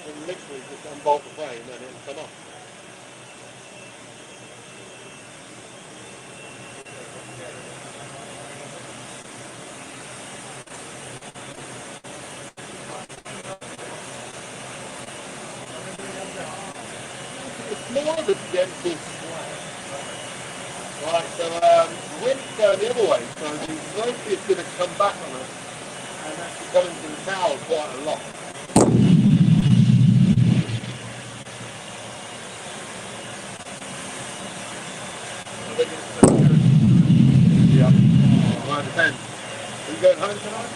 can literally just unbolt the frame and it'll come off. It's more of a gentle sway. Right, so the wind's going the other way, so the velocity is going to come back on us and actually come into the tower quite a lot. Yeah. Well, it depends. Are you going home tonight?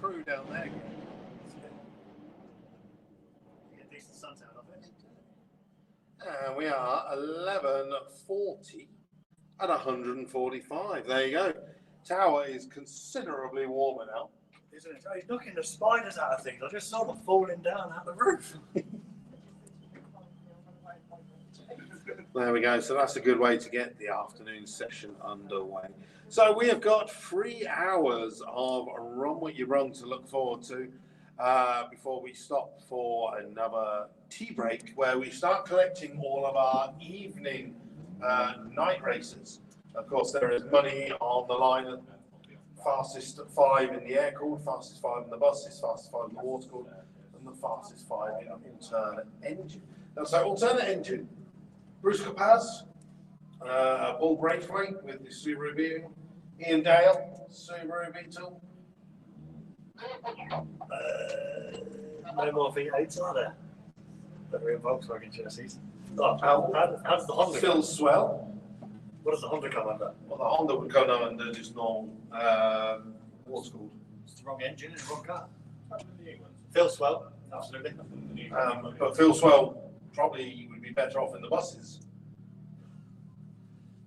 Crew down there. Get decent sunset off it. And we are 11:40 at 145. There you go. Tower is considerably warmer now. Isn't it? Oh, he's knocking the spiders out of things. I just saw them falling down out the roof. There we go. So that's a good way to get the afternoon session underway. So we have got 3 hours of Run What You Run to look forward to before we stop for another tea break, where we start collecting all of our evening night races. Of course, there is money on the line. Fastest 5 in the air called, fastest 5 in the buses, fastest 5 in the water called, and the fastest 5 in alternate engine. Now, so alternate engine. Bruce Capaz, Paul Braithwaite with the Subaru Beetle, Ian Dale, Subaru Beetle. No more V8s, are there? That are in Volkswagen chassis. Oh, how does the Honda Phil come? Swell. What does the Honda come under? Well, the Honda would come under just normal, what's it called? It's the wrong engine in the wrong car. Phil Swell, absolutely. But Phil Swell probably would be better off in the buses.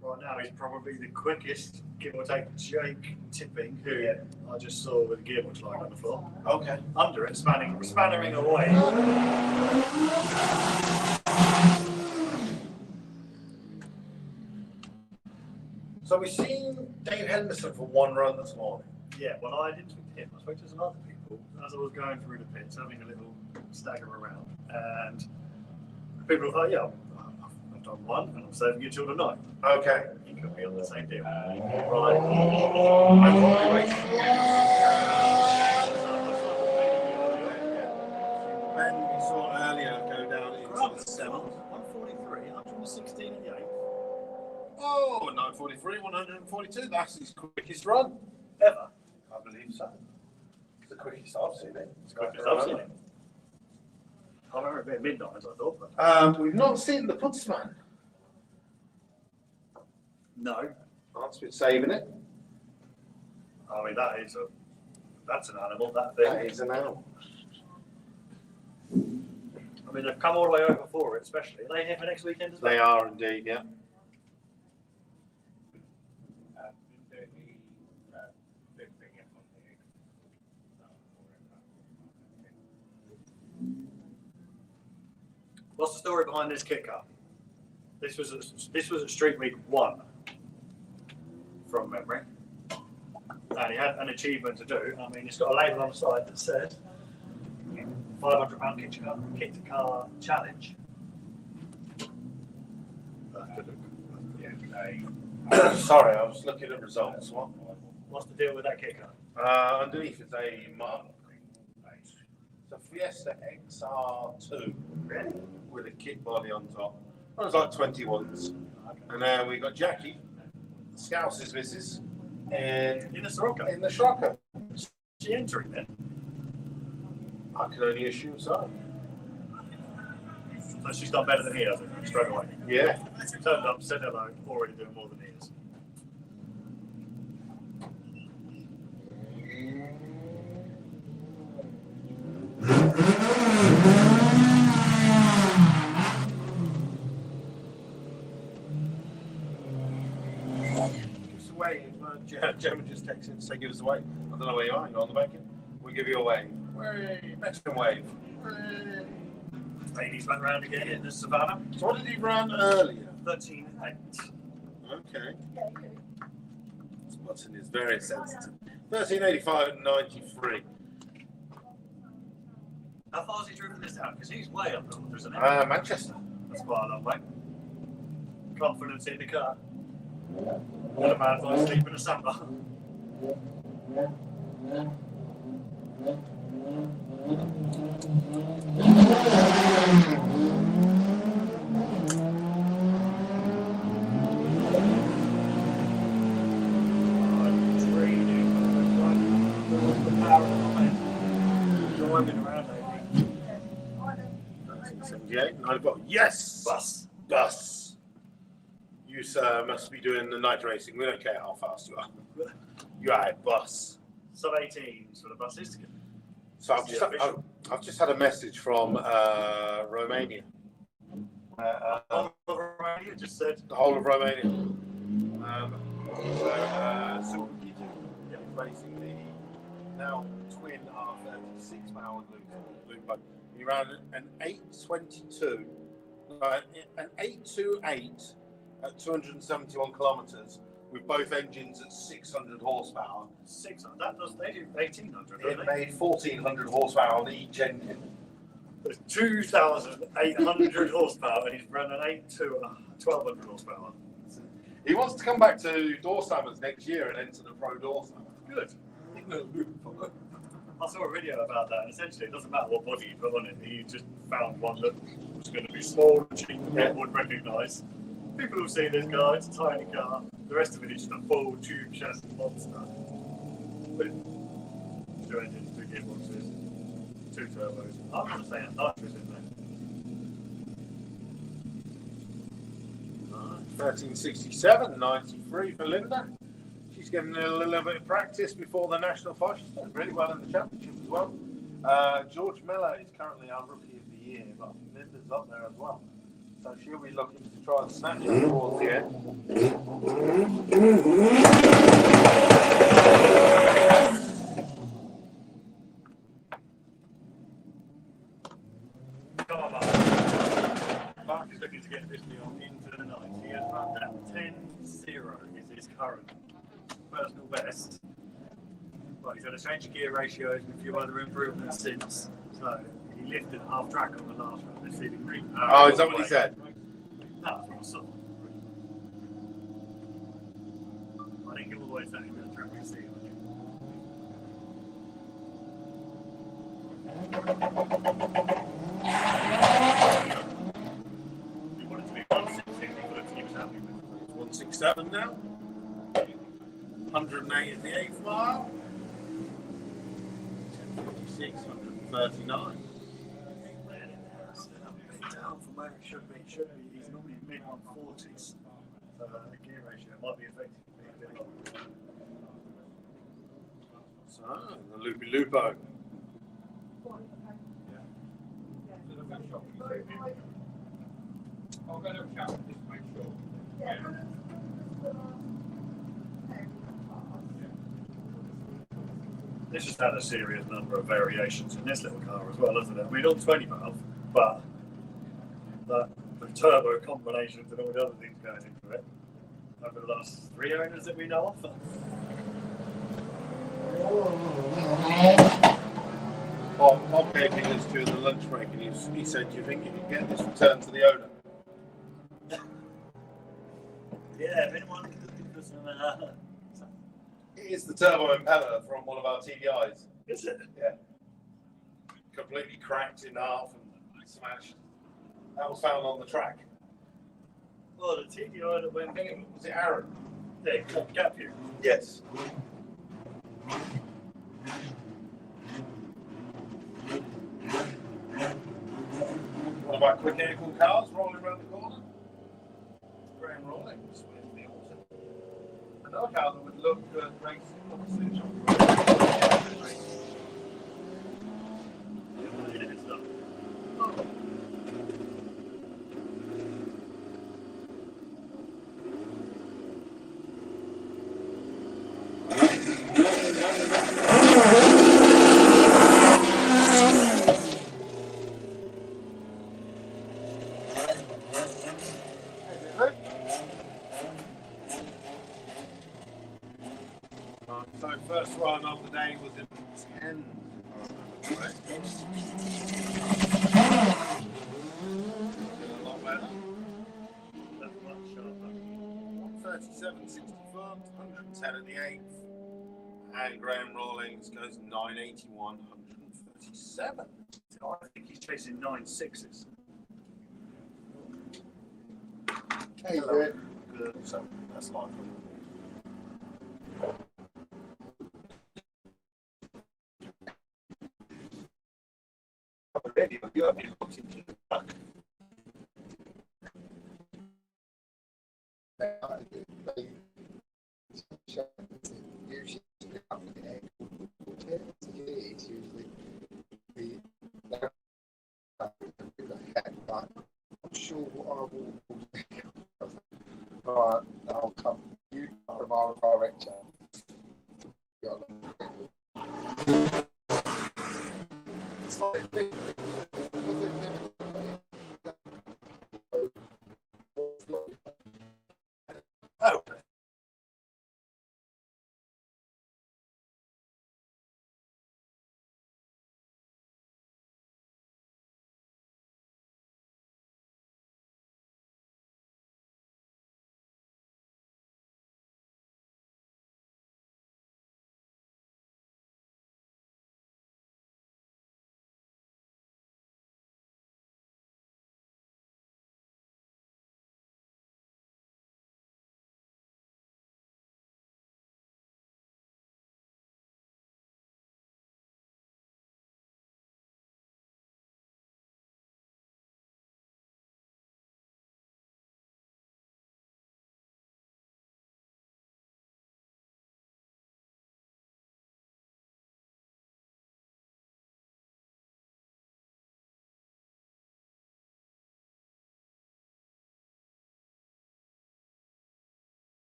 Right now, he's probably the quickest, give or take Jake Tipping, who I just saw with a gearbox lying on the floor. Okay. Under it, spannering away. So we've seen Dave Henderson for one run this morning. Yeah, well, I didn't speak to him. I spoke to some other people as I was going through the pits, having a little stagger around. And people thought, yeah, I've done one and I'm saving you till tonight. Okay. You could be on the same deal. Right. Ben, we saw earlier go down into the 7. 143, 116 in the 8th. Oh, 943, 142. That's his quickest run Ever. I believe so. It's the quickest I've seen it. It's quickest I've seen it. I remember it being midnight, as I thought. But... we've not seen the Putzman. No. Art's been saving it. I mean, that's an animal, that thing. That is an animal. I mean, they've come all the way over for it, especially. Are they here for next weekend as well? They are indeed, yeah. What's the story behind this kicker? This was at Street Week 1, from memory. and he had an achievement to do. I mean, it's got a label on the side that said £500 kit to car challenge. Sorry, I was looking at results. What? What's the deal with that kit car? Underneath is a mark. It's a Fiesta XR2 with a kit body on top. It was like 21s. And then we got Jackie, Scouse's missus, and In the Sirocco. in the Scirocco. She entering then? I can only assume so. So she's done better than he has, straight away. Yeah. Turned up, said hello, already doing more than he is. Give us a wave. Gemma just texted to say give us a wave. I don't know where you are. You're on the bacon. We'll give you a wave. Mexican wave. Ladies went round again in the Savannah. So what did he run earlier? 13.8. Okay. This button is very sensitive. 1385 at 93. How far has he driven this out? Because he's way up north, isn't he? Manchester. That's quite a long way. Confidence in the car. Not a bad night's sleep in a summer. Driving around, 78, 94. Yes! Bus. You, sir, must be doing the night racing. We don't care how fast you are. You are a bus. Sub-18s for the buses. So I've just had a message from Romania. Romania just said The whole of Romania. So racing the now twin R36 powered Lupo. He ran an 822, an 828 at 271 kilometres with both engines at 600 horsepower. 600. That does they do 1800. It made 1400 horsepower on each engine. There's 2,800 horsepower, and he's run an 8.2 at 1,200 horsepower. He wants to come back to door slammers next year and enter the pro door slammer. Good. I saw a video about that, and essentially it doesn't matter what body you put on it. He just found one that was going to be small and cheap and people would recognise. People will see this car, it's a tiny car. The rest of it is just a full tube chassis monster. But 2 engines, 2 gearboxes, 2 turbos. I'm going to say a nitrous in there. 1367, 93 for Linda. She's getting a little bit of practice before the national fight. She's done really well in the championship as well. George Miller is currently our rookie of the year, but I think Linda's up there as well. So she'll be looking to try and snatch it towards the end. Come on, Mark. Mark is looking to get this deal into the night. He has run that 10.0 is his current personal best. Well, he's had a change of gear ratios and a few other improvements since. So he lifted half track on the last run this season. Oh, is that what he said? No, that's what I saw. I think all the way down the track we see. He wanted to be 160, but he was happy with it. 167 now. 108 in the 8th mile. 1056, 139. Down from where it should be. He's normally mid 140s. So the gear ratio might be affecting me a bit. So, the Loopy Lupo. I'll go to a chat just to make sure. Yeah. This has had a serious number of variations in this little car as well, hasn't it? I mean, all 20 valve, but the turbo combinations and all the other things going into it over the last 3 owners that we know of. escaping us during the lunch break, and he said, "Do you think you can get this returned to the owner?" Yeah, if anyone does It is the turbo impeller from one of our TDIs. is it? Yeah. Completely cracked in half and smashed. That was found on the track. Well, the TDI that I went think it was it Aaron. there, gap you. Yes. One of our quick aircon cars rolling around the corner. Graham Rawlings with the auto. Another car that would look racing, obviously. So first run of the day was in 10. Right. A lot better. That's much sharper. 137.64, 110 at the 8th. And Graham Rawlings goes 981, 137. I think he's chasing 9.6s. Hey, good. Good. So that's likely. Already, you have been hooked into the back. Usually it's usually the head, but I'm not sure what I will do. Right, I'll come. You from our director. It's like, Oh,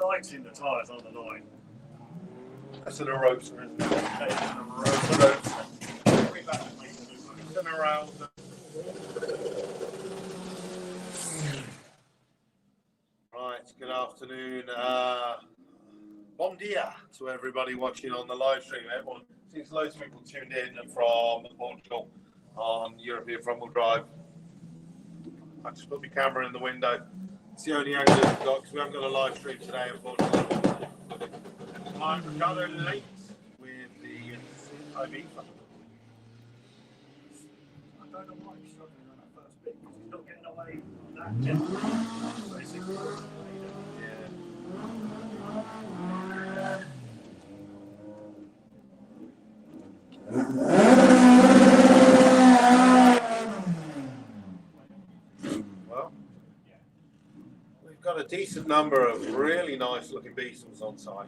lighting the tyres on the line. That's an eroser, isn't it? Turn around. Right, good afternoon. Bon dia to everybody watching on the live stream. Everyone seems loads of people tuned in from Portugal on European front wheel drive. I just put my camera in the window. It's the only angle we've got because we haven't got a live stream today, unfortunately. I'm Ricardo late with the IB. I don't know why he's struggling on that first bit because he's not getting away on that gently, basically. Well, we've got a decent number of really nice looking besoms on site.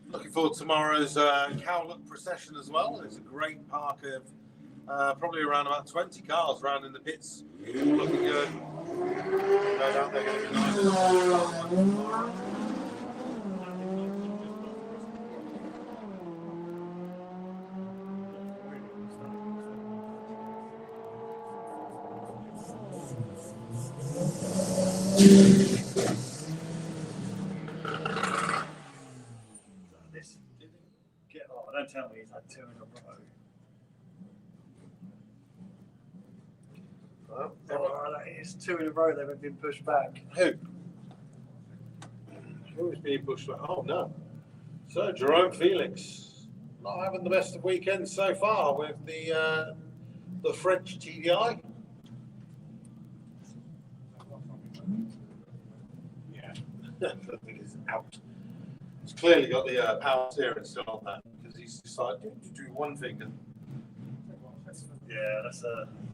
Looking forward to tomorrow's Cowlook procession as well. There's a great park of probably around about 20 cars around in the pits. All looking good. No doubt they're going to be nice. This didn't get on. Don't tell me he's had 2 in a row. Well, That is 2 in a row. They've been pushed back. who? Who's being pushed back? Oh no. So Jerome Felix not having the best of weekends so far with the French TDI. Yeah. I think it's out. He's clearly got the power steering still on that because he's decided to do one thing. And Yeah, that's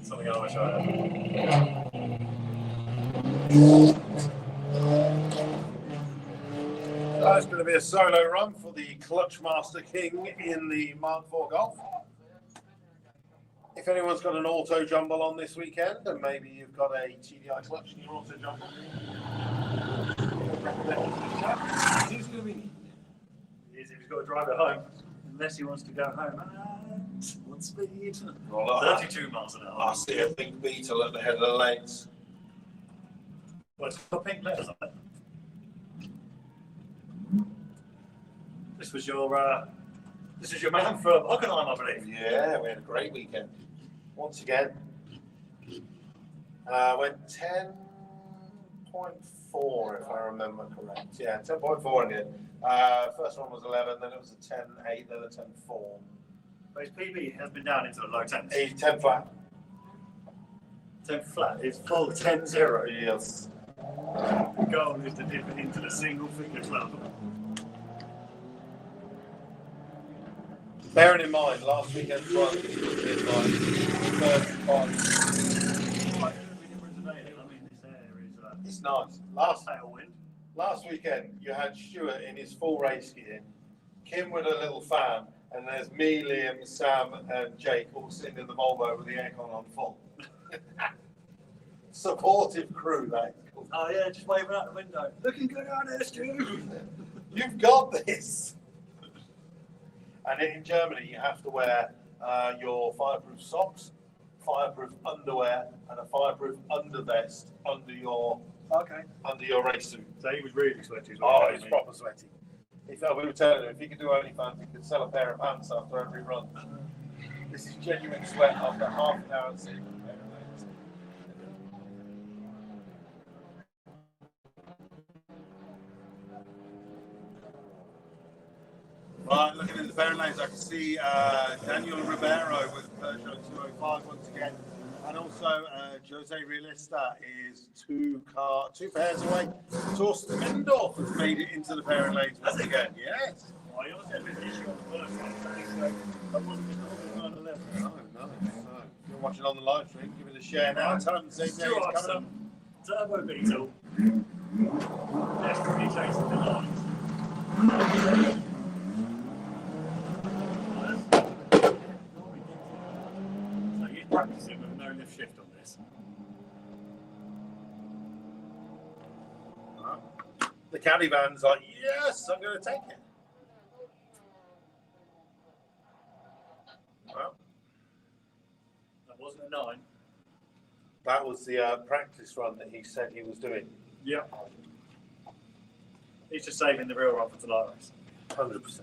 something I wish I had. it's going to be a solo run for the Clutch Master King in the Mark IV Golf. If anyone's got an auto jumble on this weekend, and maybe you've got a TDI clutch in your auto jumble, who's going to be? He's got to drive it home, unless he wants to go home at what speed? Well, 32 miles an hour. I see a big beetle at the head of the lanes. Well, it's got pink letters on it. This was your man from Hockenheim, I believe. Yeah, we had a great weekend. Once again, went 10.4 if I remember correct. Yeah, 10.4 in the end. First one was 11, then it was a 10.8, then a 10.4. But his PB has been down into the low 10s. He's 10 flat. 10 flat. It's full 10-0. Yes. The goal is to dip it into the single finger club. Bearing in mind, last weekend's run was in like 35. It's nice. Last weekend, you had Stuart in his full race gear, Kim with a little fan, and there's me, Liam, Sam, and Jake all sitting in the Volvo with the aircon on full. Supportive crew, that is cool. Oh yeah, just waving out the window. Looking good out there, Stu. You've got this. And in Germany, you have to wear your fireproof socks, fireproof underwear, and a fireproof undervest under your race suit. So he was really sweaty as Oh, well. it's proper sweaty. We were telling him if he could do OnlyFans, he could sell a pair of pants after every run. This is genuine sweat after half an hour at sea. Right, looking in the pairing lanes, I can see Daniel Ribeiro with Peugeot 205 once again. And also Jose Realista is two pairs away. Torsten Mendorf has made it into the pairing lanes once again. Yes. Oh, you also had a bit of an issue on the first one, so that wasn't just on the left. No. So, if you're watching on the live stream, give it a share now. Tell them Zay is coming up. Turbo Beetle. Desperately chasing the lines. So he's practicing with no lift shift on this. The caddy van's like, yes, I'm going to take it. Well, That wasn't a 9. that was the practice run that he said he was doing. Yep. He's just saving the real run for tonight race. 100%.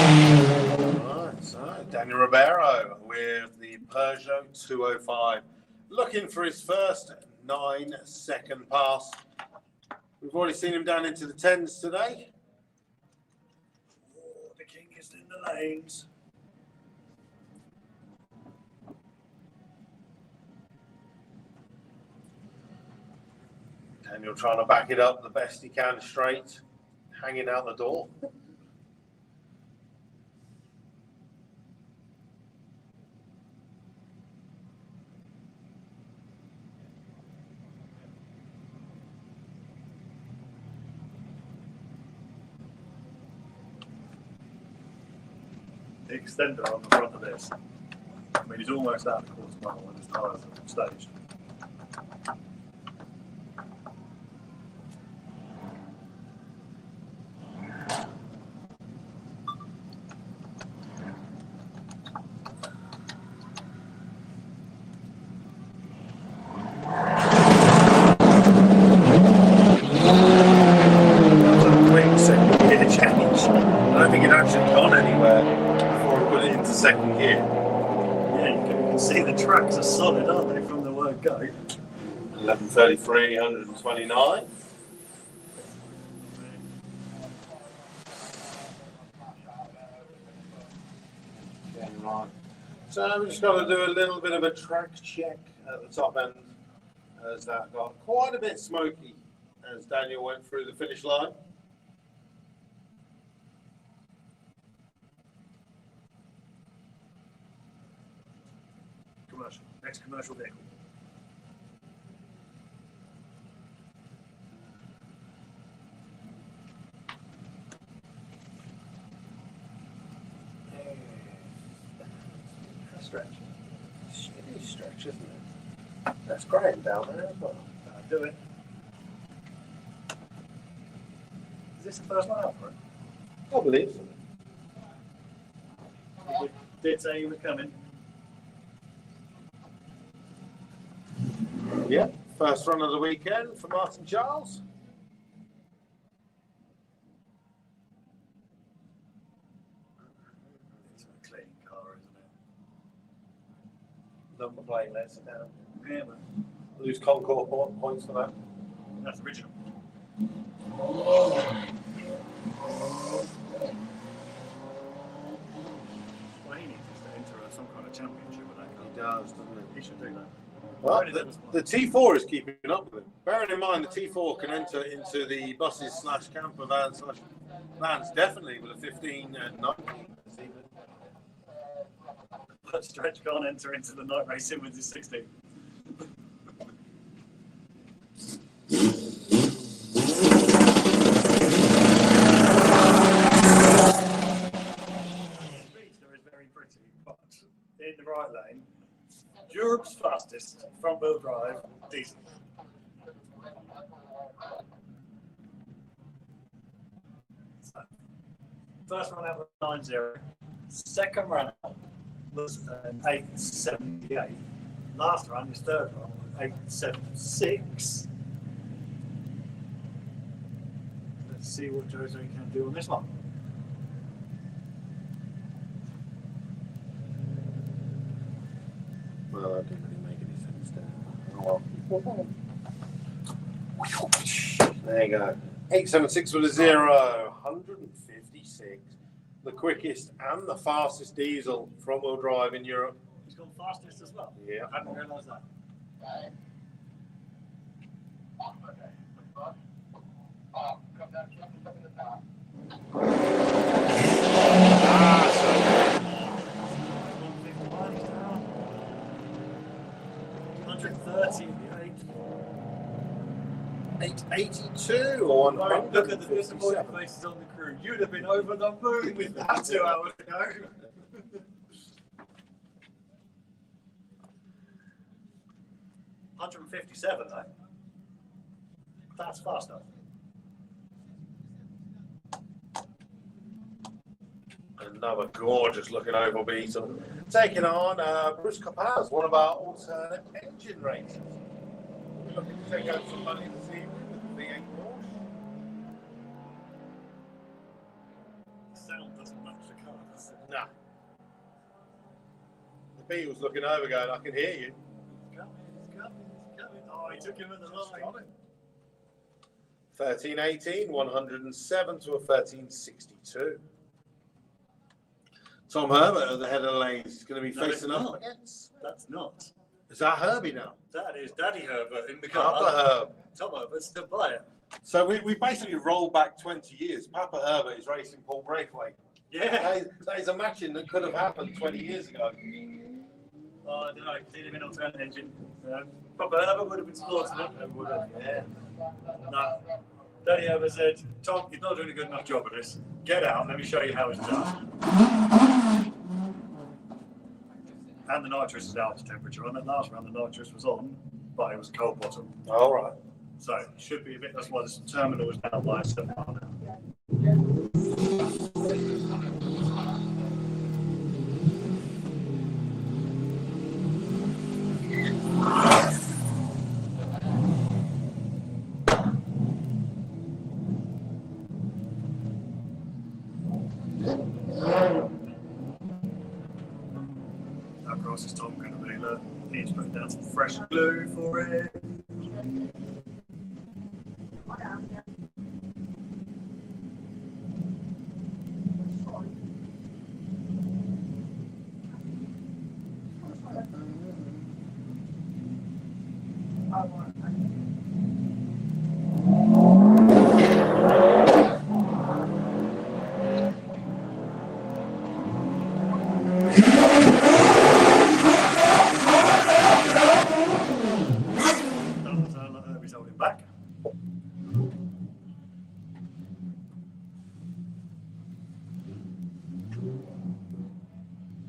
Right, so Daniel Ribeiro with the Peugeot 205, looking for his first 9-second pass. We've already seen him down into the 10s today. Oh, the king is in the lanes. Daniel trying to back it up the best he can straight, hanging out the door. The extender on the front of this. I mean, he's almost out of the quarter mile when his tyres are staged. I don't think it actually gone anywhere before I put it into second gear. Yeah, you can see the tracks are solid, aren't they, from the word go? 11:33, 129. Okay, right. So we just got to do a little bit of a track check at the top end, as that got quite a bit smoky as Daniel went through the finish line. Commercial. Next commercial vehicle. Stretch. Shitty stretch, isn't it? That's great down there as well. Do it. Is this the first one out for it? I believe so. You did say you were coming. Yeah, first run of the weekend for Martin Charles. It's a clean car, isn't it? Number plate lets it down. Yeah, man. Lose Concours points for that. That's original. Well, he needs to enter some kind of championship with that car. He does, doesn't He should do that. Well, the T4 is keeping up with him. Bearing in mind the T4 can enter into the buses slash camper vans slash vans definitely with a 15 and 19 this evening. But Stretch can't enter into the night racing with his 16. Speedster is very pretty, but in the right lane, Europe's fastest front-wheel drive diesel. So, first run out was 9.0. Second run out was an 8.78. Last run, his third run, was 8.76. Let's see what Jose can do on this one. Well, that didn't really make any sense there. Oh, well. There you go. 876 with a 0, 156. The quickest and the fastest diesel front-wheel drive in Europe. He's gone fastest as well. Yeah. I hadn't realised that. Ah, 130 in the 882 or Right, look at the 157. disappointed faces on the crew. You'd have been over the moon with that 2 hours ago. 157 though. That's faster. Another gorgeous looking oval beetle. Taking on Bruce Capaz, one of our alternate engine racers. We're looking to take out some money this evening with the V8 Porsche. The sound doesn't match the car, does it? Nah. The beetle's looking over going, I can hear you. He's coming. Oh, he took him at the line. 1318, 107 to a 1362. Tom Herbert at the head of the lane is going to be facing up against. That's not. Is that Herbie now? That is Daddy Herbert in the car. Papa Herb. Tom Herbert's still by it. So we basically roll back 20 years. Papa Herbert is racing Paul Braithwaite. Yeah. That is a matching that could have happened 20 years ago. Oh, I don't know. Seen him in alternate engine. Papa Herbert would have been sporting it. Would have. Yeah. No. Daddy Herbert said, Tom, you're not doing a good enough job of this. Get out. Let me show you how it's done. And the nitrous is out to temperature. On that last round, the nitrous was on, but it was cold bottom. All right. So it should be a bit. That's why the terminal was down by a 7 mile now. How gross is Tom going to be? Look, he's putting down some fresh glue for it.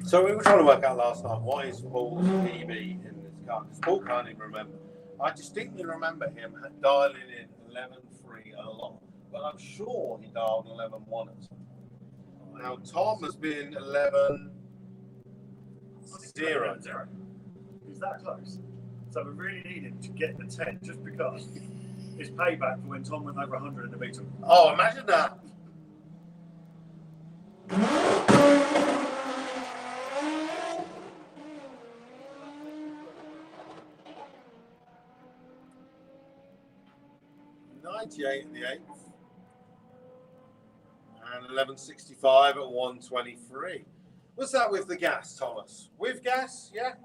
So we were trying to work out last night, what is Paul's PB in this car? Because Paul can't even remember. I distinctly remember him dialing in 11.3 a lot, but I'm sure he dialed 11.1 at some point. Now Tom has been 11.0. He's that close. So we really need him to get the 10 just because it's payback for when Tom went over 100 in the Beetle. Oh, imagine that. .98 in the 8th and 11.65 at 1:23. What's that with the gas, Thomas? With gas, yeah?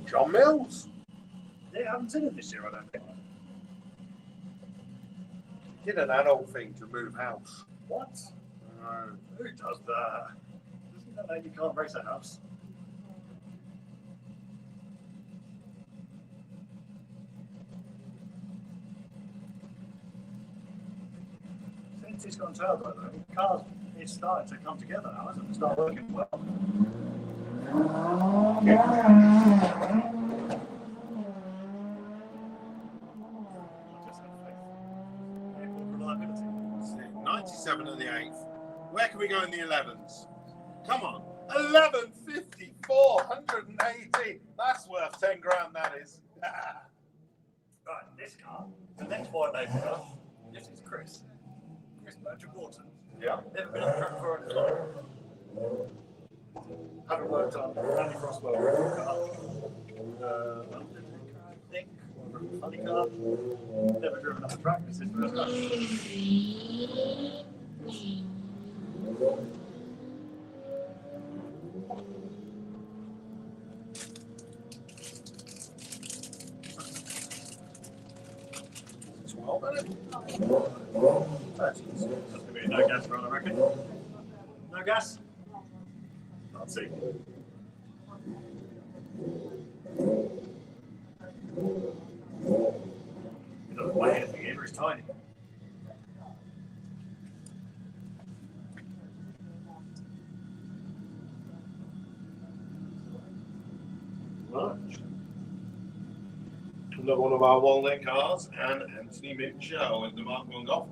John Mills. Yeah, I haven't seen him this year, I don't think. Did an adult thing to move house. What? Who does that? Doesn't that mean you can't race a house? Since it's gone turbo though, the car is starting to come together now, isn't it? It's not working well. Reliability. 97 in the 8th. Where can we go in the 11s? Come on. 11.54, 180. That's worth 10 grand, that is. Right, this car, the next white label car, this is Chris. Chris Burton. Yeah. Never been on track before in his life. Haven't worked on Andy Frostwell car. I think, or a funny car. Never driven up a track, this is first time. That's going to be a no gas run, I reckon. No gas? Let's see. It doesn't weigh anything either, it's tiny. Another one of our walnut cars, and Anthony Mitchell in the Mark 1 Golf.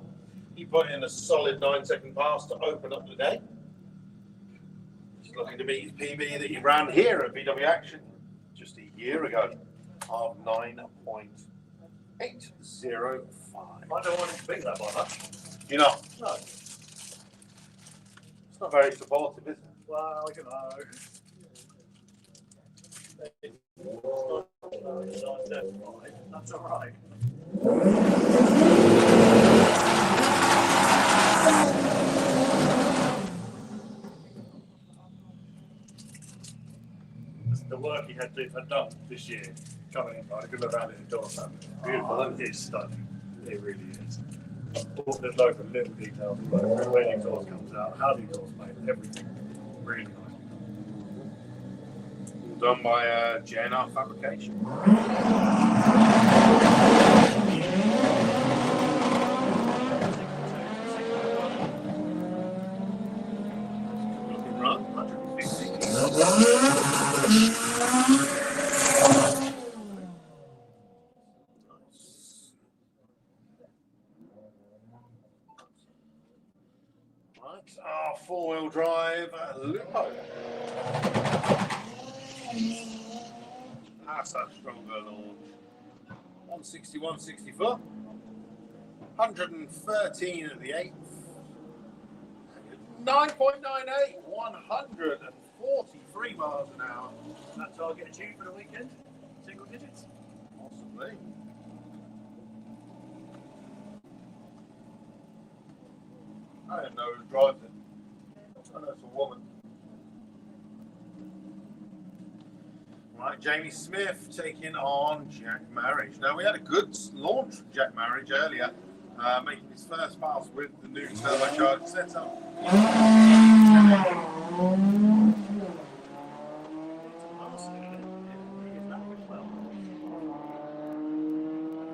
He put in a solid 9-second pass to open up the day. He's looking to meet his PB that he ran here at VW Action just a year ago of 9.805. I don't want to beat that by much. You know, No. it's not very supportive, is it? Well, you know. That's all right. The work he had done this year, coming in, I could look around in the door, beautiful, and it's stunning. It really is. There's loads of little details, like where the exhaust comes out, how the exhaust is made, everything. Really nice. Done by JNR Fabrication. Looking run, 150. Right, our four-wheel drive Lupo. That's a stronger launch. 160, 164. 113 at the 8th. 9.98, 143 miles an hour. That target achieved for the weekend? Single digits? Possibly. I don't know who drives it. I know it's a woman. Right, Jamie Smith taking on Jack Marriage. Now, we had a good launch from Jack Marriage earlier, making his first pass with the new turbocharged setup.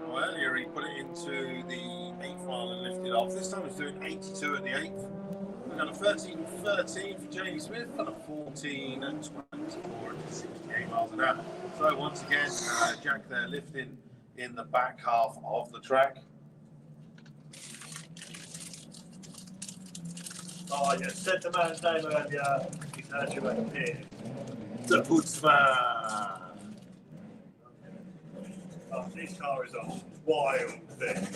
Well, earlier he put it into the 8th mile and lifted off. This time he's doing 82 at the 8th. We've got a 13.13 for Jamie Smith and a 14.24 at 68 miles an hour. So once again, Jack there lifting in the back half of the track. Oh, you said the man's name earlier. He's heard you at here. The Putzman. Oh, this car is a wild thing.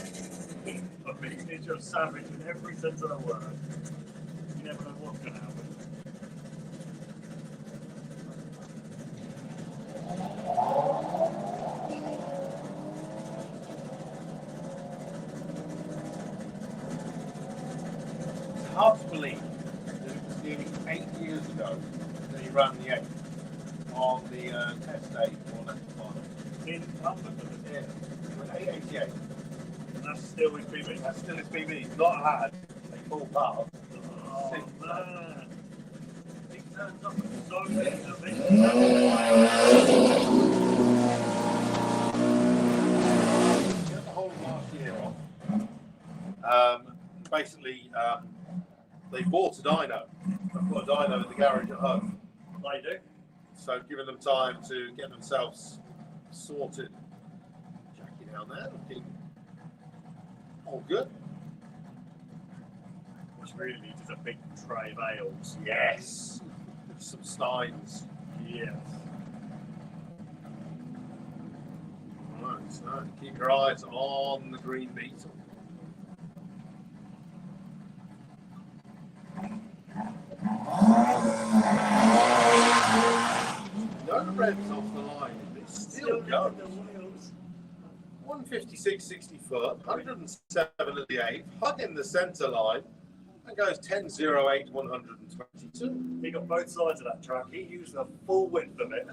I mean, it's just savage in every sense of the word. You never know what's going to happen. It's hard to believe that it was nearly 8 years ago that he ran the 8th on the test day for Leicester Final. In Cumberland, Yeah, he went 888. and that's still his PB. That's still his PB. He's not had a full pass. Oh, man. He turns up with so many of these. Get the whole last year off. Basically, they bought a dyno. They've got a dyno in the garage at home. They do. So giving them time to get themselves sorted. Jackie down there, looking all good. Which really needs is a big tray of ales. Yes. With some steins. Yes. Right, so keep your eyes on the green beetle. No revs off the line. It's still going. 156, 60 foot, 107 at the 8th, hugging the centre line, and goes 10.08, 122. He got both sides of that track. He used the full width of it.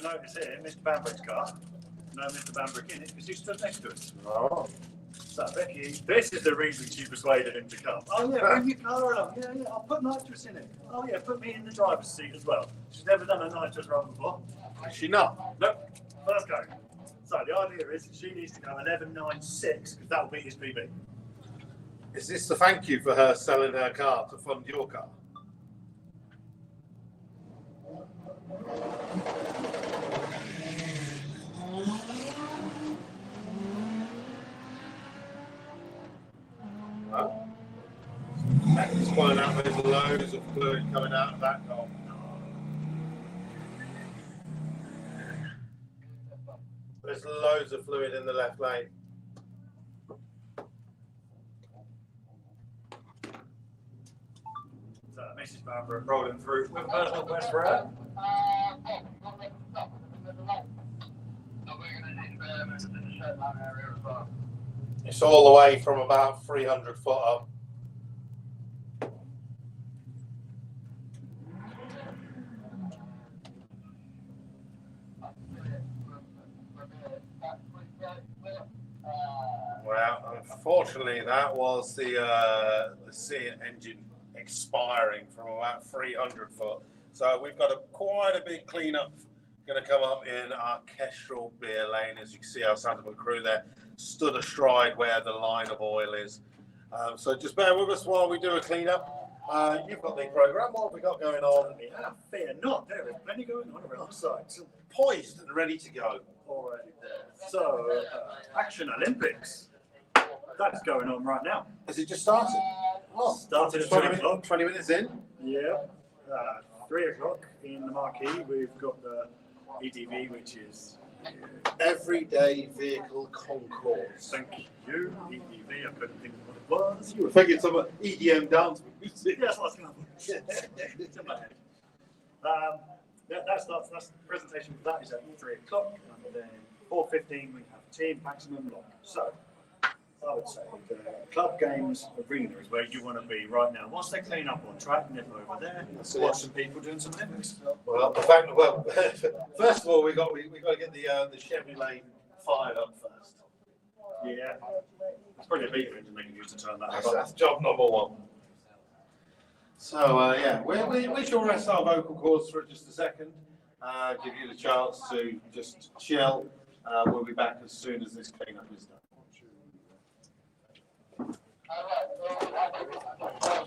You'll notice here, Mr. Bambrick's car. No Mr. Bambrick in it because he stood next to us. Oh. So Becky, this is the reason she persuaded him to come. Oh yeah, bring your car along. Yeah, I'll put nitrous in it. Oh yeah, put me in the driver's seat as well. She's never done a nitrous run before. Is she not? Nope. First go. So the idea is she needs to go 11.96 because that will beat his PB. Is this the thank you for her selling her car to fund your car? Well, Becky's pulling out with loads of fluid coming out of that car. There's loads of fluid in the left lane. So Mrs. Barbara rolling through with a personal best for her. It's all the way from about 300 foot up. Well, unfortunately, that was the Seat engine expiring from about 300 foot. So we've got quite a big cleanup going to come up in our Kestrel beer lane. As you can see, our Santa Fe crew there stood astride where the line of oil is. So just bear with us while we do a cleanup. You've got the program. What have we got going on? Fear not, there is plenty going on around the side. Poised and ready to go. Already there. So, Action Olympics. That's going on right now. Has it just started? Oh, Started at 20 3 o'clock. 20 minutes in. Yeah. 3 o'clock in the marquee. We've got the EDV, which is Everyday Vehicle Concourse. thank you, EDV. I couldn't think of what it was. You were thinking some EDM dance music. Yes, that's going It's in my head. That starts. That's the presentation for that is at 3 o'clock, and then 4:15 we have team maximum lock. So I would say the club games arena is where you want to be right now. Once they clean up on track, nip over there, watch some people doing some Olympics. Well, first of all, we got to get the Chevrolet fired up first. Yeah, it's probably a beta engine they can use to turn that. That's job number one. So yeah, we shall rest our vocal cords for just a second. Give you the chance to just chill. We'll be back as soon as this cleanup is done.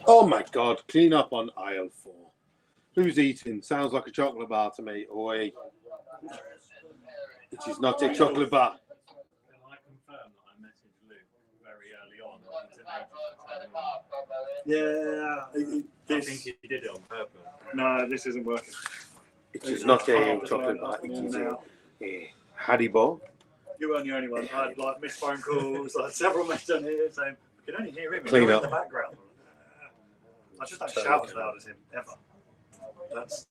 Oh my God! Clean up on aisle 4. Who's eating? Sounds like a chocolate bar to me. Oi! It is not a chocolate bar. Can I confirm that I messaged Luke very early on? Yeah, I think he did it on purpose. No, this isn't working. It is not a chocolate bar. It is a Haribo. You weren't the only one. I had like missed phone calls. I had several mates on here saying, "I can only hear him Clean in up. the background." I just don't shout as loud as him ever. That's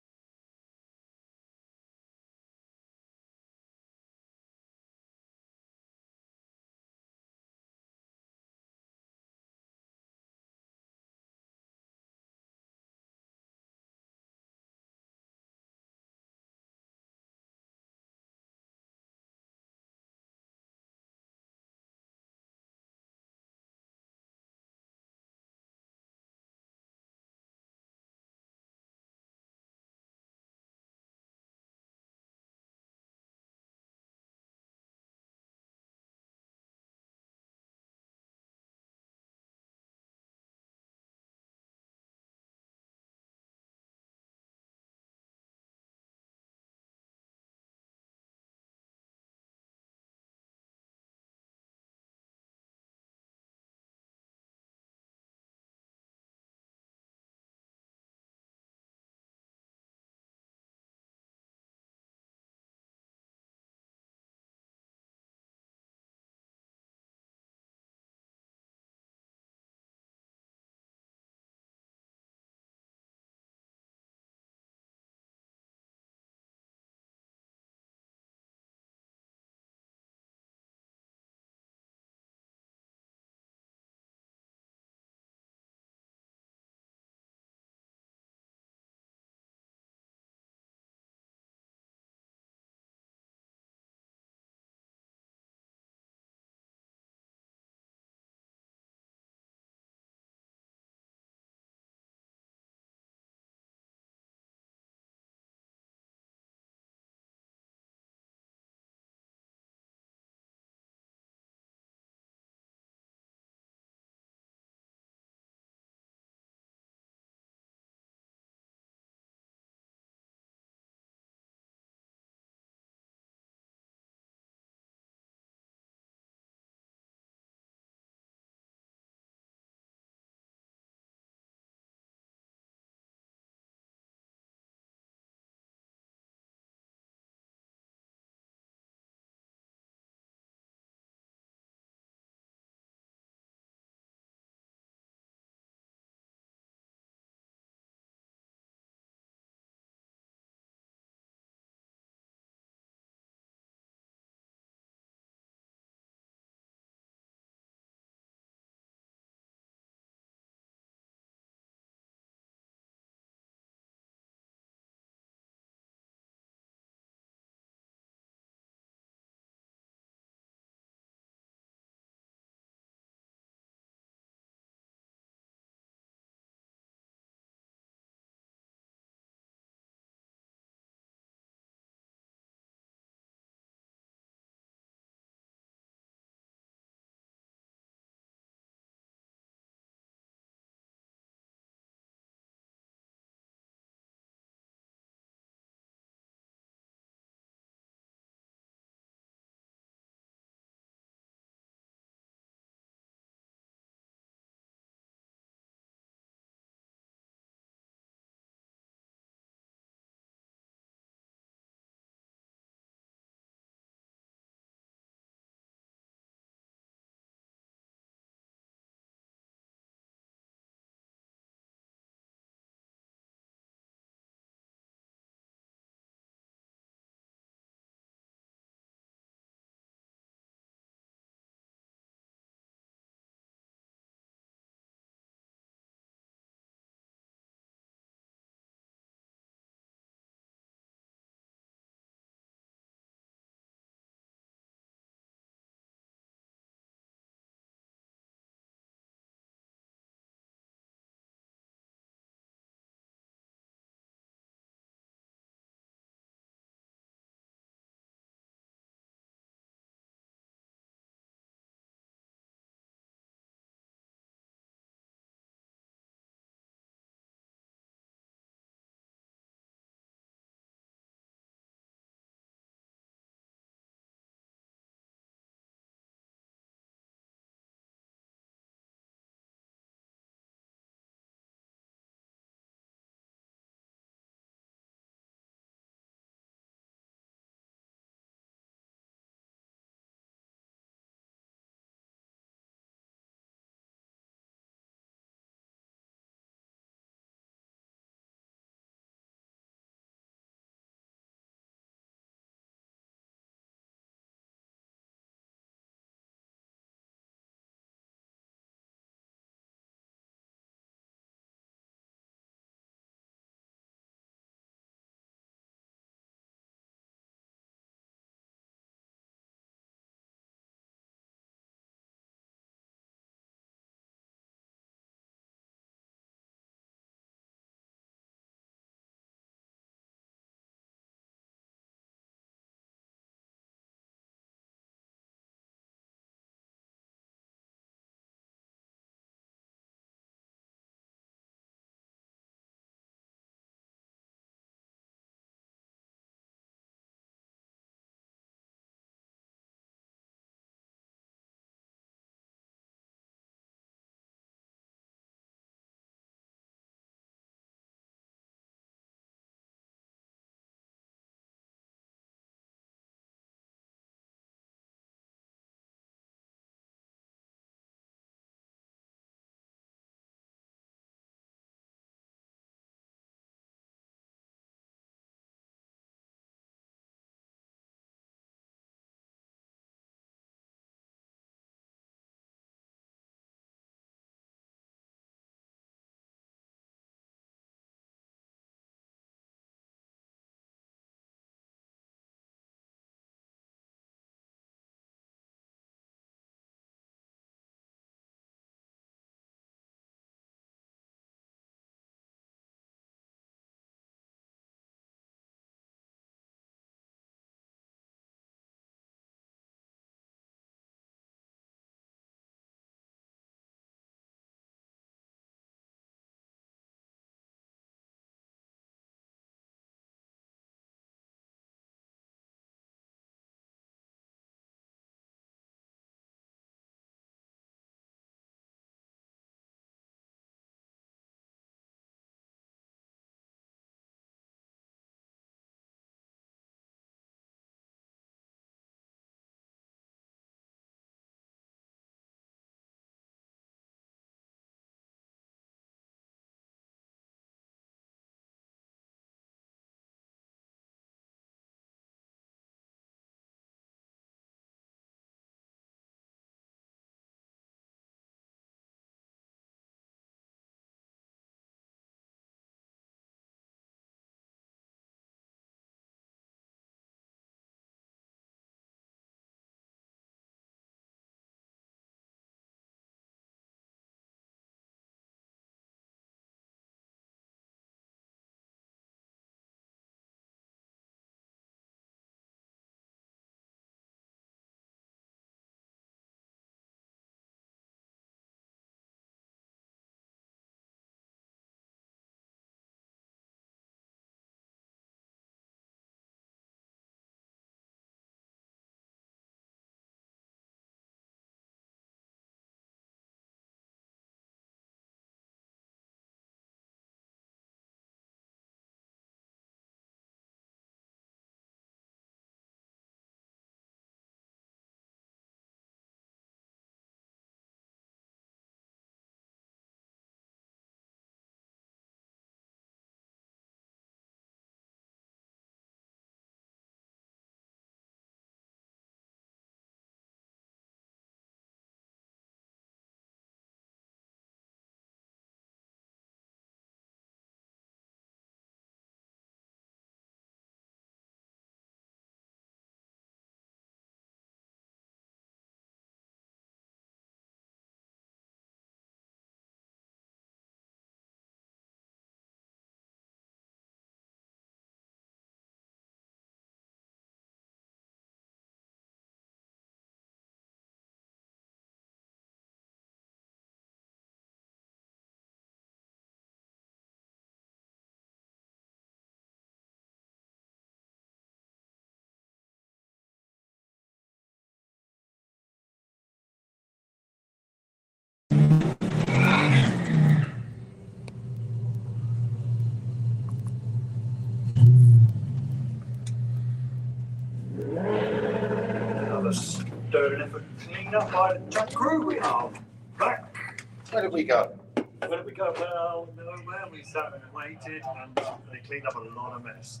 Another stirring effort cleaned up by the junk crew. We are back. Where did we go? Where did we go? Well, nowhere. We sat and waited, and they cleaned up a lot of mess.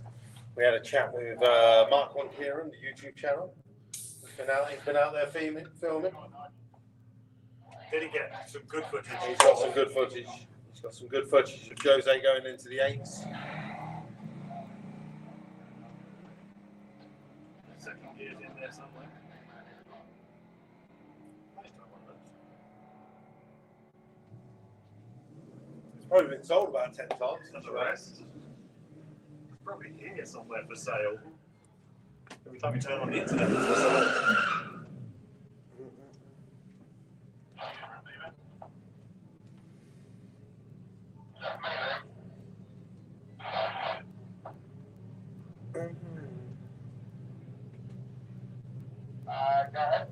We had a chat with Mark on Kieran, the YouTube channel. He's been out there filming. Did he get some good footage? He's got some good footage. He's got some good footage of Jose going into the eights. Second gear's in there somewhere. It's probably been sold about 10 times. That's the rest. It's probably here somewhere for sale. Every time you turn on the internet, it's for sale. Go ahead.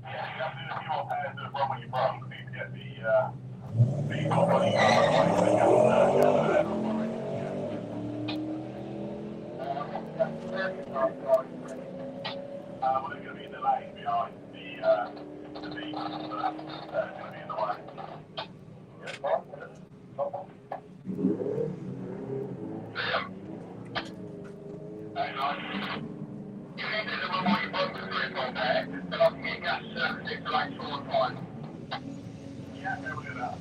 Yeah, you have to do a few more pairs of one when you broke. You need to get the top one. Well, there's going to be a delay behind the beat, so it's going to be in the way. Hey, guys. You need to do one more you broke with the grip on there, but I can get gas servicing for like 4 or 5. Yeah, we'll do that.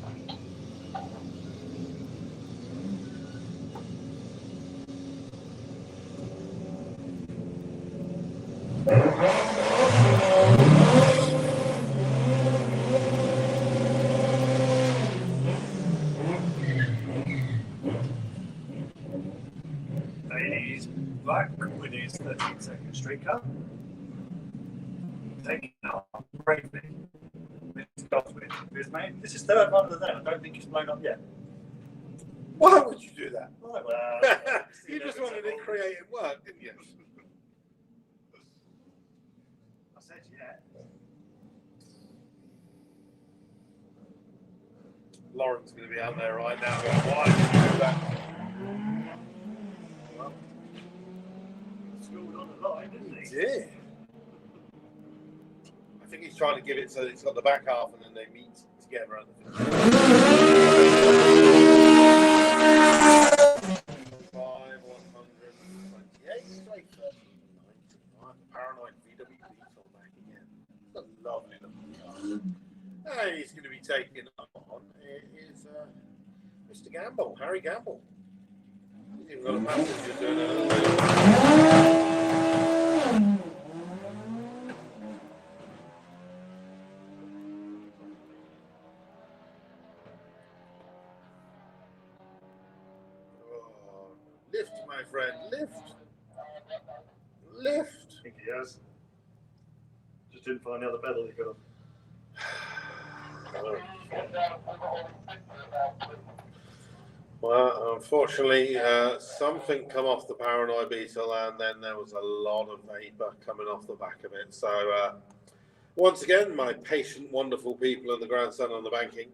He's back with his 13-second street car. Taking out bravely. This is third one of the day. I don't think it's blown up yet. Why would you do that? Right, well, You just wanted it creative work, didn't you? I said yeah. Lauren's going to be out there right now going, why did you do that? Well, schooled on the line, didn't he? Yeah. I think he's trying to give it so it's got the back half and then they meet together at the finish. 128, straight 13.99. Paranoid VW Beetle back again. It's a lovely looking car. And he's going to be taking on is Mr. Gamble, Harry Gamble. He's even got a passenger doing it. Lift, my friend, lift. Lift. I think he has. Just didn't find the other pedal he got. Well, unfortunately, something come off the Paranoid Beetle, and then there was a lot of vapor coming off the back of it. So, once again, my patient, wonderful people in the grandstand on the banking.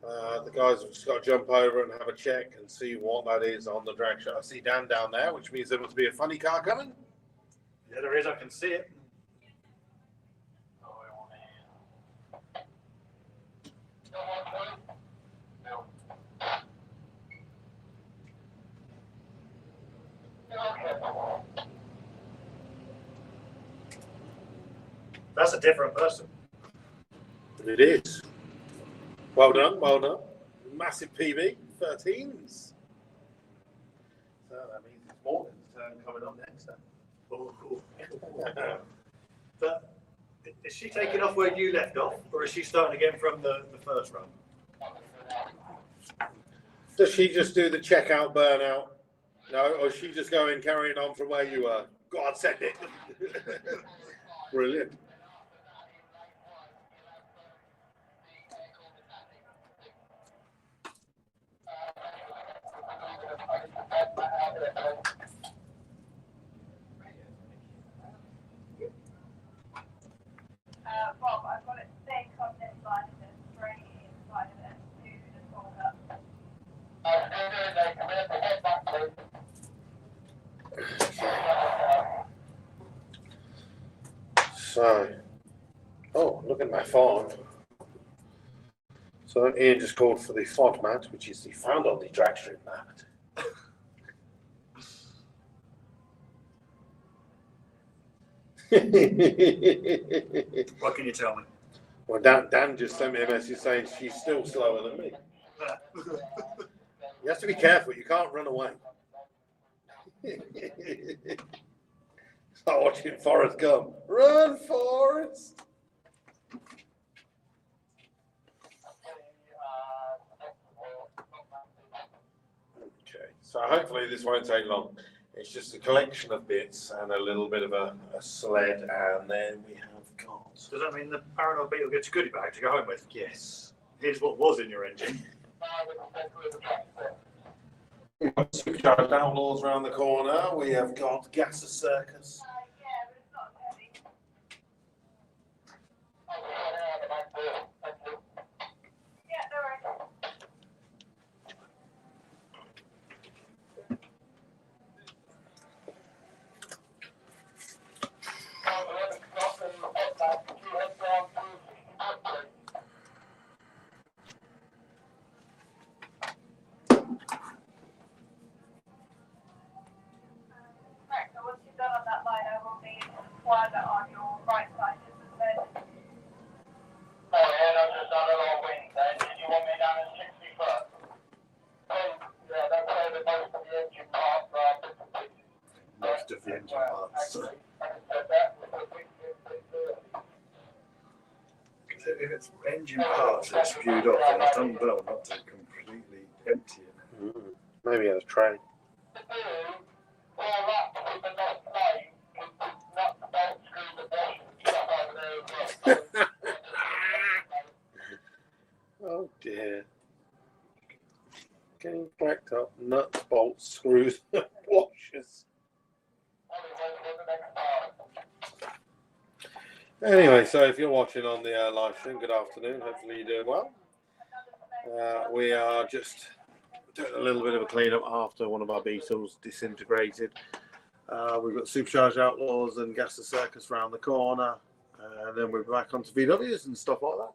The guys have just got to jump over and have a check and see what that is on the drag shot. I see Dan down there, which means there must be a funny car coming. Yeah, there is. I can see it. That's a different person. It is. Well done, well done. Massive PB, 13s. So that means it's Morgan's turn coming up next then. But is she taking off where you left off, or is she starting again from the first run? Does she just do the checkout burnout? No, or is she just going carrying on from where you were? God send it. Brilliant. Rob, I've got it thick on this side of it. So, oh, look at my phone. So Ian just called for the FOD mat, which is the found on the drag strip mat. What can you tell me? Well, Dan just sent me a message saying she's still slower than me. You have to be careful. You can't run away. Start watching Forrest Gump. Run, Forrest! Okay, so hopefully this won't take long. It's just a collection of bits and a little bit of a sled, and then we have got. Does that mean the paranoid beetle gets a goodie bag to go home with? Yes. Here's what was in your engine. We've got Supercharged Outlaws around the corner. We have got Gasser Circus. On your right side, oh, yeah, I've just done it all Wednesday. Did you want me down at 60 foot? Yeah, that's where the most of the engine parts are. Most of the engine parts. If it's engine parts that are spewed off, then it's done well not to completely empty it. Maybe at a train. Oh dear. Getting cracked up, nuts, bolts, screws, washers. Anyway, so if you're watching on the live stream, good afternoon. Hopefully you're doing well. We are just doing a little bit of a cleanup after one of our Beetles disintegrated. We've got Supercharged Outlaws and Gasser Circus round the corner. And then we're back onto VWs and stuff like that.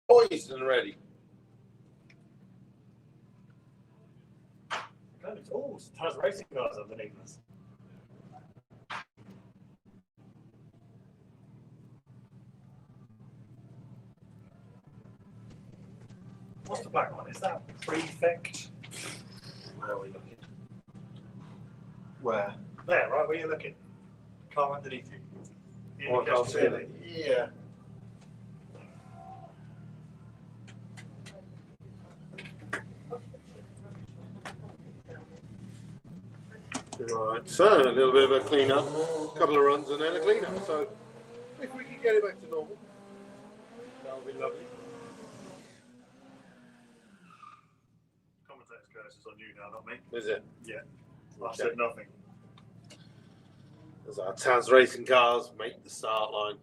Poised and ready. Oh, tons of racing cars underneath us. What's the black one? Is that Prefect? Where are we looking? Where? There, right where you're looking. Car underneath you. Oh, I can't see it. Yeah. Right, so a little bit of a clean up, a couple of runs and then a clean up. So if we can get it back to normal, that would be lovely. Commentator's curse is on you now, not me. Is it? Yeah. I said nothing. As our Taz racing cars make the start line.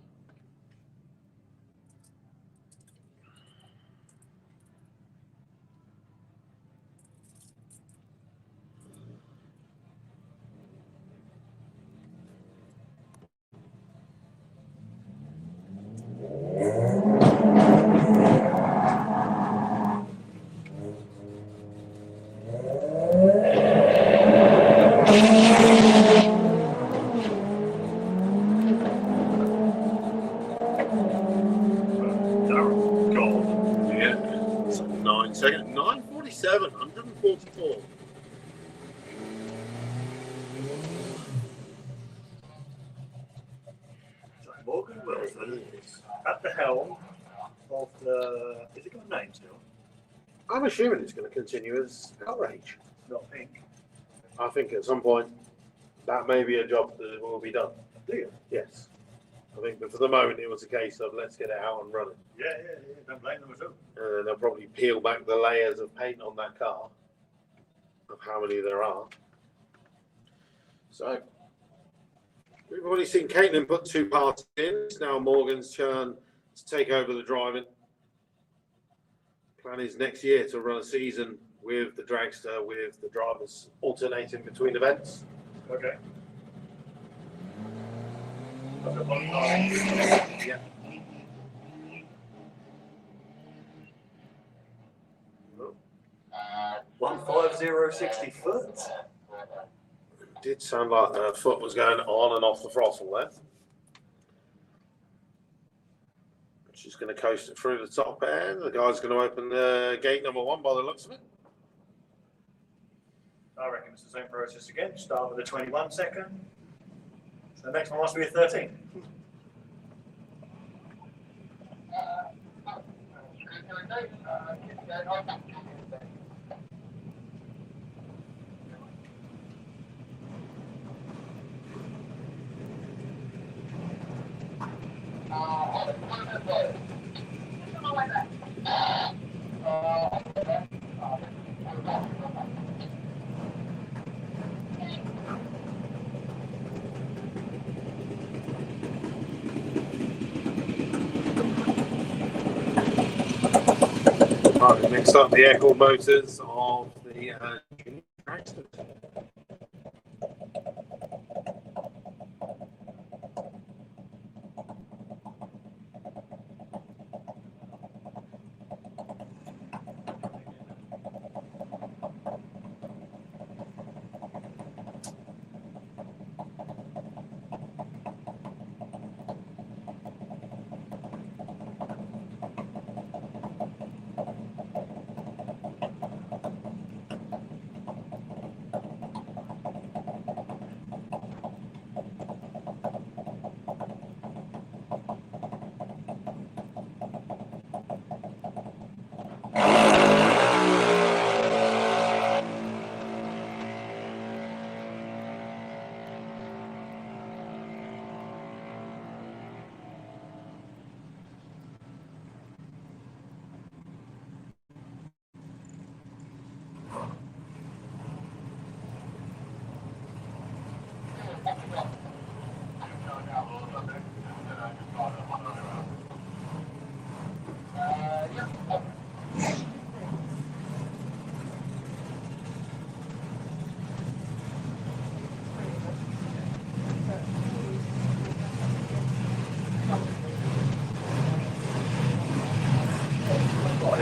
God. Yeah. So 9 seconds, 9:47, 144. Morgan Wilson at the helm of the. Is it got a name still? I'm assuming it's going to continue as outrage. Not pink. I think at some point that may be a job that will be done. Do you? Yes. I think, but for the moment it was a case of let's get it out and running. Yeah. Don't blame them at all. And then they'll probably peel back the layers of paint on that car of how many there are. So we've already seen Caitlin put 2 parts in. It's now Morgan's turn to take over the driving. Plan is next year to run a season with the dragster, with the drivers alternating between events. Okay. Yeah. 15060 foot. Did sound like her foot was going on and off the throttle there. She's going to coast it through the top end. The guy's going to open the gate number 1 by the looks of it. I reckon it's the same process again. Start with a 21 second. So the next one must be a 13. Right, next up, the air-cooled motors of the dragster.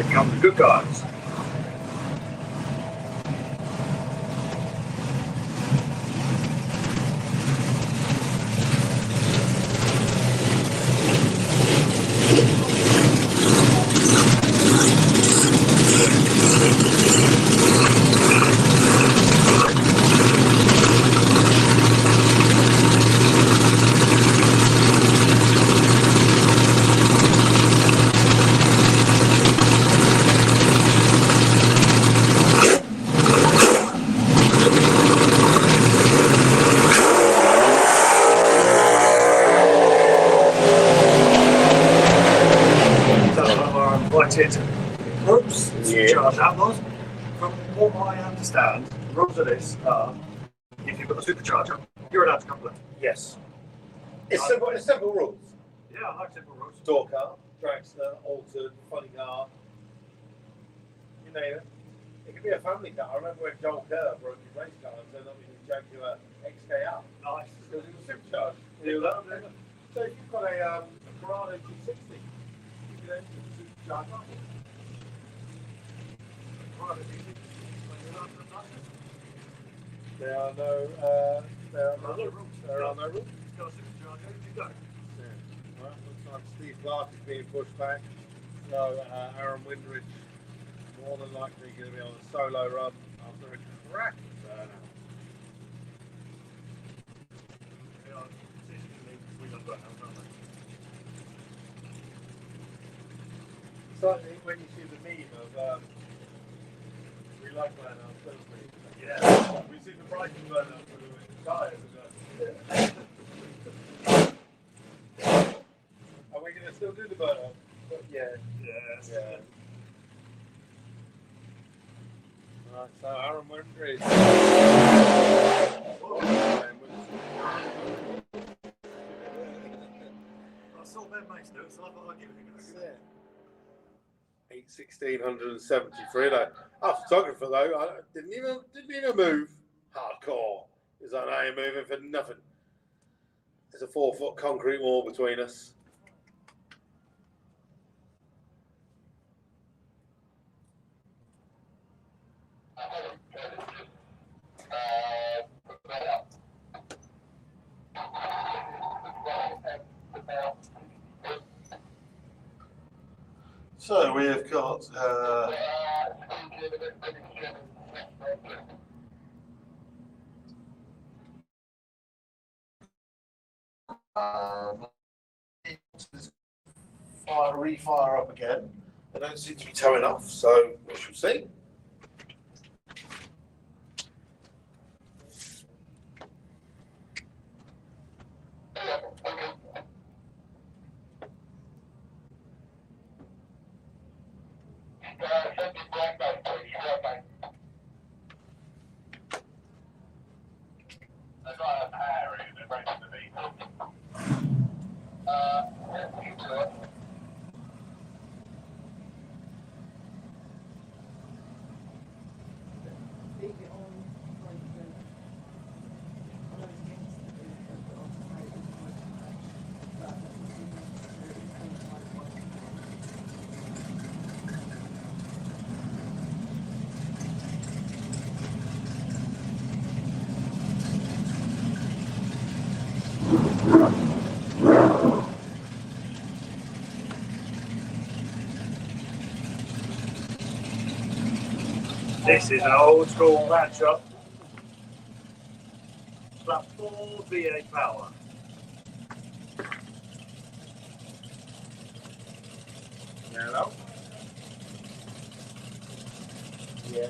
Here come the good guys. Ropes to charge that was. From what I understand, the rules of this are if you've got the supercharger, you're allowed to come with it. Yes. It's simple rules. Yeah, I like simple rules. Door car, dragster, altered, funny car. You name it. It could be a family car. I remember when Joel Kerr broke his race car and turned up in his Jaguar XKR. Nice. Because it was supercharged. So if you've got a Corrado 260, you can then supercharge up. There are no rules. There are no rules. Got a supercharger, you go. Yeah. Well, looks like Steve Clark is being pushed back. So Aaron Windridge more than likely going to be on a solo run after a cracking burnout. It's like when you see the meme of we like burnouts, don't we? Yeah. We see the Brighton burnout with the tyres. Are we going to still do the burnout? Yeah. Yes. Yeah. Right, so Aaron Windridge. I saw their mates do it, so I thought I'd give it a go. 1,673 though. Our photographer though, I didn't even move. Hardcore. He's like, I ain't moving for nothing. There's a 4-foot concrete wall between us. So we have got refire up again. They don't seem to be towing off, so we shall see. This is an old school matchup. But full V8 power. Hello? Yeah,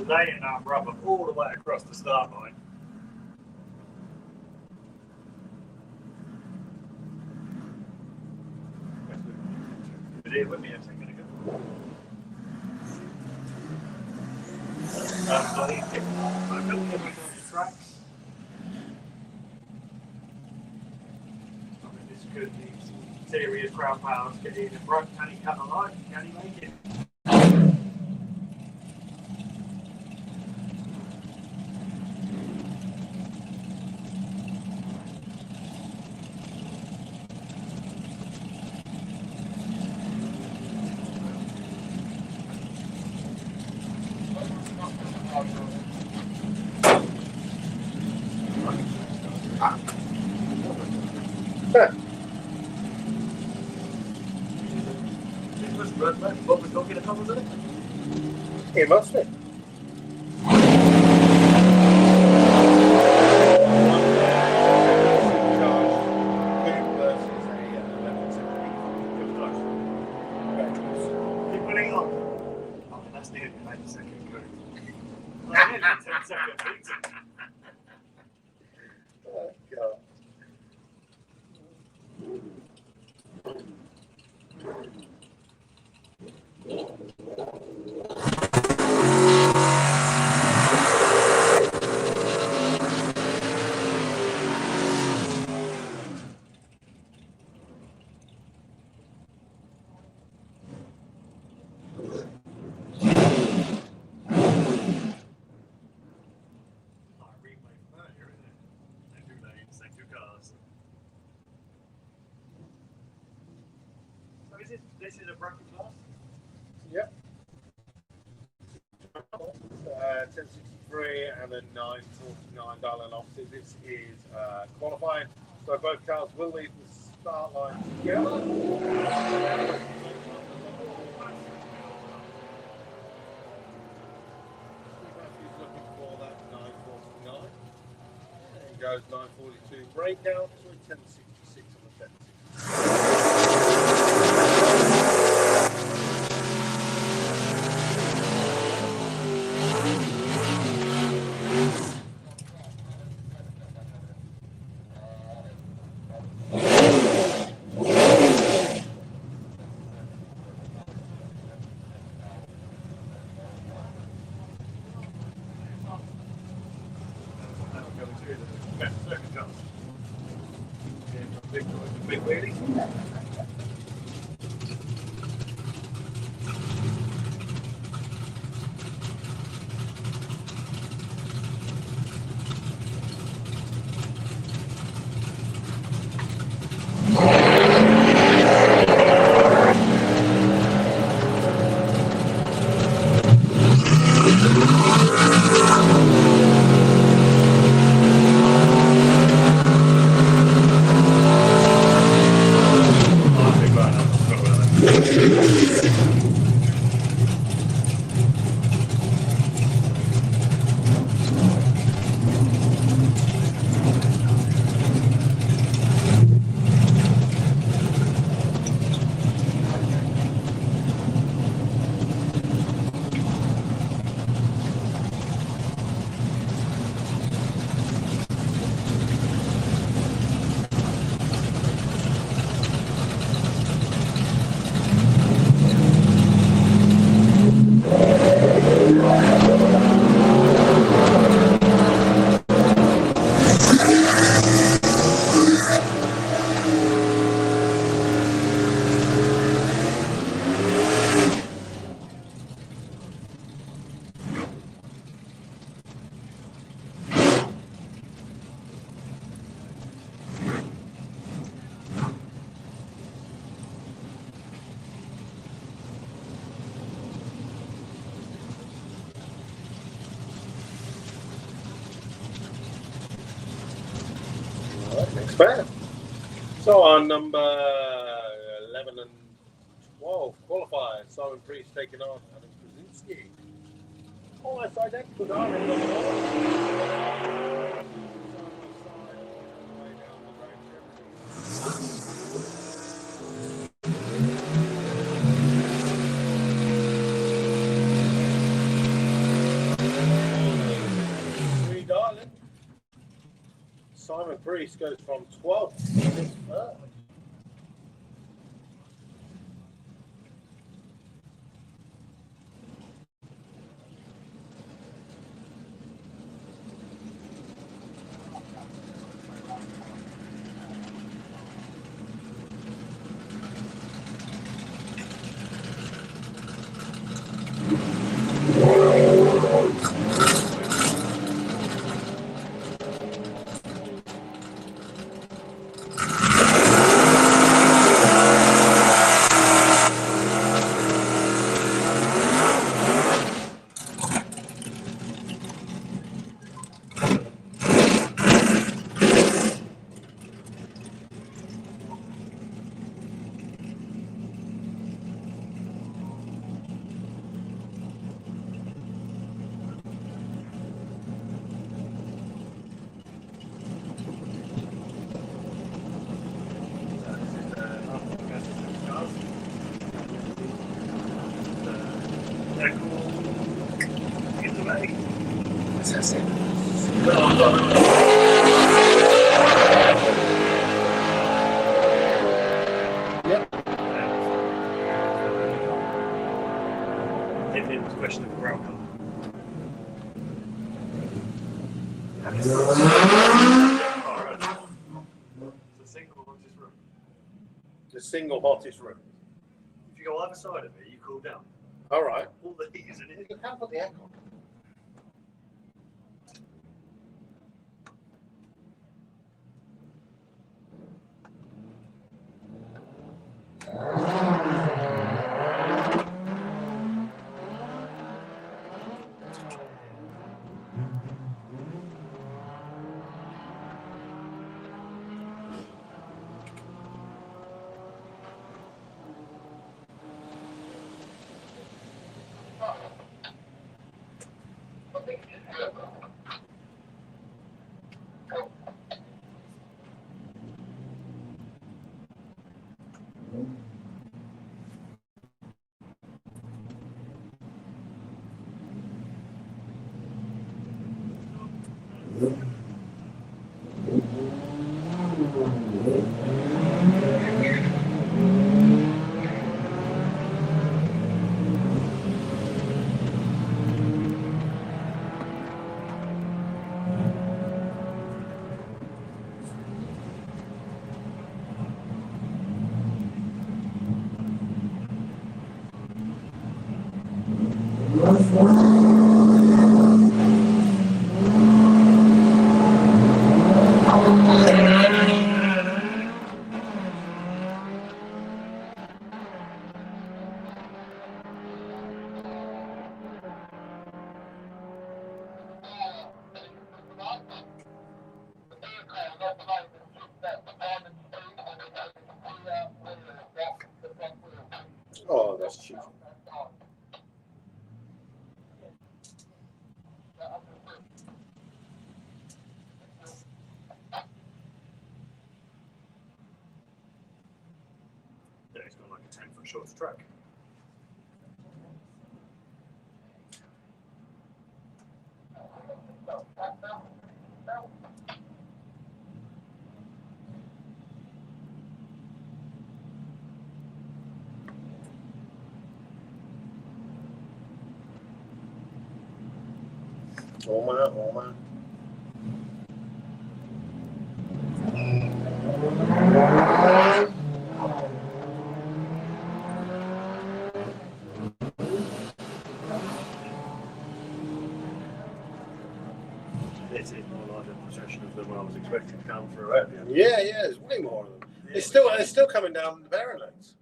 laying that rubber all the way across the start line. But here with me a second ago. I built everything on the tracks. I mean, this could be Serious crowd powers get in front. Can he cut the line? Can he make it? What was talking about, was it? It must be. Keep putting on. Oh, that's nearly 90 second code. Well, nearly 10 second beating. Oh, God. So this is a bracket class? Yep. 1063 and a 949 dial officer. This is qualifying. So both cars will leave the start line together. He's looking for that 949. There he goes, 942 breakout to 1066 on the 1066. Big wheelie. Next band. So on number 11 and 12 qualifiers, Simon Priest taking on Adam Krasinski. Almost identical, darling. Darling. Simon Priest goes from 12th to 3rd. Fantastic. Yep. If it was a question of ground cover. It's a single hottest room. The single hottest room. If you go either side of it, you cool down. All right. All the heat is in it. You can't put the aircon. Oh, that's cheap. Yeah, it's got like a 10-foot short track. Oh my. This is more like a procession of them I was expecting to come through earlier. Yeah, there's way more of them. They're still coming down the bearing lanes.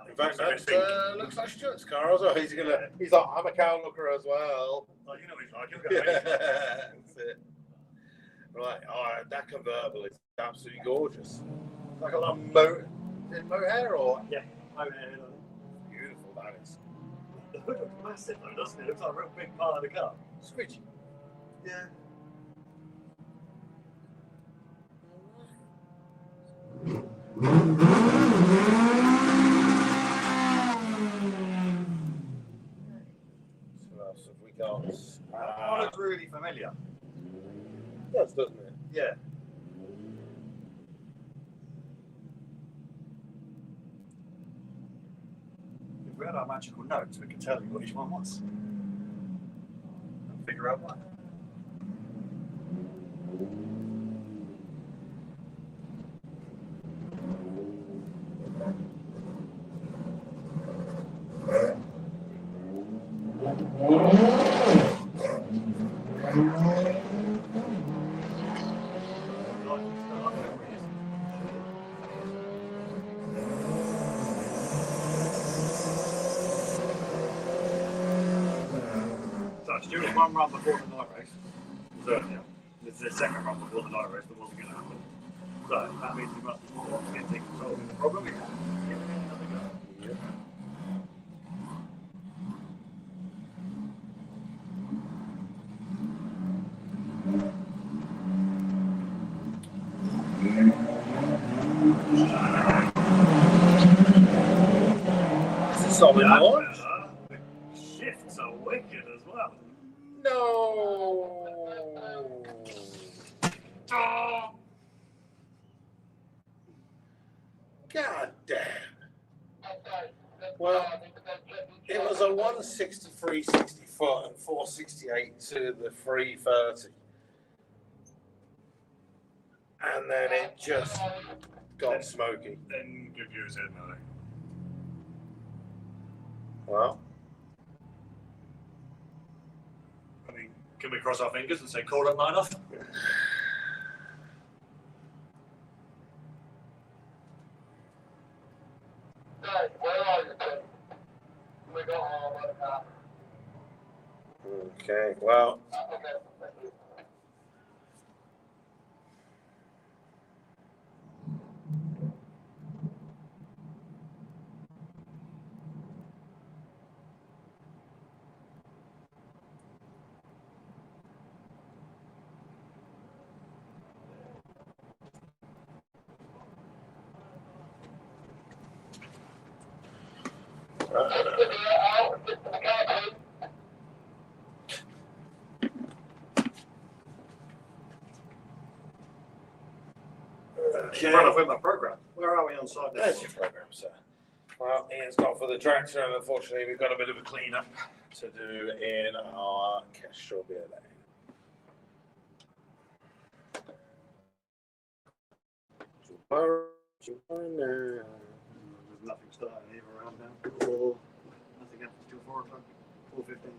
In fact, that looks like Stuart's car as well. He's like, I'm a cow looker as well. Oh, you know what he's like. He'll Yeah, go crazy. that's it. Right, that convertible is absolutely gorgeous. Like a lot of mohair or Yeah. Oh, yeah. beautiful that is. The hood looks massive though, doesn't it? It looks like a real big part of the car. Squidgy. Yeah. So what else have we got? That looks really familiar. Doesn't it? Yeah. If we had our magical notes, we could tell you what each one was. And figure out why. So Stuart one run before the night race. So yeah, this is the second run before the night race that wasn't going to happen. So that means we must be getting control of the problem. Give it another go. Yep. It's a solid launch. The shifts are wicked as well. No, God damn. Well, it was a 163 60 foot and 468 to the 330. And then it just got smoky. Then give you his head now. Well, I mean, can we cross our fingers and say call that line off? Hey, where are you, Tim? We got all of that. okay, well, Okay, thank you. Run off with my program. Where are we on side now? there's your program, sir. Well, Ian's gone for the tractor, and unfortunately, we've got a bit of a clean-up to do in our Kestrel beer lane. There's nothing starting here around now. Or nothing happens till 4 o'clock, 4:15.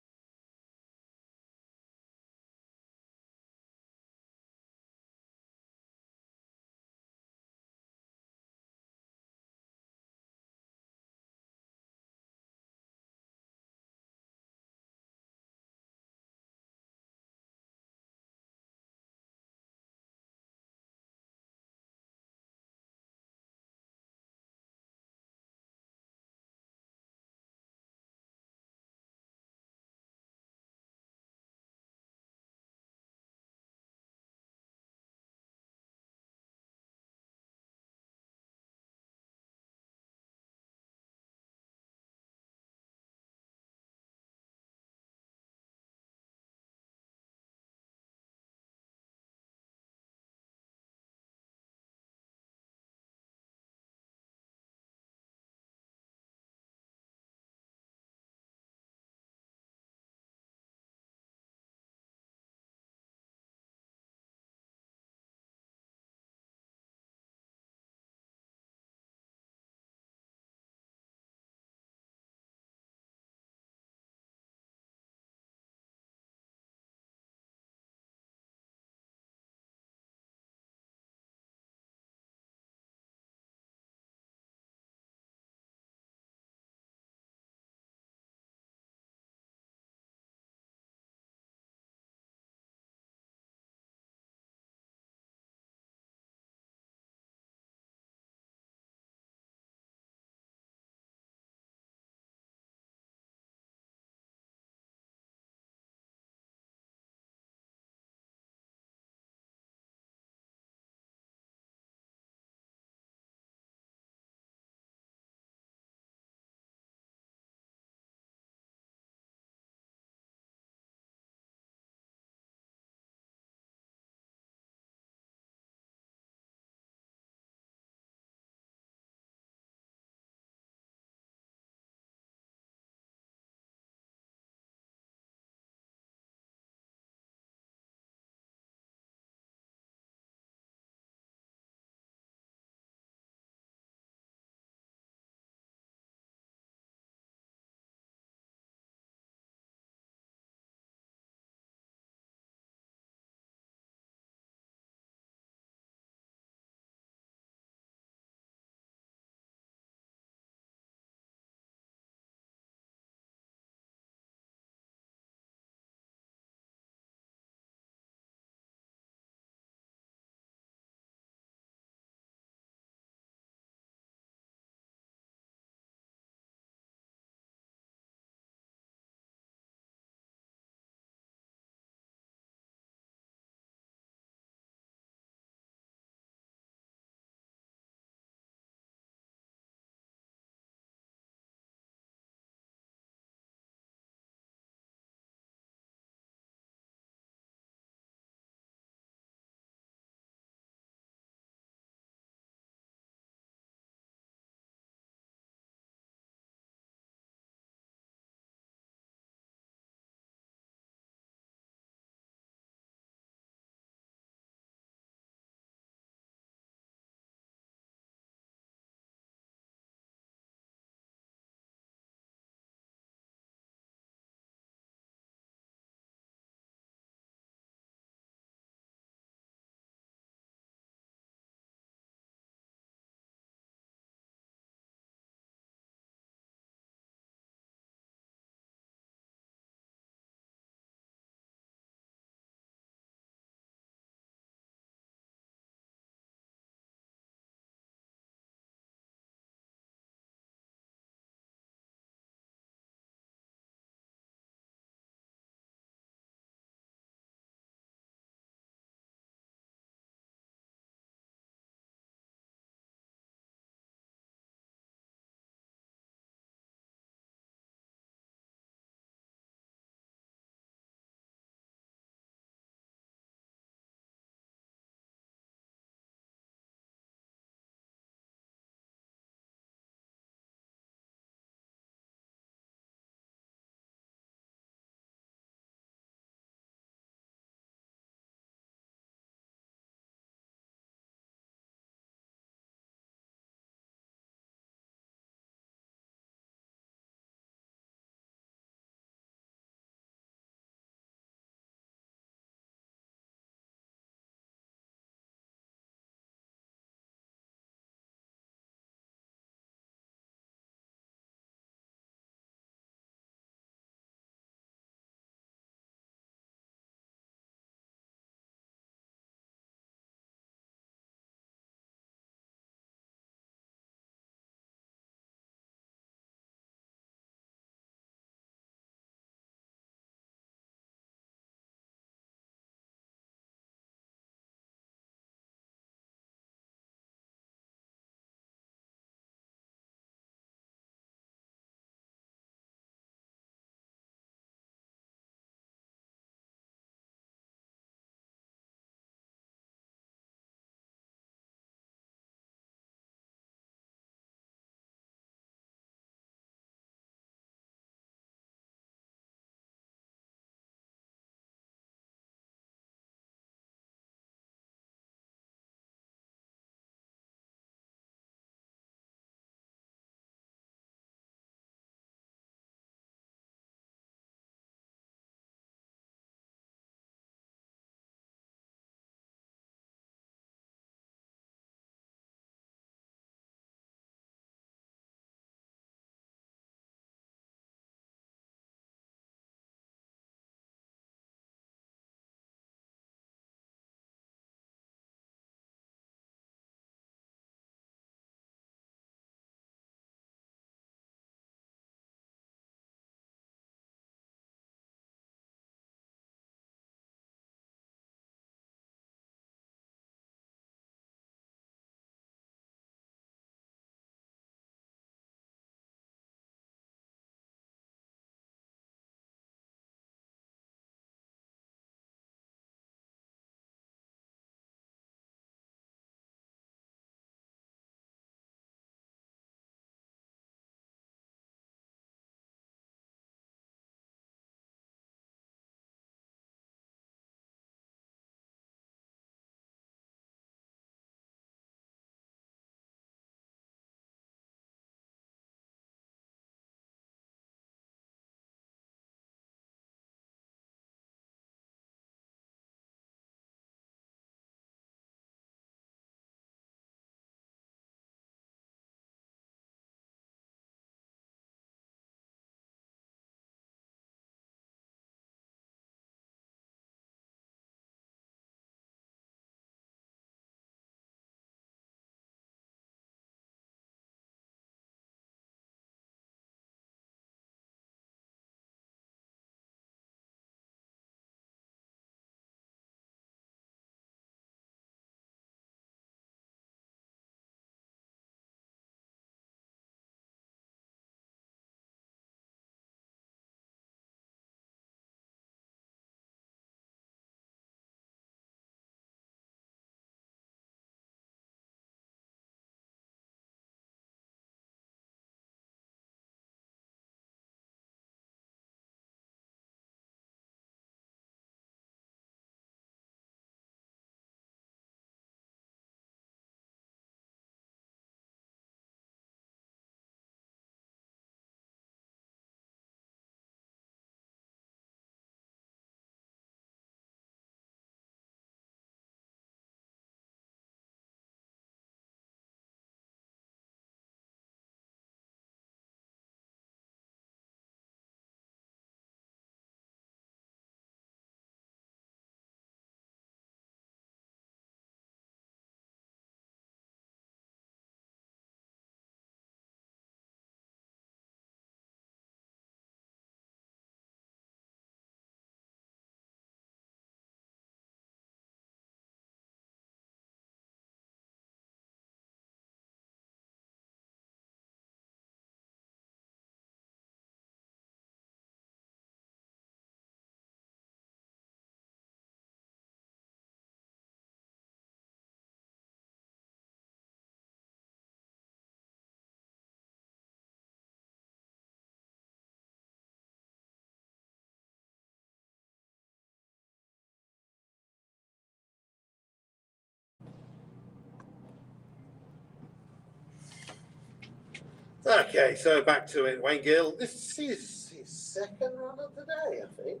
Okay, so back to it. Wayne Gill. This is his second run of the day, I think.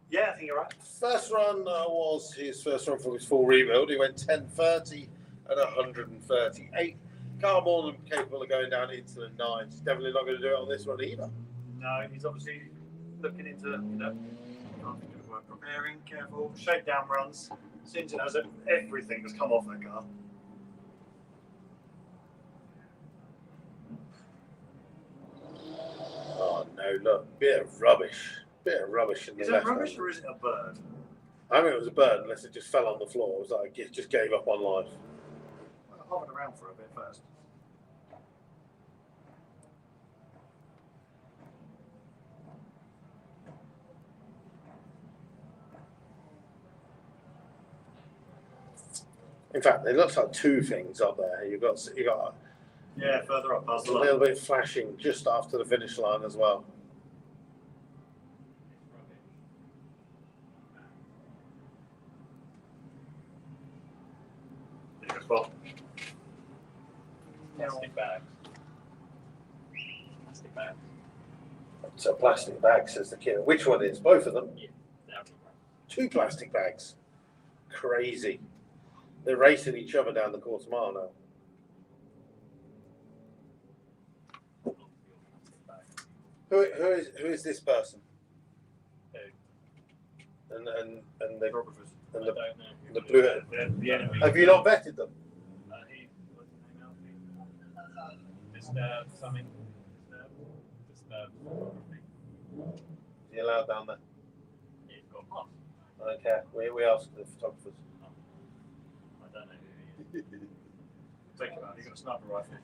Yeah, I think you're right. First run was his first run for his full rebuild. He went 10:30 at 138. Car more than capable of going down into the nines. He's definitely not going to do it on this one either. No, he's obviously looking into, you know, preparing, careful, shakedown runs. Seems it has everything that's come off that car. Oh no, look, bit of rubbish. Bit of rubbish in the Is it left rubbish hand. or is it a bird? I think it was a bird, unless it just fell on the floor. It was like it just gave up on life. Well, hovered around for a bit first. In fact, it looks like two things up there. You got Yeah, further up past a the little line. bit flashing just after the finish line as well. There you go, Bob. Plastic bags. Plastic bags. It's a plastic bag, says the kid. Which one is? Both of them? Yeah, that was Two plastic bags. Crazy. They're racing each other down the quarter mile now. Who is this person? And the Photographers. I and don't the, know. the blue. The enemy. Have you not vetted them? He, what's his name now? Disturb something. Disturb photography. Is he allowed down there? Yeah, he's got a pass. Okay, we asked the photographers. I don't know who he is. Take him out. He's got a sniper rifle.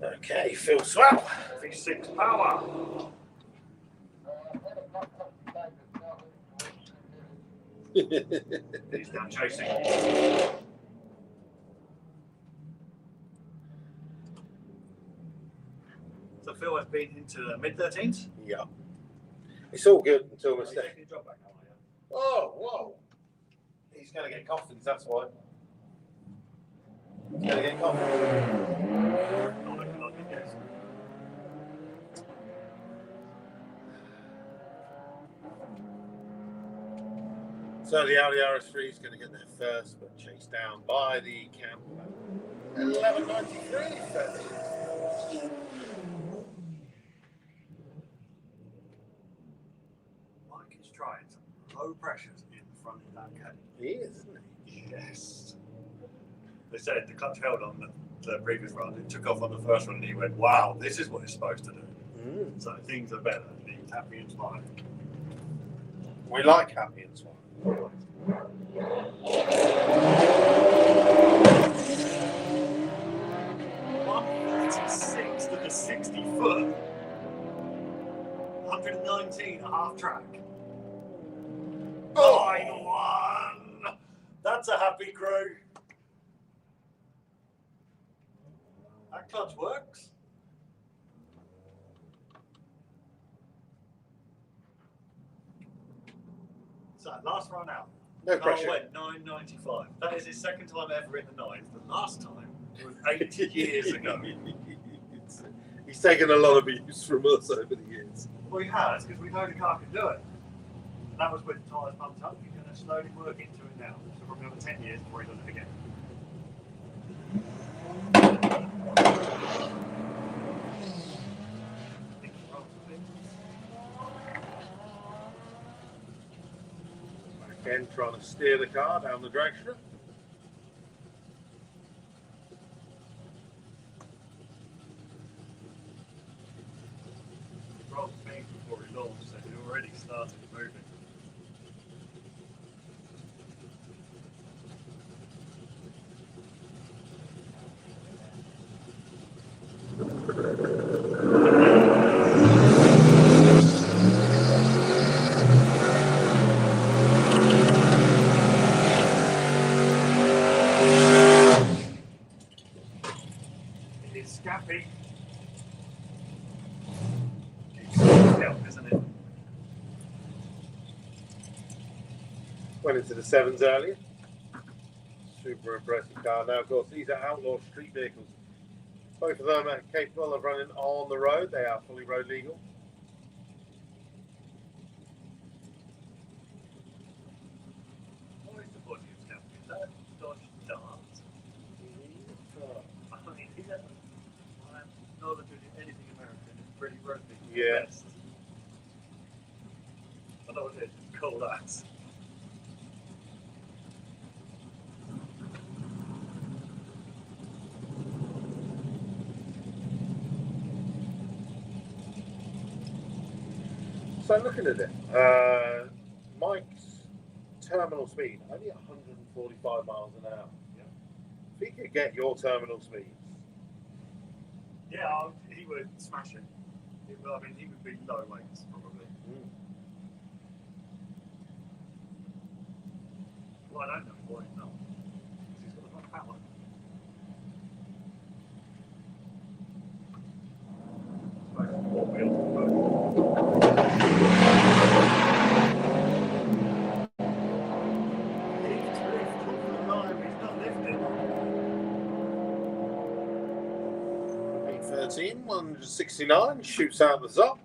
Okay, Phil Swell. V6 power. He's down chasing. So Phil has been into the mid-13s. Yeah. It's all good until He's mistake. taking his job back now, yeah. Oh, whoa. He's going to get coffins, that's why. He's going to get coffins. Not looking like it, yes. So the Audi RS3 is going to get there first, but chased down by the Camp 1193. Mike is trying some low pressures in front of that cat. He is, isn't he? Yes. They said the clutch held on the previous run. It took off on the first one, and he went, "Wow, this is what it's supposed to do." So things are better. He's happy and smiling. We like happy and small. 136 to the 60 foot. 119 a half track. Final one. That's a happy crew. That clutch works. So last run out. No Carl pressure. went 9.95. That is his second time ever in the nines. The last time was 80 years ago. He's taken a lot of abuse from us over the years. Well, he has, because we know the car can do it. And that was with the tyres pumped up. He's going to slowly work into it now. So probably another 10 years before he does it again. Again, trying to steer the car down the direction. Rolled the thing before he launched, so he already started moving. It is Scappy. Help, isn't it? Went into the sevens earlier. Super impressive car. Now, of course, these are outlaw street vehicles. Both of them are capable of running on the road. They are fully road legal. What is the body of Scout? Is that a Dodge Dart? I mean, he doesn't. I'm not doing anything American. It's pretty rugby. Yeah. Best. I know what it is. It's cold ass. So looking at it, Mike's terminal speed, only 145 miles an hour. Yeah. If he could get your terminal speed, Yeah, he would smash it. I mean, he would be low weights probably. Well, I don't know why not. Because he's got a lot of power. Suppose four wheels both. He's drift off the line, he's not lifting. 813, 169, shoots out the top.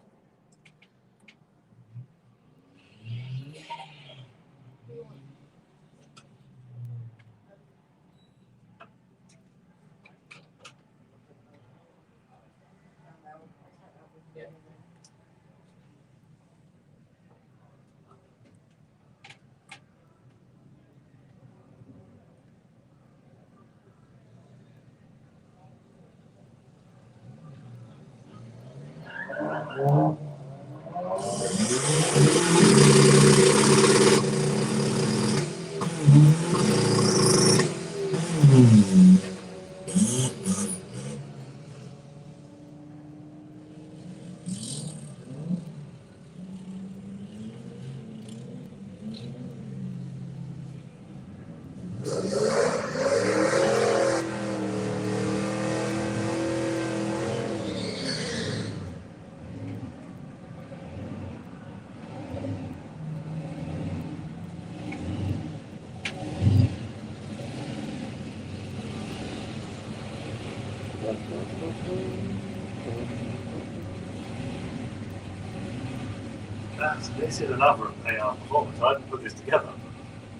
This is another AR performance. I didn't put this together.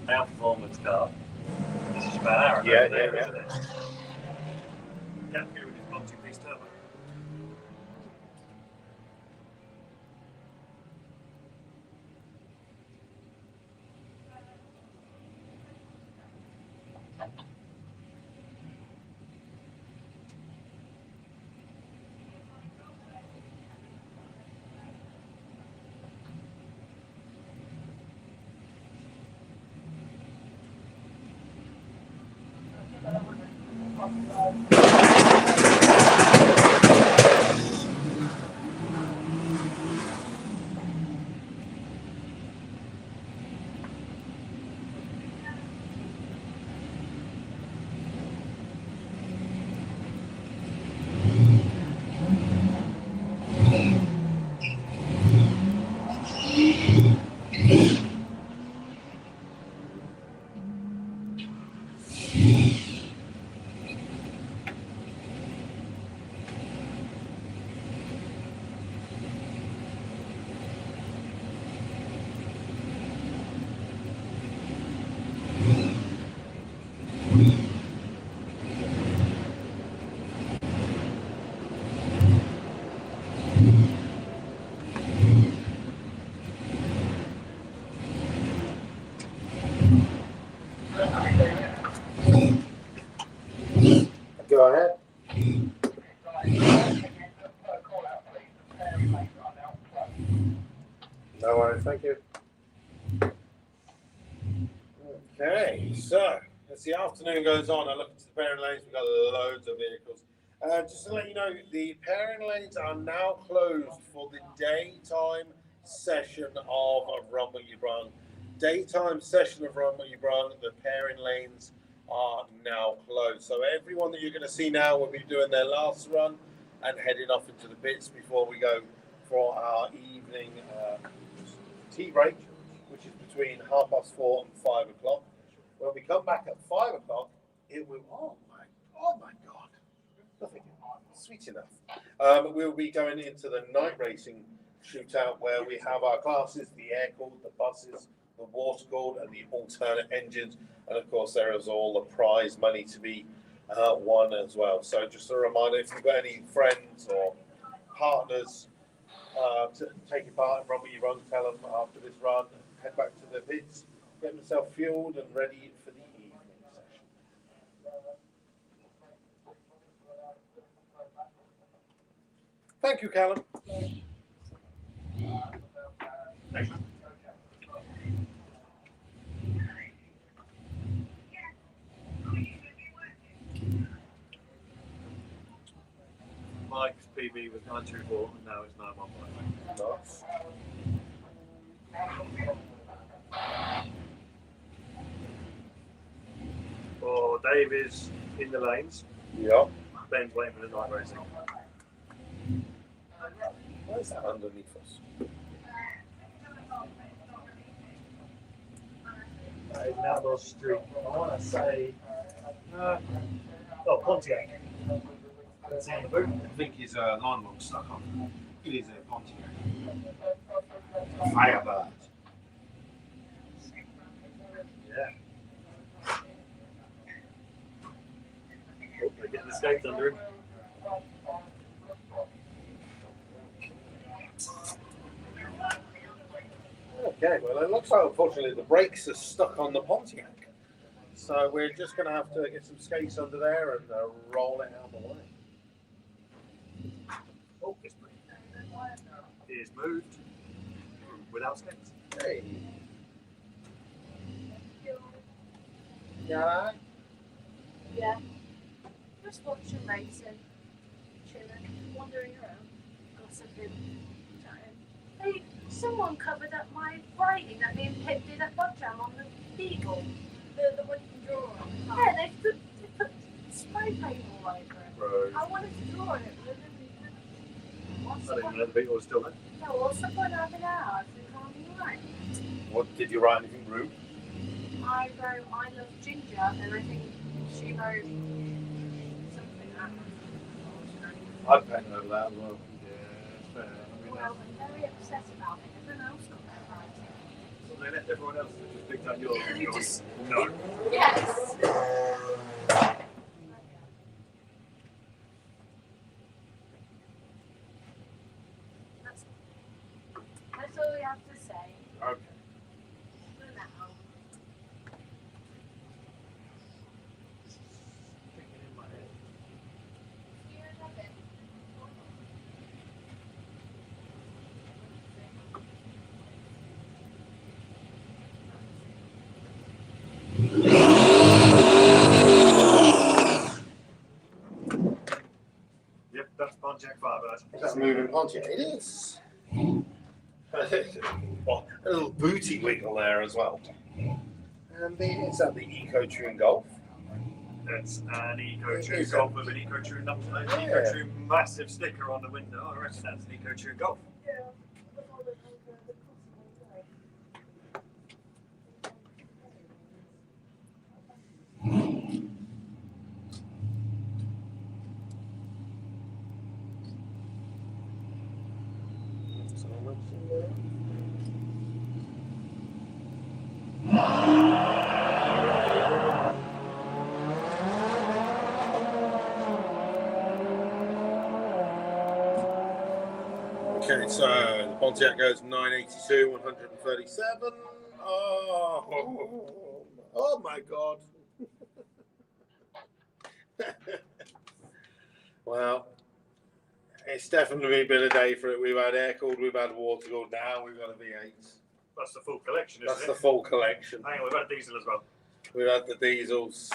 AR performance car. This is about an hour ago, isn't it? Yeah, here with this multi-piece turbo. Go ahead. No worries, thank you. Okay, so as the afternoon goes on, I look into the pairing lanes. We've got loads of vehicles. Just to let you know, the pairing lanes are now closed for the daytime session of Run What You Brung. Daytime session of Run What You Brung, the pairing lanes are now closed. So everyone that you're going to see now will be doing their last run and heading off into the pits before we go for our evening tea break, which is between 4:30 and 5 o'clock. When we come back at 5 o'clock, it will. Oh my God! Nothing. Sweet enough. We'll be going into the night racing shootout where we have our classes: the air-cooled, the buses, the water-cooled, and the alternate engines. And of course, there is all the prize money to be won as well. So just a reminder: if you've got any friends or partners to take part in Run What You Run, tell them after this run, head back to the pits, get themselves fueled and ready for the evening session. Thank you, Callum. Thanks. Mike's PB was 924 and now it's 915. Nice. Well, Dave is in the lanes. Yeah. Ben's waiting for the night racing. Where's that underneath us? That is an outdoor street. I want to say. Pontiac. That's in the boot. I think his line log stuck on. It is a Pontiac. A Firebird. Yeah. Oh, they're getting the skates under him. Okay, well, it looks like unfortunately the brakes are stuck on the Pontiac. So we're just going to have to get some skates under there and roll it out of the way. Oh, it's moved. It is moved without skates. Hey. Yeah. Yeah. Just watching racing, chilling, wandering around, gossiping, chatting. Hey, someone covered up my writing that me and Pip did at Budjam on the Beagle. The one you can draw on. Yeah, they put spray paint all over it. Right. I wanted to draw on it, but then I didn't even know the Beagle was still there. no, what's the point of an hour if you can't be right? What, did you write anything rude? I wrote I love Ginger, and I think she wrote something like that. I'd pen over that as well. Yeah, it's fair. I mean, Well, I'm very upset about it. Everyone else got that right. so they left everyone else to just picked up yours. And You yours. just- No. Yes. That's all we have to say Okay. for now. Thinking in my head. You love it. Yep, that's Pontiac Firebird. That's moving Pontiac. It is. Well, a little booty wiggle there as well. And is that the Eco Tune Golf? That's an Eco It Tune is Golf with an Eco Tune number plate. Yeah. Eco Tune massive sticker on the window. I reckon that's an Eco Tune Golf. Okay, so the Pontiac goes 982, 137. Oh my God. Well, it's definitely been a day for it. We've had air cooled, we've had water cooled, now we've got a V8. That's the full collection, That's isn't the it? full collection. Hang on, we've had diesel as well. We've had the diesels.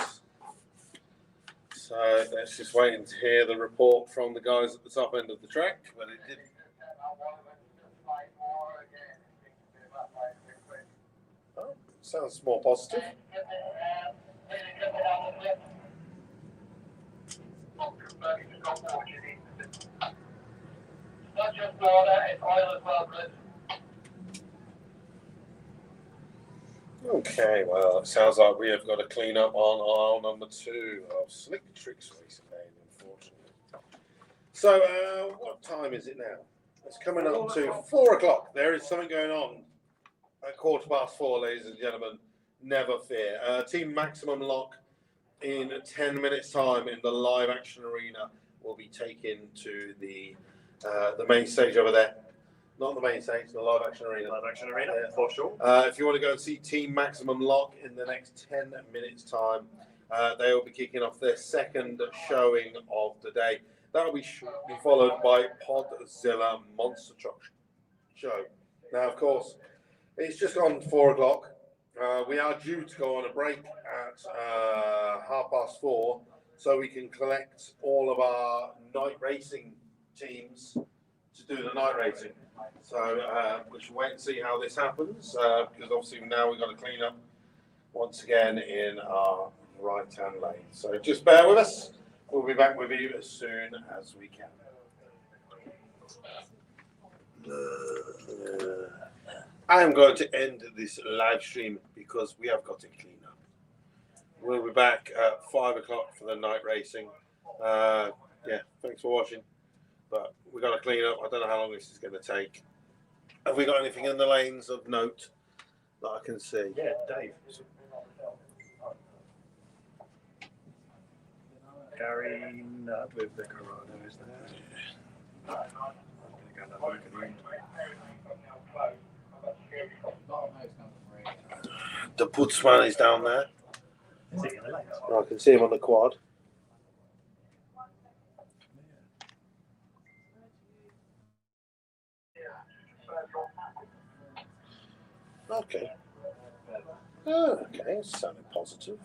So let's just wait and hear the report from the guys at the top end of the track. But it did. Oh, sounds more positive. Not just water, it's oil as well, Chris. Okay, well, it sounds like we have got to clean up on aisle number 2 of Slick Tricks Racing Lane, unfortunately. So, what time is it now? It's coming up to 4 o'clock. There is something going on at 4:15, ladies and gentlemen. Never fear. Team Maximum Lock in 10 minutes' time in the live action arena will be taken to the main stage over there. Not the main stage, the live action arena. Live action arena, for sure. If you want to go and see Team Maximum Lock in the next 10 minutes' time, they will be kicking off their second showing of the day. That will be followed by Podzilla Monster Truck Show. Now, of course, it's just gone 4 o'clock. We are due to go on a break at 4:30, so we can collect all of our night racing teams to do the night racing. So we should wait and see how this happens, because obviously now we've got to clean up once again in our right-hand lane. So just bear with us. We'll be back with you as soon as we can. I'm going to end this live stream because we have got to clean up. We'll be back at 5 o'clock for the night racing. Yeah, thanks for watching. But we've got to clean up. I don't know how long this is going to take. Have we got anything in the lanes of note that I can see? Yeah, Dave. Gary Nutt with the Coronas there. I'm going to go and have a look at him. The Putzman is down there. Is he in the lanes? I can see him on the quad. Okay. Okay, it's sounding positive.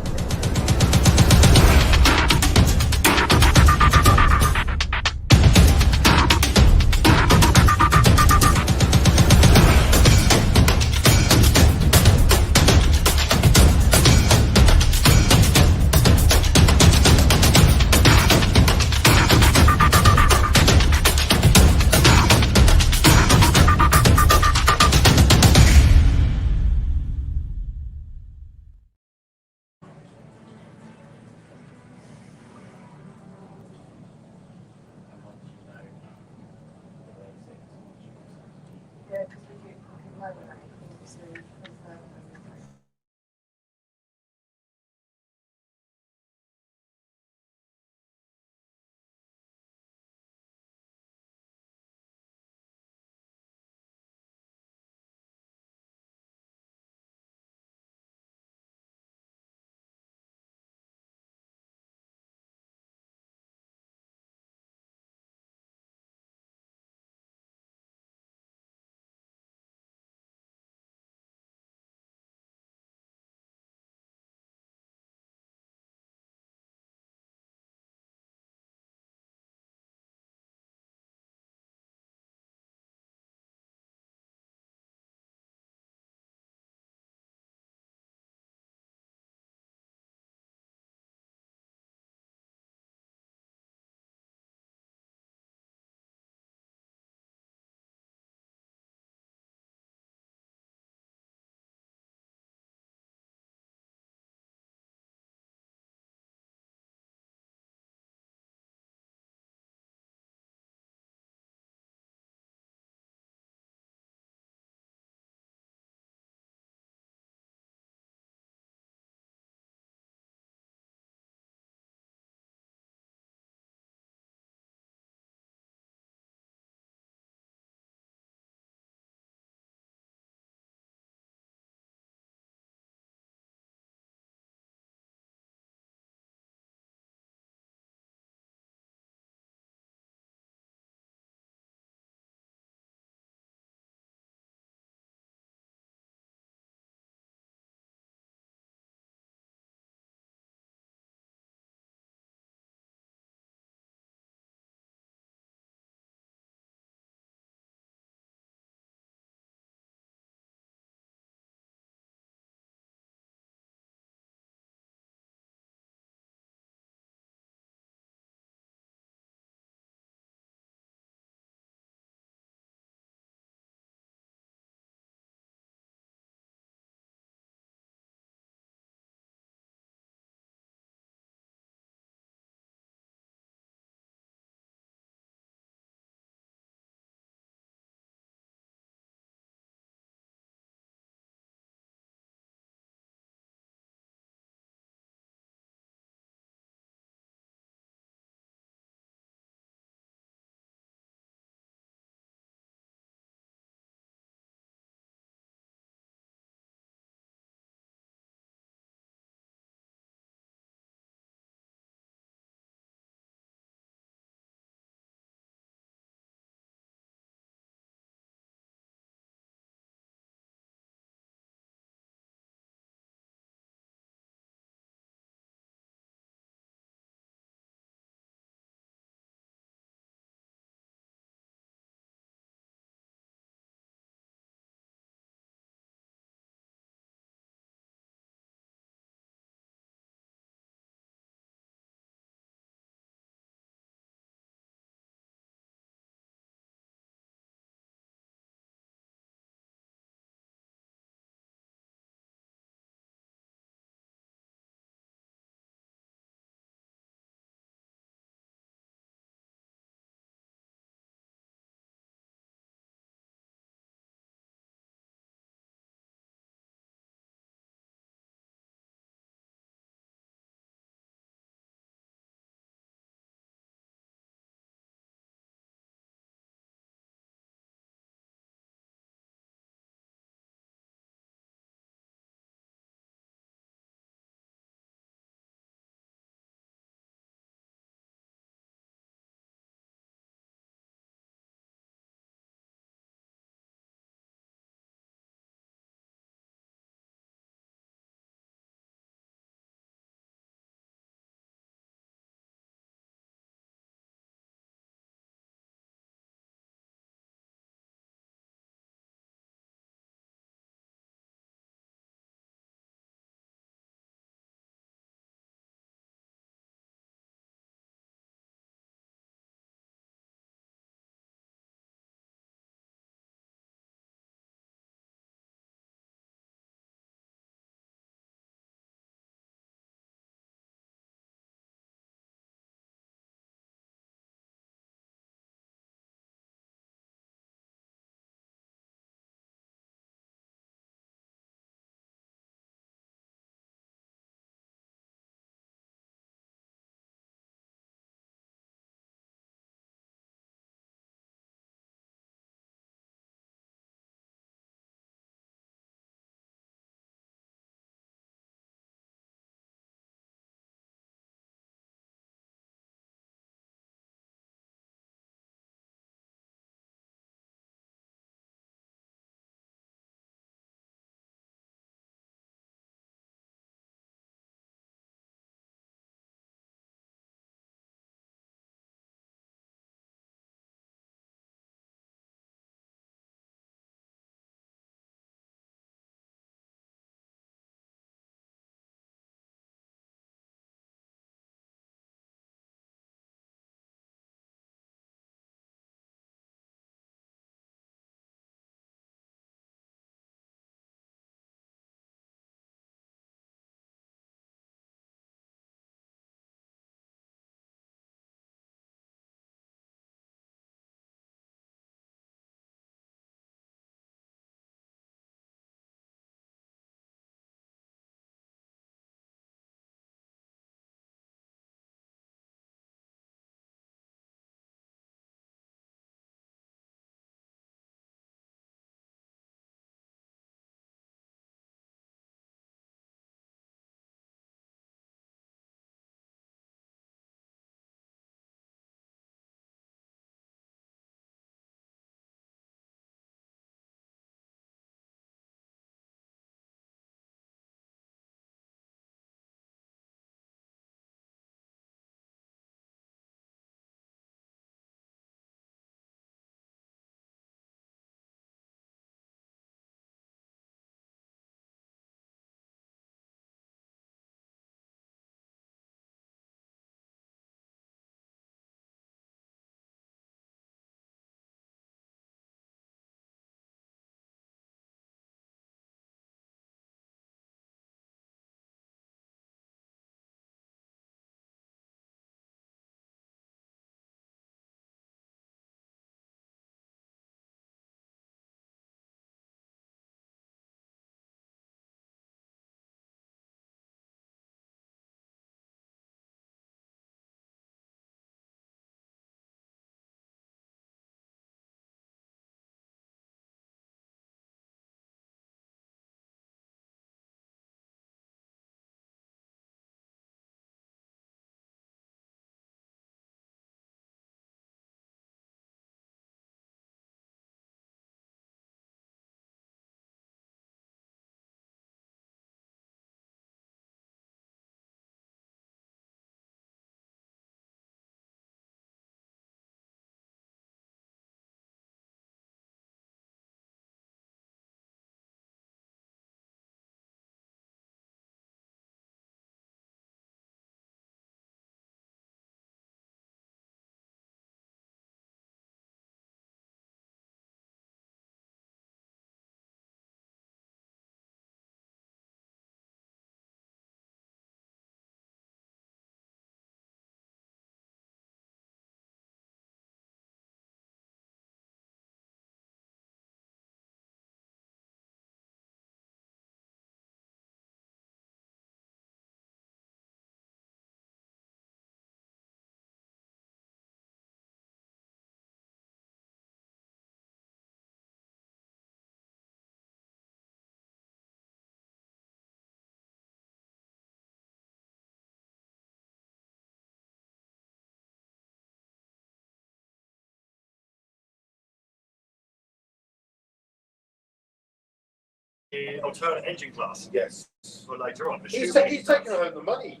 The alternate engine class Yes. for later on. The He's Shootout taken class. home the money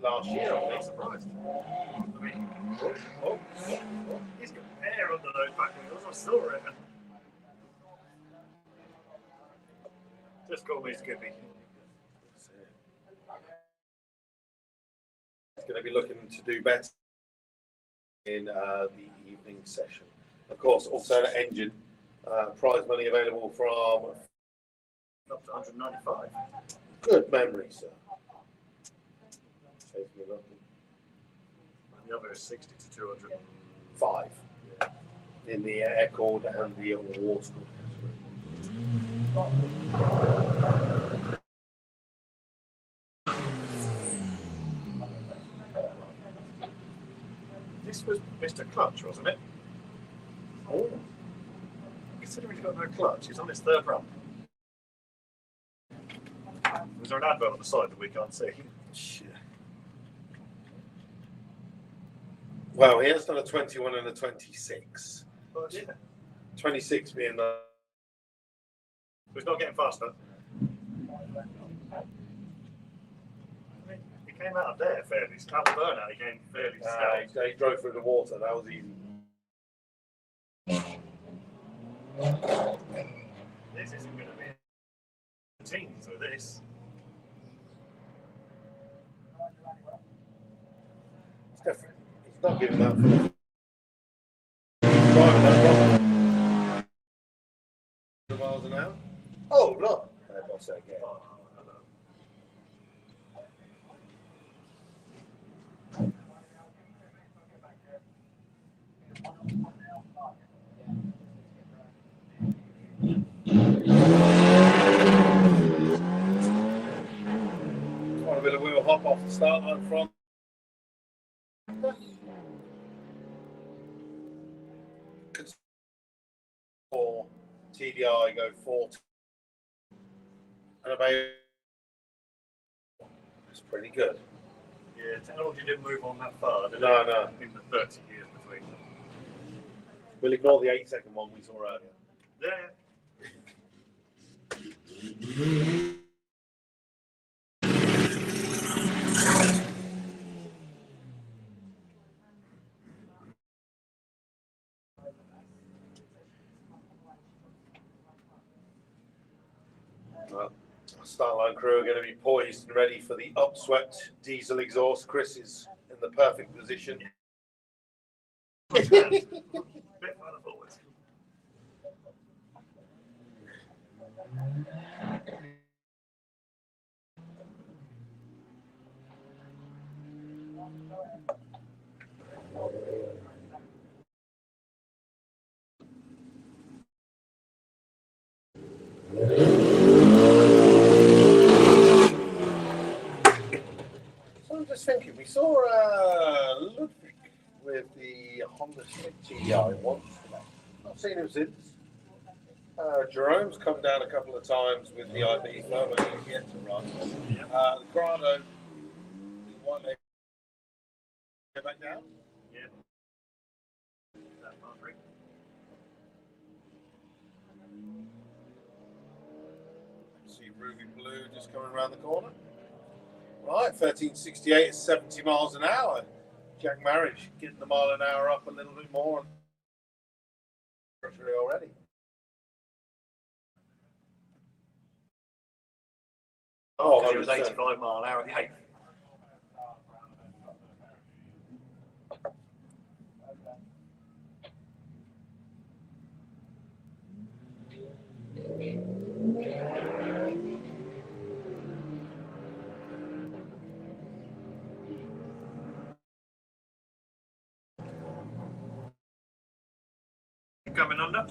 last year, I think. Surprised. He's got air under those back wheels. I saw it. Just call me Skippy. He's going to be looking to do better in the evening session. Of course, alternate engine, prize money available from Up to 195. good memory, sir. Chase me lucky. The other is 60 to 200. 5 in the air cord and the water cord category. This was Mr. Clutch, wasn't it? Oh. Considering he's got no clutch, he's on his third run. Was there an advert on the side that we can't see? Shit. Well, he has done a 21 and a 26. But yeah, 26 being the. he's not getting faster. He came out of there fairly. Out of the burnout, he came fairly stout. He drove through the water. That was easy. This isn't going to be a teens with this. It's different. He's not giving that for driving that wrong. Miles an hour. Oh, look. That's okay. Quite a bit of wheel hop off the start line from. For TDI, go 40. And about it's pretty good. Yeah, technology didn't move on that far, did it? No. In the 30 years between them. We'll ignore the 8-second one we saw earlier. Yeah. Well, our start line crew are going to be poised and ready for the upswept diesel exhaust. Chris is in the perfect position. Bit further forwards. So I'm just thinking, we saw Ludwig with the Honda Civic TDI once. Not seen him since. Jerome's come down a couple of times with the IB firm, but he's yet to run. The Grado, the white leg, go back down. Yeah. That part three. See Ruby Blue just coming around the corner. Right, 1368 is 70 miles an hour. Jack Marriage getting the mile an hour up a little bit more. Already. Oh, he was 85 mile an hour at the 8th. Coming under.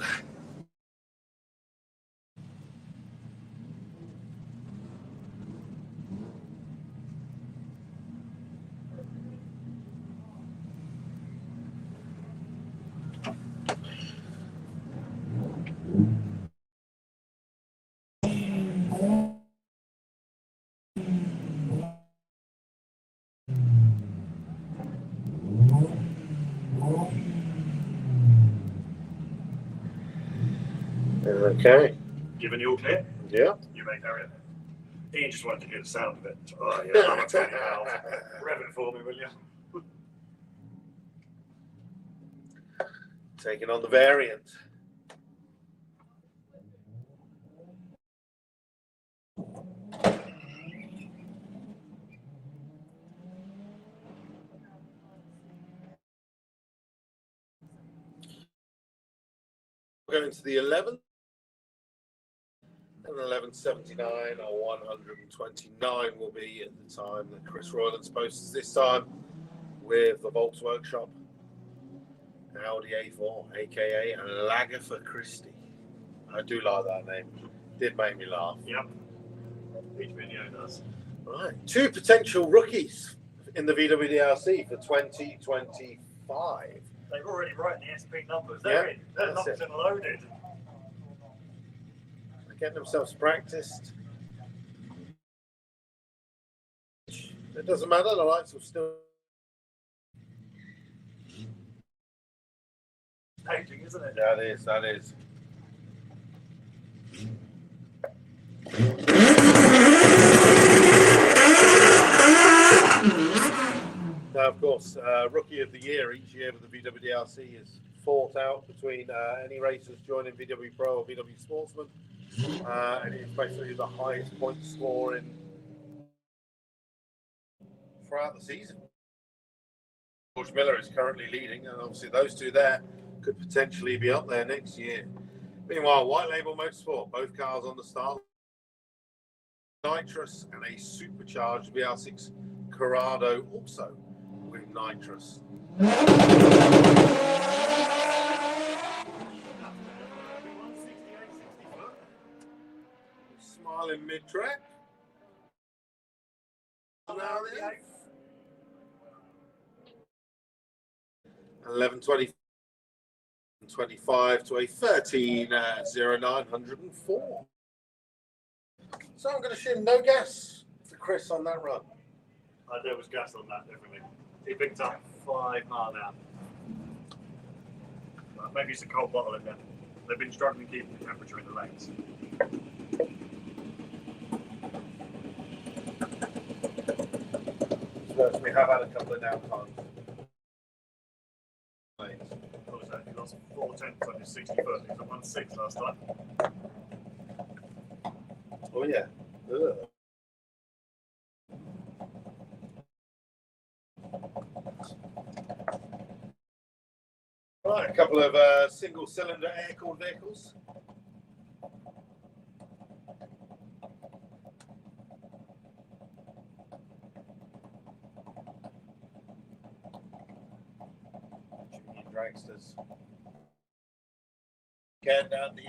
Okay. Giving you all clear. Yeah. You make area. Ian just wanted to hear the sound of it. Oh, yeah, I'm a tiny valve. Rev it for me, will you? Taking on the variant. Going to the 11th. And 1179 or 129 will be at the time that Chris Royland's posts this time with the Volts Workshop Audi A4, aka Lagerfer Christie. I do like that name. Did make me laugh. Yep. Each video does. Right. 2 potential rookies in the VWDRC for 2025. They're already writing the SP numbers. Yeah, They're in. They're that's locked and loaded. They're getting themselves practiced. It doesn't matter, the lights will still. Staging, isn't it? That is, that is. Now, of course, Rookie of the Year each year with the VWDRC is fought out between any racers joining VW Pro or VW Sportsman. And it's basically the highest point score in throughout the season. George Miller is currently leading, and obviously those two there could potentially be up there next year. Meanwhile, White Label Motorsport, both cars on the start. Nitrous and a supercharged VR6 Corrado also with nitrous. Smiling mid-track. Now 11:20. 25 to a 13.0904. So I'm going to assume no gas for Chris on that run. There was gas on that, definitely. He picked up 5 mile an hour. Maybe it's a cold bottle again. They've been struggling keeping the temperature in the lanes. So we have had a couple of downtimes. What was that? He lost 4 tenths on his 60 foot. He was at 1.6 last time. Oh yeah. Ugh. Right, a couple of single-cylinder air-cooled vehicles. Junior dragsters. Getting down the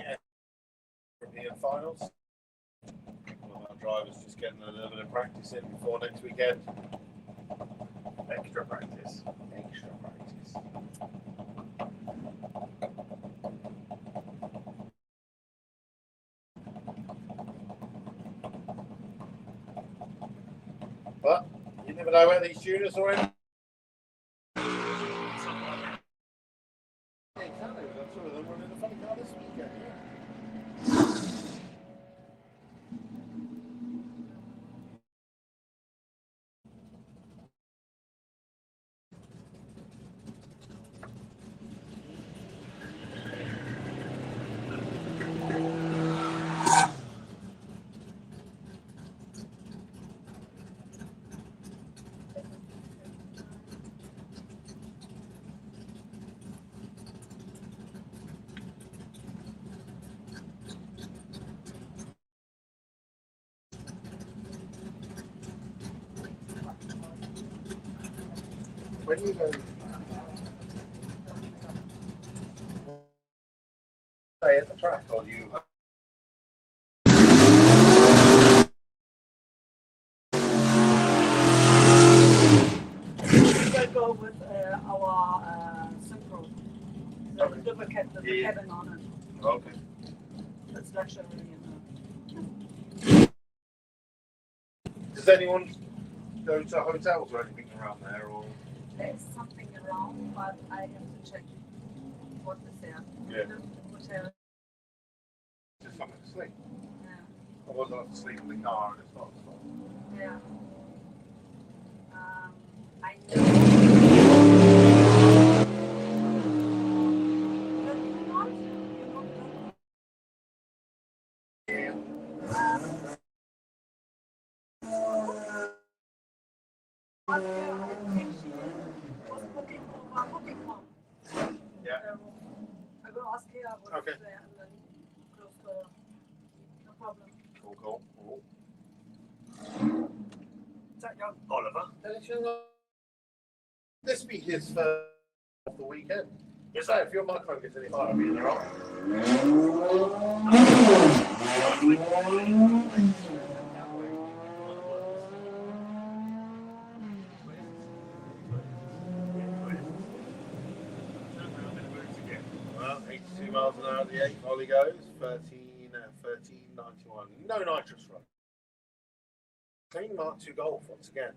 European finals. One of our drivers just getting a little bit of practice in before next weekend. Extra practice. Extra practice. But you never know where these tuners are in. Yeah, exactly. I'm sure they're running a funny car this weekend. When you go stay at the track, or you They go with our Synchro, the duplicate with the cabin on it. okay? It's luxury. Does anyone go to hotels or anything around there, or There's something around, but I have to check what is there. Yeah. The hotel, just something to sleep? yeah. I wasn't have to sleep in the car and it's not. Yeah. I know. Yeah. I will ask her what Okay. is there and then close the door. No problem. Cool. Is that young Oliver? This be his first of the weekend. Yes, So if your microphone gets any higher, I'll be in there. Well, 82 miles an hour at the 8th, Ollie goes, 13.91. No nitrous run. Clean Mark 2 Golf once again.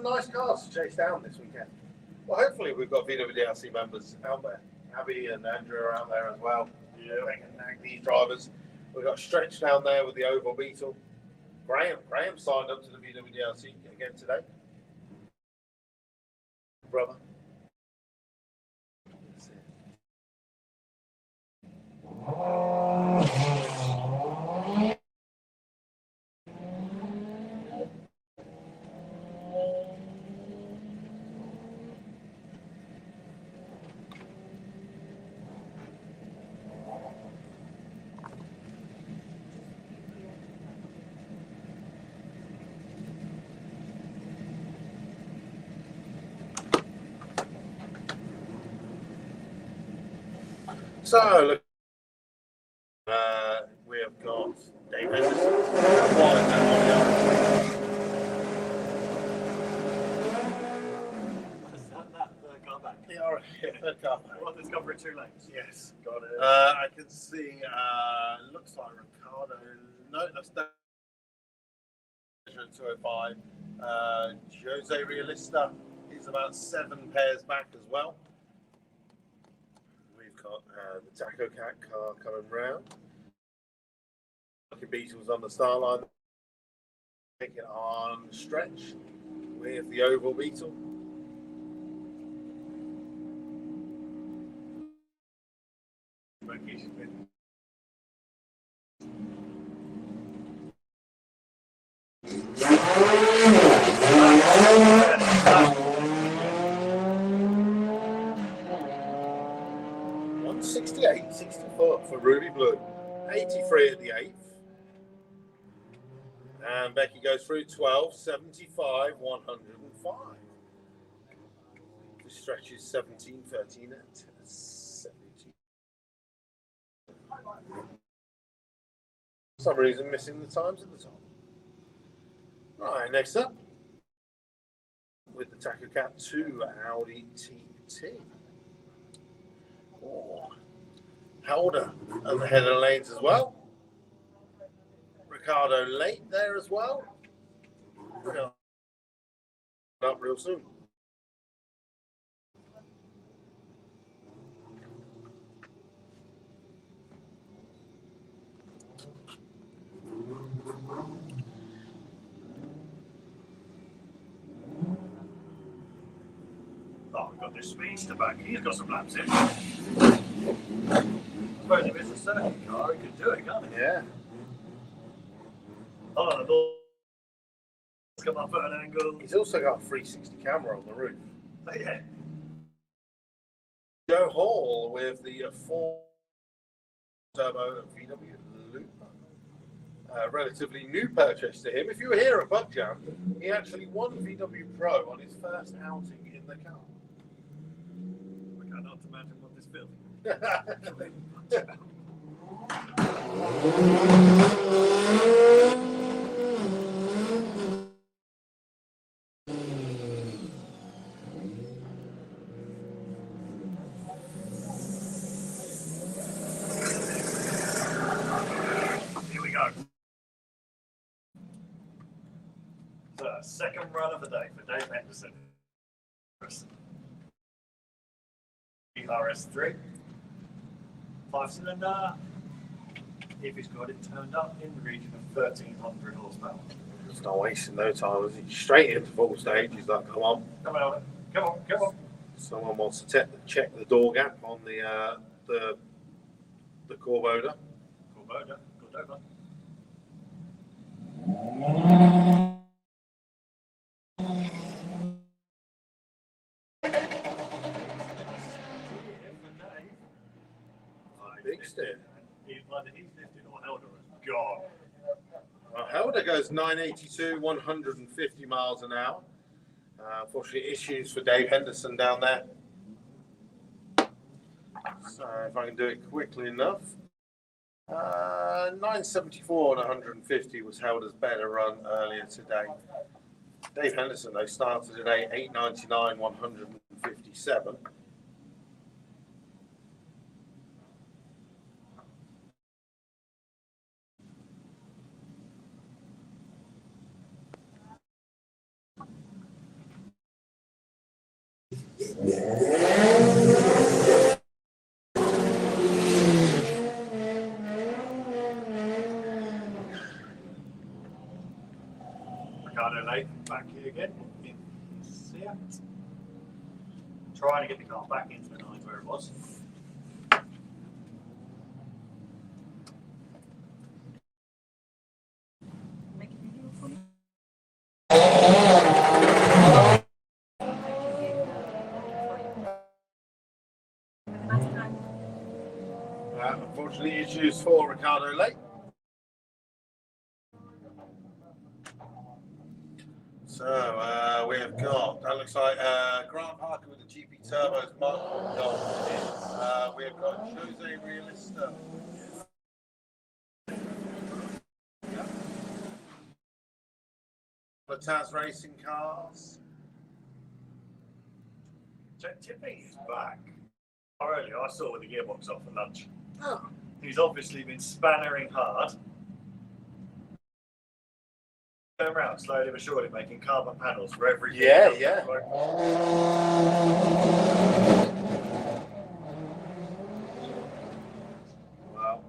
Nice cars to chase down this weekend. Well, hopefully we've got VWDLC members out there. Abby and Andrew are out there as well. Yeah, they can nag these drivers. We've got Stretch down there with the Oval Beetle. Graham signed up to the VWDLC again today. Brother. So, look, we have got Dave Henderson. Car back. Third car back. Well, it's covering 2 lanes. Yes. Got it. I can see, looks like Ricardo. No, that's 205. Jose Realista is about 7 pairs back as well. We've got the Taco Cat car coming round. Lucky Beatles on the star line. Taking on Stretch with the Oval Beetle. $168, 64 for Ruby Blue, 83 at the 8th. And Becky goes through 12, 75, 105. This stretches 17, 13 at 17. For some reason missing the times at the top. Right, next up with the Taco Cat 2 Audi TT. Oh, Helder at the head of the lanes as well. Ricardo late there as well. Up real soon. Oh, we've got this speedster back. He's got some laps in. I suppose if it's a circuit car, he could do it, can't he? Yeah. Oh, the ball. Let's come up at an angle. He's also got a 360 camera on the roof. Oh, yeah. Joe Hall with the 4 turbo VW Loop. Relatively new purchase to him. If you were here at Bug Jam, he actually won VW Pro on his first outing in the car. I cannot imagine what this feels. Here we go. So, second run of the day for Dave Henderson. RS3, 5-cylinder, if it's got it turned up in the region of 1300 horsepower. It's not wasting no time, is it? Straight into full stage. He's like, come on. Come on, come on, come on. Someone wants to check the door gap on the Corvoda. Corvoda, Cordova. Big stick. Either he's lifted or Helder has gone. Well, Helder goes 982, 150 miles an hour. Unfortunately, issues for Dave Henderson down there. So if I can do it quickly enough. 974 and 150 was Helder's better run earlier today. Dave Henderson, though, started today 899, 157. Ricardo Lake back here again in Seat. Trying to get the car back into the nines where it was. Make a video for you. Have a nice time. Unfortunately, issues for Ricardo Lake. So we have got, that looks like Grant Parker with the GP turbos, Mark Gold. We have got Jose Realista. The Taz Racing Cars. Tipping is back. Earlier, I saw with the gearbox off for lunch. Oh. He's obviously been spannering hard. Turn around slowly but surely, making carbon panels for every Yeah, vehicle. yeah. Well,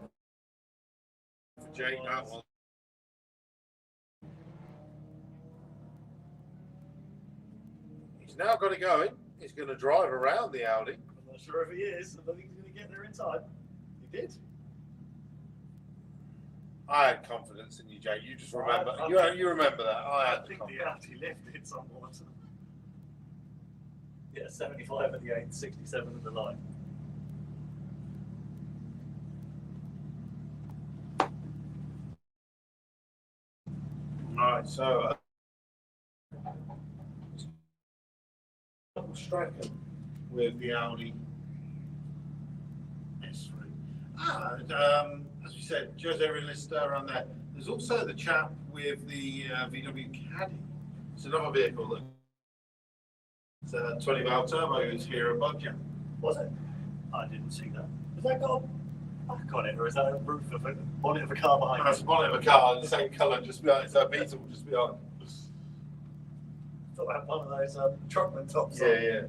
for Jake, that one. He's now got it going. He's going to drive around the Audi. I'm not sure if he is. I don't think he's going to get there in time. He did. I had confidence in you, Jake. You just remember. You remember that. I I think the Audi lifted somewhat. Yeah, 75 at the 8, 67 at the line. Right, so double striker with the Audi S3. As we said, Jose Realista on there. There's also the chap with the VW Caddy. It's another vehicle that it's a 20 valve turbo is here above you. Was it? I didn't see that. Has that got a back on it, or is that a roof of a bonnet of a car behind That's it? the bonnet of a car, the same colour, just behind. It's a Beetle just behind. Thought about one of those truckman tops. Yeah, yeah.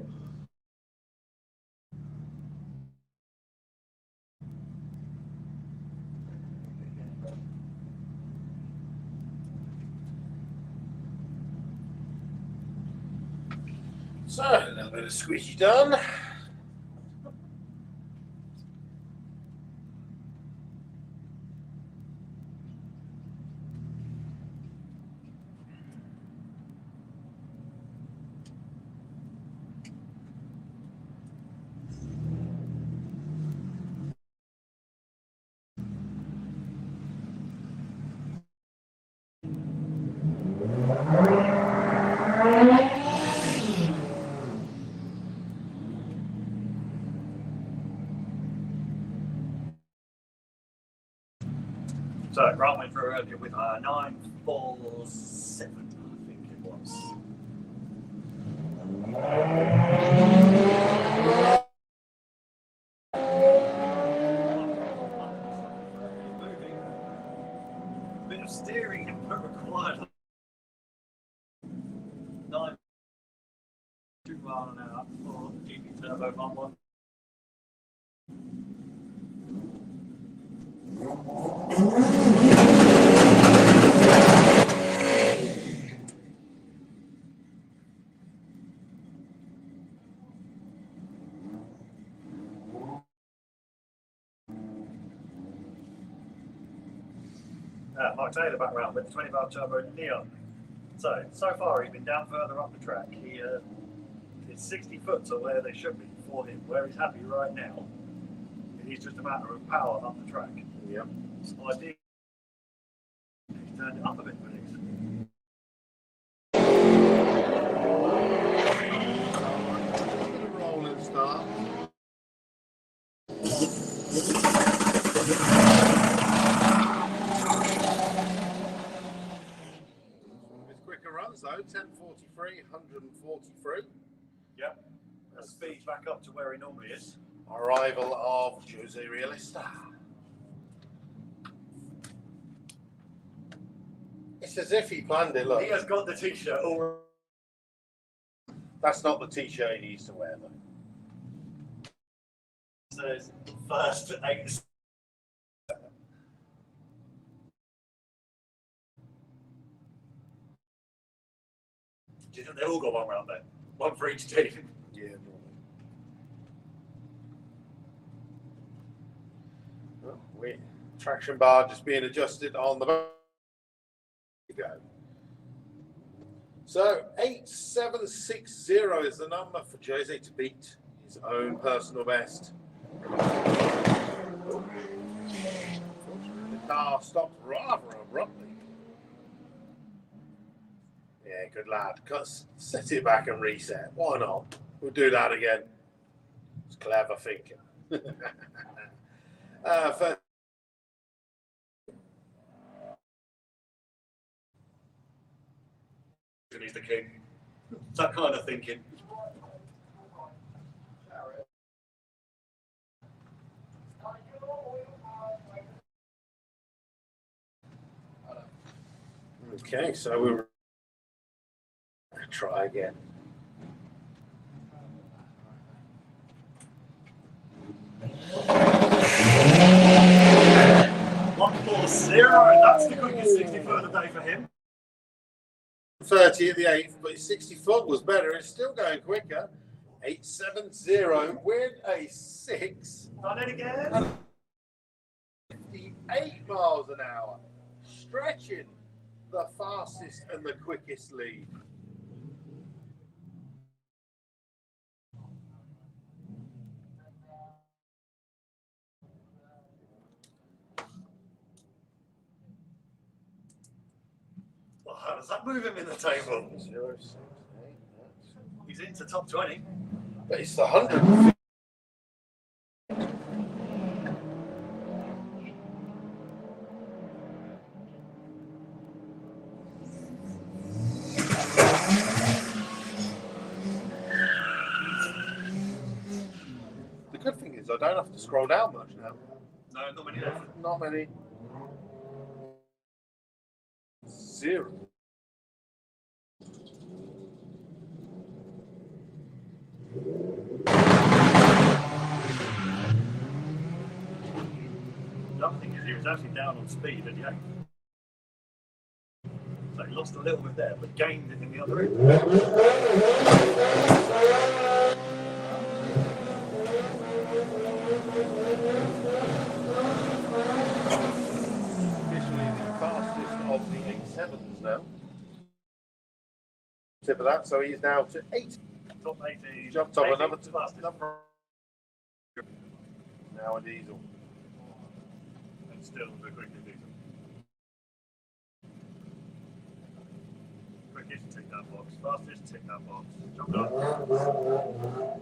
So, a little bit of squeegee done. So Grant went through earlier with 947, I think it was. Moving. Bit of steering input required. 9 2 mile an hour for the GP Turbo 1.1. Mark Taylor back round with the 20 valve turbo Neon. So far he's been down further up the track. He is 60 foot to where they should be for him, where he's happy right now. It is just a matter of power up the track. Yep. So ideally, he's turned it up a bit for these. Roll and start. Quicker runs though, 10:43, 143. Yep. The speed's back up to where he normally is. Arrival of Jose Realista. It's as if he planned it, look. He has got the t-shirt all. That's not the t-shirt he used to wear though. Says first 8. Do you think they all got one round there? One for each team. Yeah. Well, traction bar just being adjusted on the back. Go. So 8760 is the number for Jose to beat his own personal best. The car stopped rather abruptly. Yeah, good lad. Set it back and reset. Why not? We'll do that again. It's clever thinking. First, He's the king. That kind of thinking. okay, so we'll try again. One more 0, and that's the quickest 60 foot of the day for him. 30 at the 8th, but his 60 foot was better. It's still going quicker. 870 with a 6. Done it again. 58 miles an hour. Stretching the fastest and the quickest lead. Well, how does that move him in the table? 0, 6, 8, He's into top 20. but it's the 100. The good thing is I don't have to scroll down much now. No, not many left. Not many. 0. The other thing is he was actually down on speed at the 8th. So he lost a little bit there, but gained it in the other end. Officially the fastest of the 8.7s now. Tip of that, so he's now to 8. Top 18. Jumped up another fastest. number. Now a diesel. And still the quickest diesel. Quickest, tick that box. Fastest, tick that box. Jump up.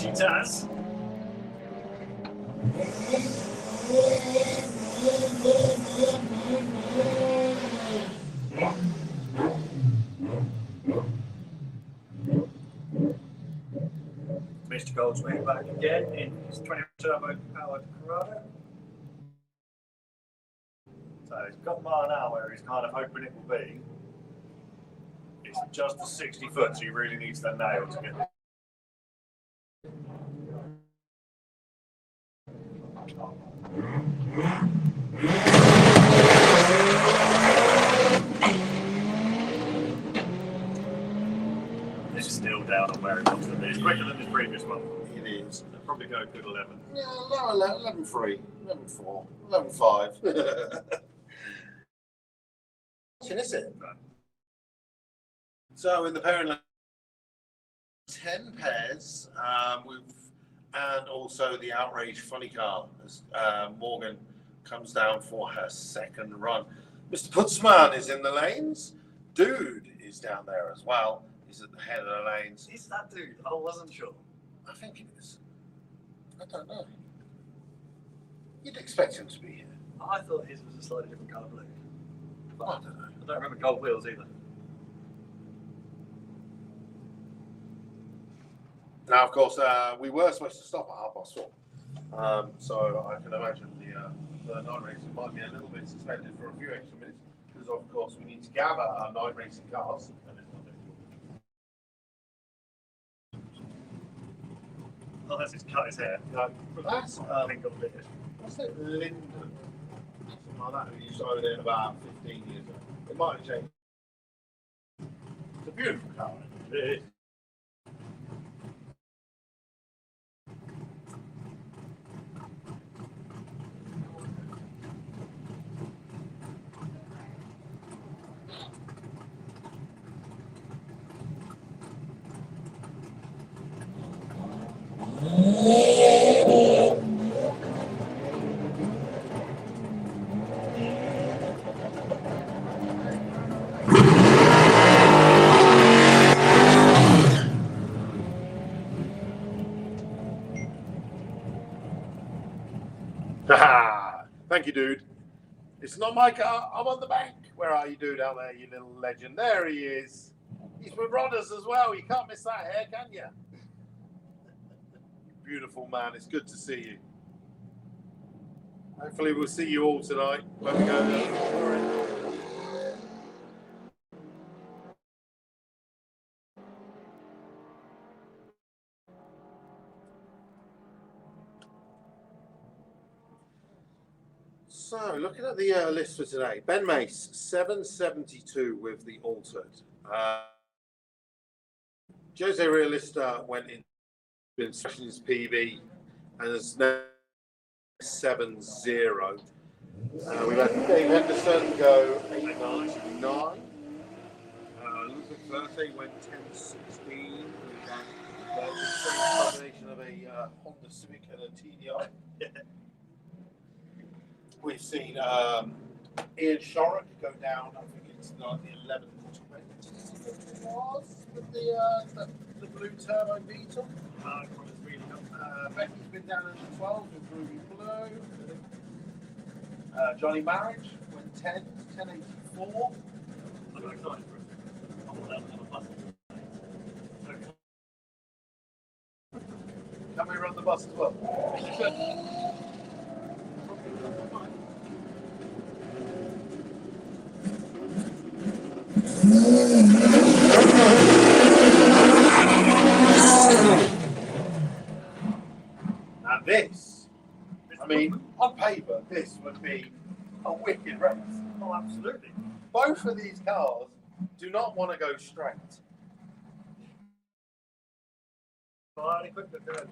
Cheetahs. Mr. Goldsmith back again in his 20 turbo powered Corrado. So it's got mile an hour where he's kind of hoping it will be. It's just a 60 foot, so he really needs that nail to get. This is still down on where it wants to be. It's quicker than the previous one. It is. They'll probably go a good 11. Yeah, 11.3, 11.4, 11.5. Is it? So in the pairing line, 10 pairs and also the outrage funny car as Morgan comes down for her second run. Mr. Putzman is in the lanes. Dude is down there as well. He's at the head of the lanes. Is that dude? I wasn't sure. I think it is. I don't know. You'd expect him to be here. I thought his was a slightly different colour blue. But I don't know. I don't remember gold wheels either. Now, of course, we were supposed to stop at 4:30. So I can imagine the night racing might be a little bit suspended for a few extra minutes because, of course, we need to gather our night racing cars. Oh, that's his cut his hair. No, but that's I think I'll it. what's it, Linden? Something like that. Who used to own it about 15 years ago. It might have changed. It's a beautiful car. It is. Thank you, dude. It's not my car. I'm on the bank. Where are you, dude, out there, you little legend? There he is. He's with Rodders as well. You can't miss that hair, can you? Beautiful man. It's good to see you. Hopefully we'll see you all tonight when we go there. So, looking at the list for today, Ben Mace, 772 with the altered. Jose Realista went in his PB and is now 7-0. We've had Dave Henderson go 8.9. Lucas Verte went 10.16. We've had the same combination of a Honda Civic and a TDI. We've seen Ian Shorrock go down, I think it's like the 11.20 was with the blue turbo Beetle. Becky's been down in the 12 with Ruby Blue. Johnny Marriage went 10.84. I'm excited for it. I want that on a bus. Can we run the bus as well? Now this, I mean, on paper, this would be a wicked race. Oh, absolutely. Both of these cars do not want to go straight. I had a quick look earlier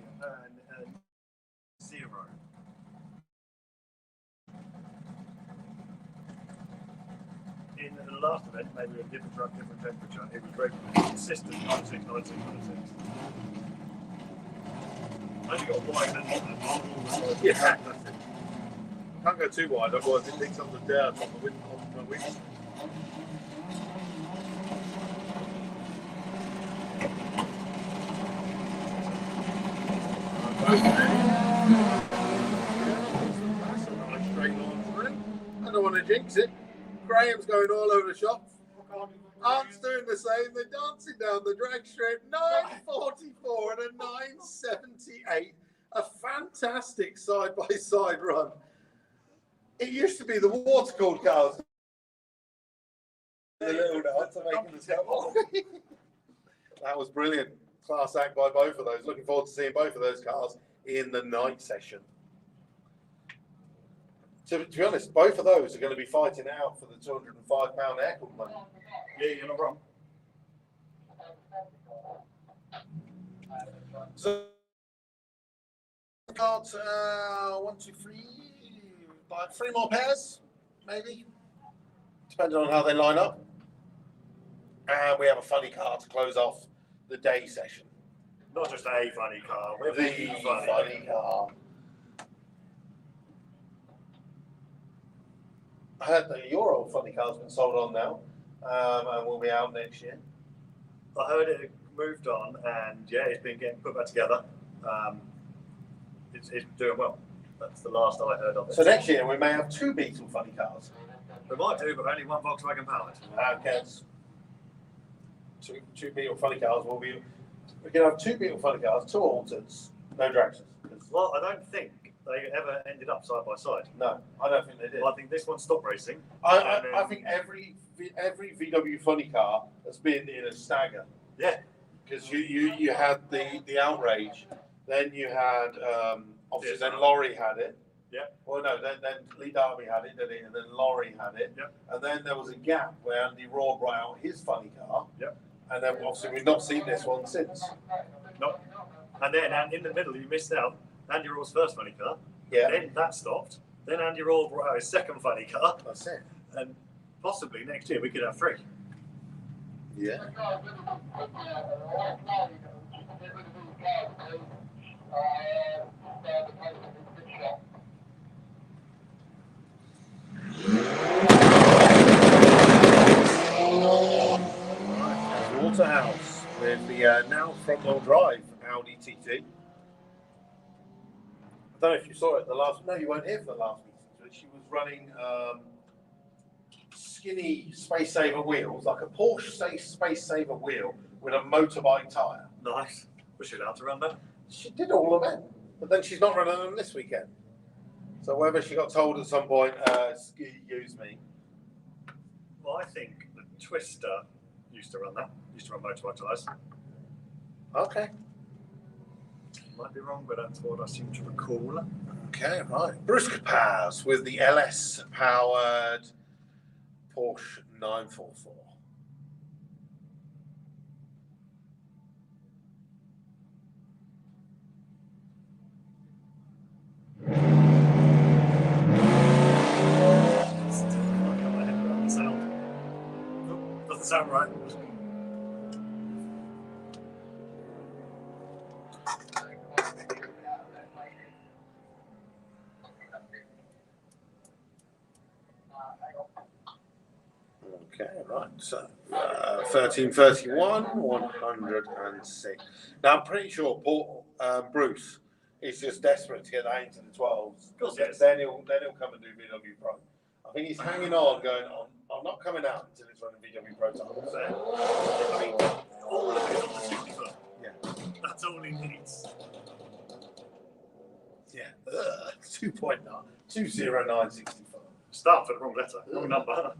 and 0. In the last event, maybe a different truck, different temperature, it was very consistent 96, 96, 96. I only got wide and Yeah, that's it. Can't go too wide, otherwise it leaks on the dirt on the wings. I don't want to jinx it. Graham's going all over the shop. Aunt's doing the same. They're dancing down the drag strip. 9:44 and a 9:78. A fantastic side-by-side run. It used to be the water-cooled cars. The little nuts are making the step. That was brilliant. Class act by both of those. Looking forward to seeing both of those cars in the night session. To be honest, both of those are going to be fighting out for the £205 airport money. Yeah, you're not wrong. So, got 1, 2, 3, like 3 more pairs, maybe, depending on how they line up. And we have a funny car to close off the day session. Not just a funny car, with The funny car. I heard that your old funny car's been sold on now, and will be out next year. I heard it moved on, and yeah, it's been getting put back together. It's doing well. That's the last I heard of it. So next year we may have 2 Beetle funny cars. We might do, but only one Volkswagen powered. Okay. Two Beetle funny cars will be. We can have 2 Beetle funny cars, 2 Alters, no dragsters. Well, I don't think they ever ended up side by side. No, I don't think they did. I think this one stopped racing. I think every VW funny car has been in a stagger. Yeah. Because you had the outrage, then you had obviously Yes. then Laurie had it. Yeah. Well, no, then Lee Darby had it, didn't he? And then Laurie had it. Yeah. And then there was a gap where Andy Raw brought out his funny car. Yeah. And then obviously we've not seen this one since. No. And then in the middle, you missed out Andy Raw's first funny car. Yeah. Then that stopped. Then Andy Raw brought out his second funny car. That's it. And possibly next year we could have 3. Yeah. Waterhouse with the now front-wheel drive Audi TT. I don't know if you saw it the last. No, you weren't here for the last meeting, but she was running skinny Space Saver wheels, like a Porsche Space Saver wheel with a motorbike tyre. Nice. Was she allowed to run that? She did all of them, but then she's not running them this weekend. So whether she got told at some point, excuse me. Well, I think the Twister used to run that. Used to run motorbike tyres. Okay. Might be wrong, but that's what I seem to recall. Okay, right. Bruce Capaz with the LS powered Porsche 944. Still can't get my head around the sound. Nope, doesn't sound right. Okay, right. So 1331, 106. Now I'm pretty sure Bruce is just desperate to get that into the 12s. Of course he is. Then he'll come and do VW Pro. I think he's hanging on, going, I'm not coming out until it's running VW Pro times. I mean, all of it is on the 60 foot. Yeah. That's all he needs. Yeah. 2.9, 20964. Start for the wrong letter, wrong number.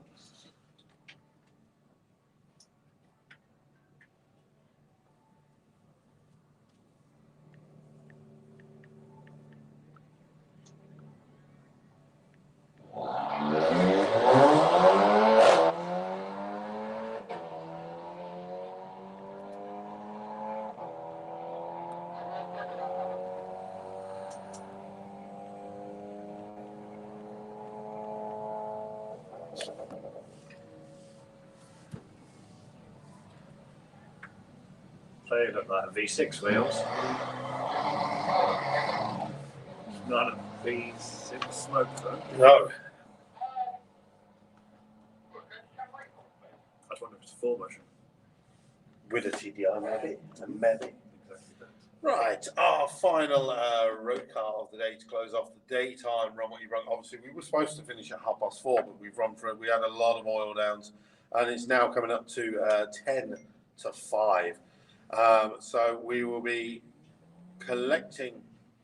They look like V6 wheels. Not a V6 smoke though. No. I just wonder if it's full motion. With a TDI maybe. Maybe. Exactly that. Right, our final road car of the day to close off the daytime run. What you run? Obviously, we were supposed to finish at 4:30, but we've run through it. We had a lot of oil downs, and it's now coming up to 10 to 5. So we will be collecting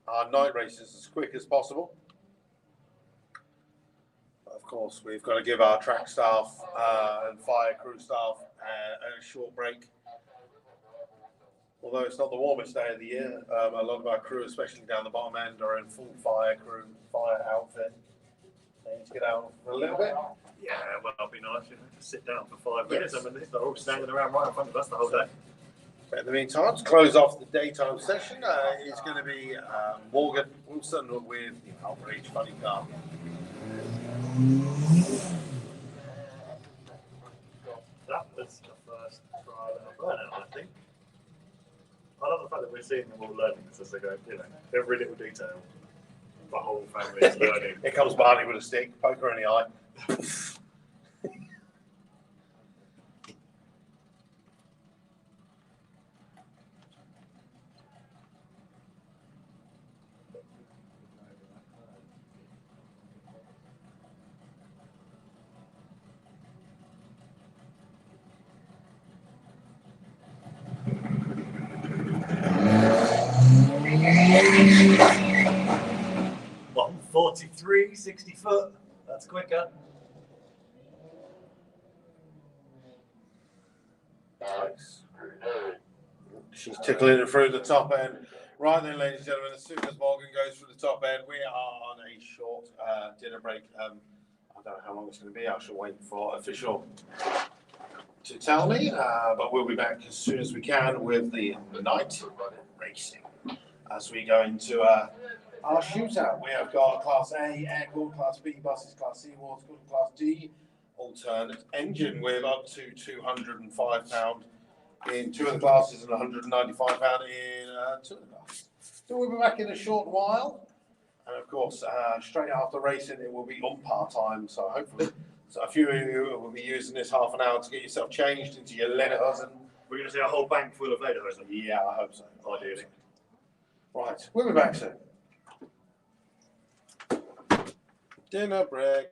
our night races as quick as possible. Of course, we've got to give our track staff and fire crew staff a short break. Although it's not the warmest day of the year, a lot of our crew, especially down the bottom end, are in full fire outfit. They need to get out for a little bit. Yeah, well, that'll be nice, you know, to sit down for 5 minutes. Yes. I mean, they're all standing around right in front of us the whole day. But in the meantime, to close off the daytime session, is going to be Morgan Wilson with the outrage funny car. That was the first trial and burnout, I think. I love the fact that we're seeing them all learning as they go, you know, every little detail. The whole family is learning. Here comes Barney with a stick, poke her in the eye. One 43, 60 foot. That's quicker. Nice. She's tickling it through the top end. Right then, ladies and gentlemen, as soon as Morgan goes through the top end, we are on a short dinner break. I don't know how long it's going to be. I shall wait for official to tell me, but we'll be back as soon as we can with the night racing. As we go into our shootout, we have got Class A air-cooled, Class B buses, Class C water-cooled, Class D alternate engine with up to £205 in 2 of the classes and £195 in 2 of the classes. So we'll be back in a short while. And of course, straight after racing, it will be umpire time. So hopefully, a few of you will be using this half an hour to get yourself changed into your lederhosen. We're going to see a whole bank full of lederhosen. Yeah, I hope so. Ideally. Right, we'll be back soon. Dinner break.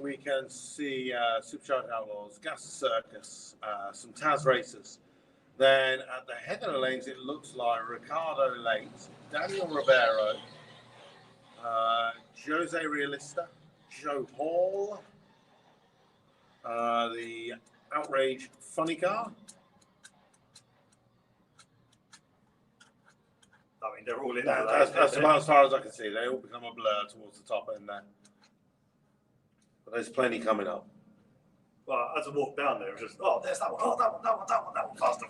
we can see Supercharged Outlaws, Gas Circus, some Taz Racers. Then at the head of the lanes, it looks like Ricardo Lanes, Daniel Ribeiro, Jose Realista, Joe Hall, the Outrage Funny Car. I mean, they're all in That's about as far as I can see. They all become a blur towards the top end there. But there's plenty coming up. Well, as I walked down there, it was just, oh, there's that one, oh, that one, faster.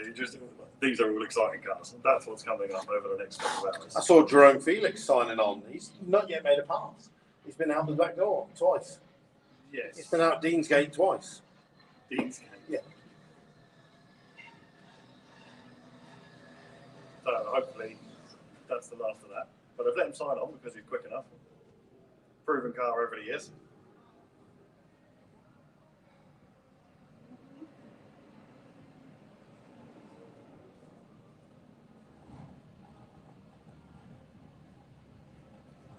You just, these are all exciting cars. And that's what's coming up over the next couple of hours. I saw Jerome Felix signing on. He's not yet made a pass. He's been out the back door twice. Yes. He's been out Deansgate twice. Deansgate. Yeah. So hopefully that's the last of that. But I've let him sign on because he's quick enough. Proven car over the years.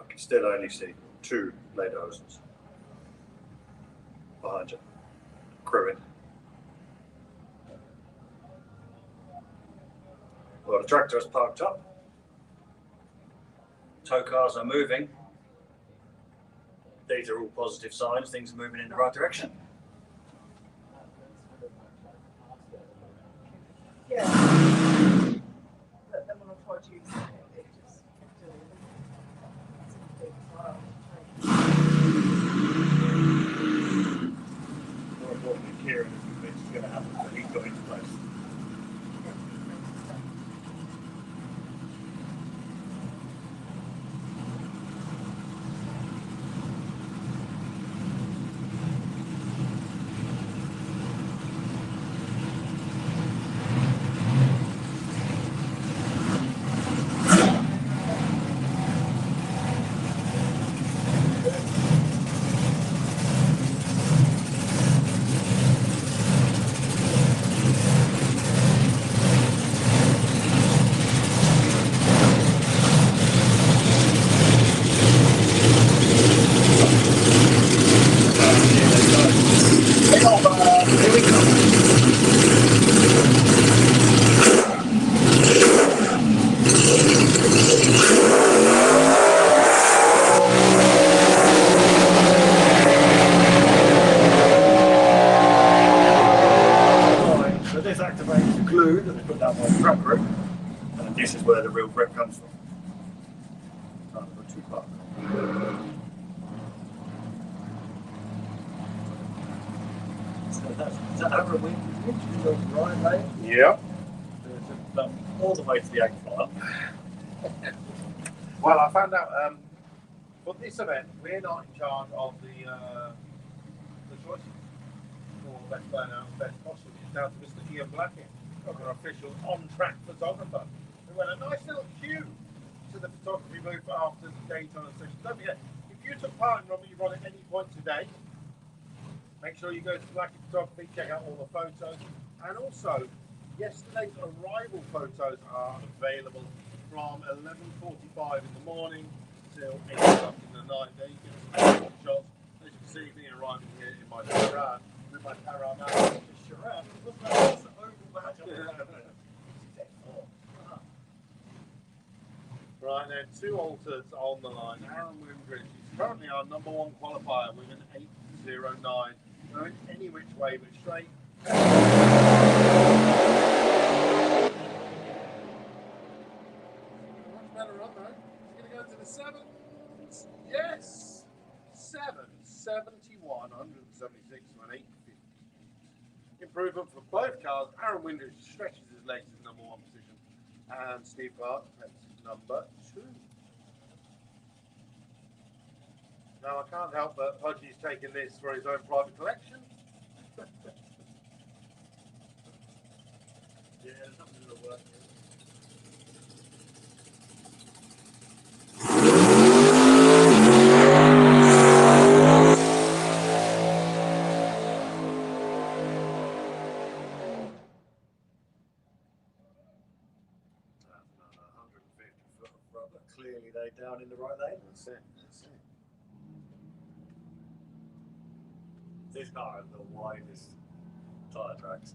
I can still only see 2 Lederhosens behind you, crewing. Well, the tractor is parked up. Tow cars are moving. These are all positive signs. Things are moving in the right direction. Yeah. But then when I tried to use it, it just kept doing it. More importantly, Kieran is convinced it's going to happen, but he's got into place. And this is where the real grip comes from. So that's over a week, right, mate? Yeah. All the way to the egg fire. Well, I found out for this event, we're not in charge of the choices for best burnout and best costume. It's down to Mr. Ian Blackett, our official on-track photographer. We went a nice little queue to the photography booth after the daytime session. Don't forget, if you took part in Robert, you run at any point today, make sure you go to Blackett Photography, check out all the photos, and also yesterday's arrival photos are available from 11:45 in the morning till 8 o'clock in the night. There you can see shots. As you can see me arriving here in my Shootout with my Paramount Shootout. Look at this oval badge. Right then, 2 alters on the line. Aaron Wimbridge is currently our #1 qualifier with an 8.09. Going any which way but straight. Much better run though. He's going to go to the 7s. Yes! 771, 176 to an 850. Improvement for both cars. Aaron Wimbridge stretches his legs in #1 position. And Steve Clark takes #2. Now I can't help but Pudgy's taking this for his own private collection. Yeah, there's nothing to work with. Clearly they're down in the right lane. That's it. That's it. This car has the widest tyre tracks.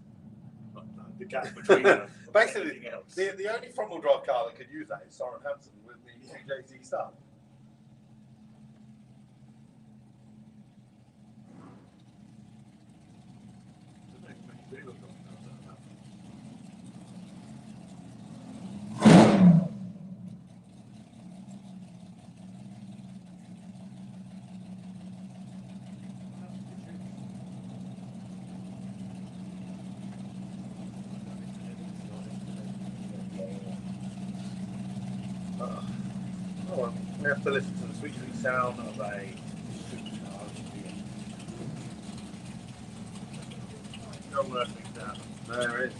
The gap between them. Basically, anything else. the only front-wheel drive car that could use that is Soren Hansen with the TJZ Star. Oh, well, we have to listen to the sweet, sweet sound of a supercharged vehicle. No worse things down. There is.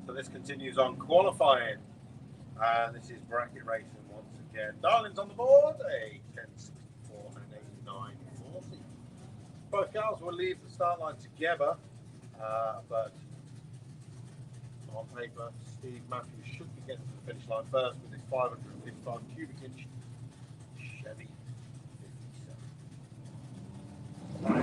So this continues on qualifying. This is bracket racing once again. Darling's on the board, a 10.64 and an 89.40. Both cars will leave the start line together, but on paper, Steve Matthews should be getting to the finish line first with his 555 cubic inch Chevy 57.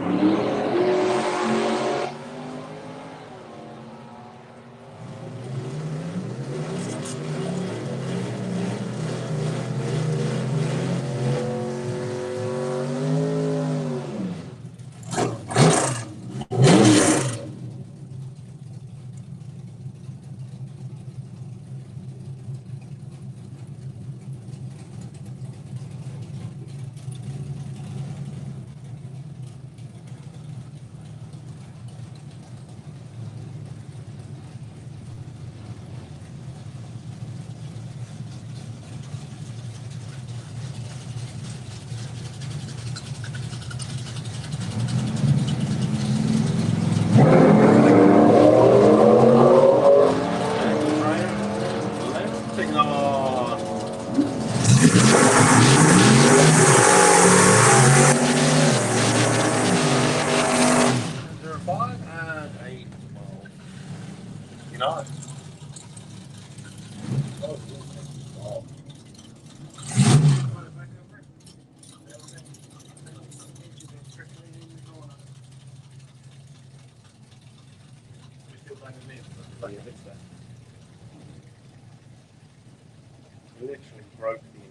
Literally broke the inside.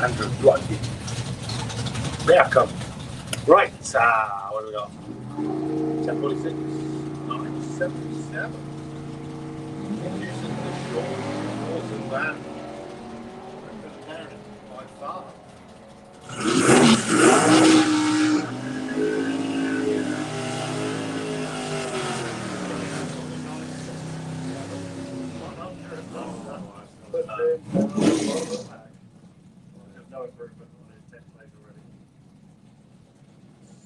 Andrew Lucky. They have come. Right, what do we got? 1046, 977. Awesome van. By far. There's no improvement on his tech plate already.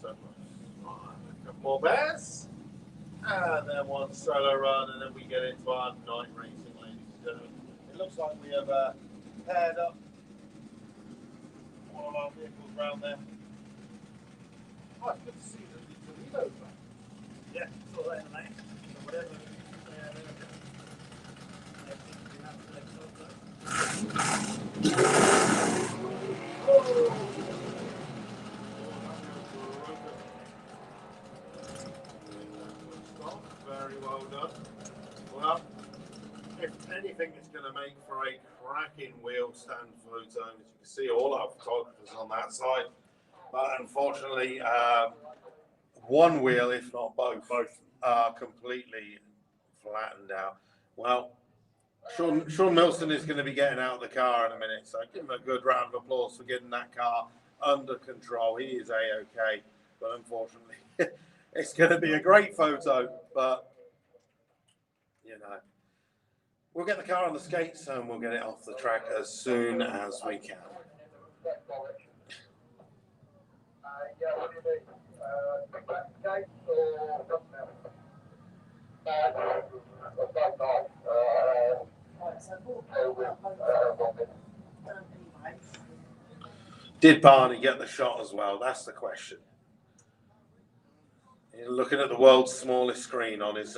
So, a couple more bears. And then one solo run, and then we get into our night racing, ladies and gentlemen. It looks like we have paired up one of our vehicles around there. Oh, it's good to see the Toledo back. Yeah, it's all there, mate. So whatever. Very well done. Well, if anything, it's going to make for a cracking wheel stand photo. As you can see, all our photographers on that side. But unfortunately, one wheel, if not both, are completely flattened out. Well, Sean Milson is going to be getting out of the car in a minute, so give him a good round of applause for getting that car under control. He is A-OK, but unfortunately, it's going to be a great photo, but, you know, we'll get the car on the skates and we'll get it off the track as soon as we can. Yeah, what do you need? Big back skates or something else? Did Barney get the shot as well? That's the question. He's looking at the world's smallest screen on his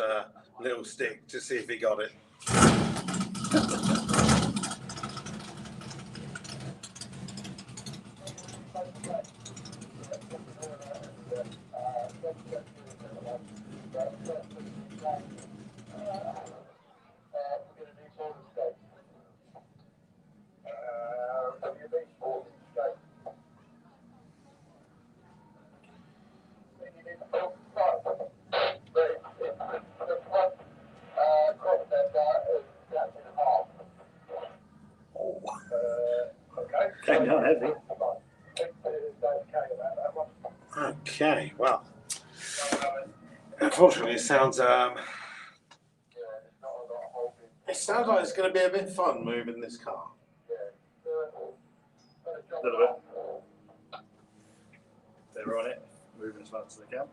little stick to see if he got it. Okay, no, heavy. Okay, well, unfortunately, it sounds like it's going to be a bit fun moving this car. A little bit. They're on it, moving as fast as they can.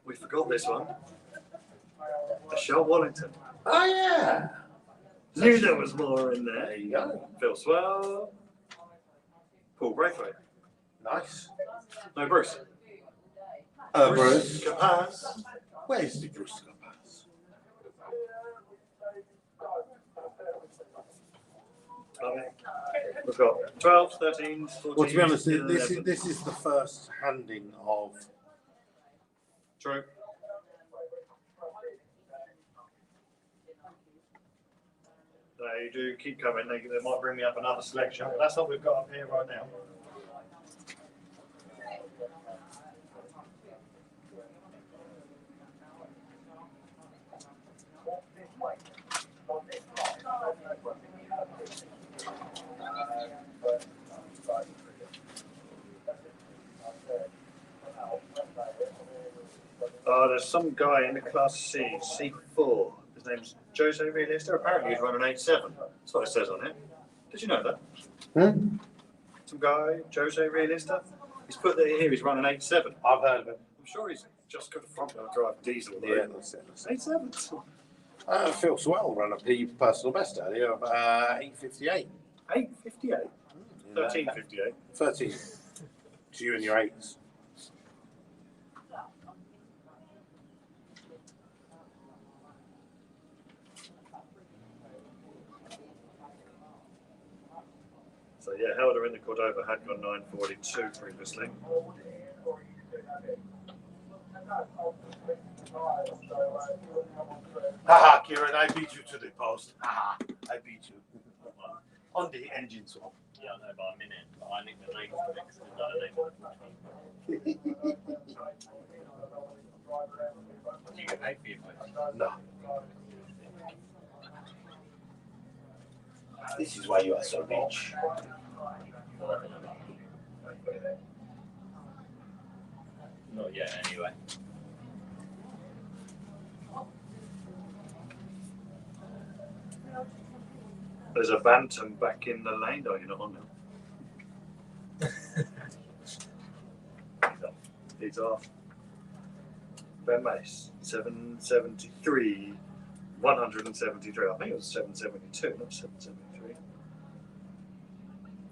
We forgot this one. A Shell Wellington. Oh yeah. Knew there was more in There there. you go. Phil Swell. Paul Braithwaite. Nice. No, Bruce. Bruce. Capaz. Where's the Bruce Compass? We've got 12, 13, 14. Well, to be honest, 11. this is the first handing of. True. They do keep coming. They might bring me up another selection, but that's what we've got up here right now. There's some guy in the Class C, C4. His name's Jose Realista. Apparently he's running 8.7. That's what it says on it. Did you know that? Hmm? Some guy, Jose Realista. He's put that here. He's running 8.7. I've heard of him. I'm sure he's just got a front wheel drive diesel. Yeah, that's it. 8.7. Phil Swell ran a P personal best earlier of 8:58. 8.58. 13.58. 13. To you and your eights. So yeah, Helder in the Cordova had gone 9.42 previously. Haha, Kieran, I beat you to the post. Haha, I beat you. On the engine swap. Yeah, I know by a minute, but I think the names are mixed with other names. Do you get paid for your post? No. This is why you are so rich. Not yet, anyway. There's a Bantam back in the lane. Oh, you're not on now. He's off. Ben Mace, 773. 173. I think it was 772, not 773.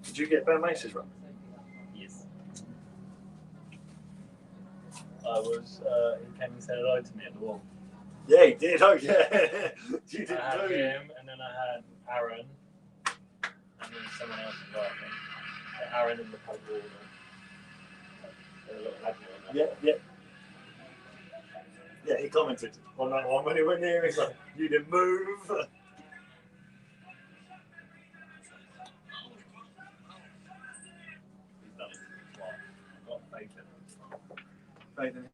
Did you get Ben Mace's run? Yes. I was, he came and said hello to me at the wall. Yeah, he did. Oh, yeah. You did I had too. him, and then I had Aaron, and then someone else as well, I think. Aaron and the pub wall. Yeah, yeah. Yeah, he commented on that one when he went near. He's like, you didn't move. He's done it. Well, I've got faith in him. Faith in him.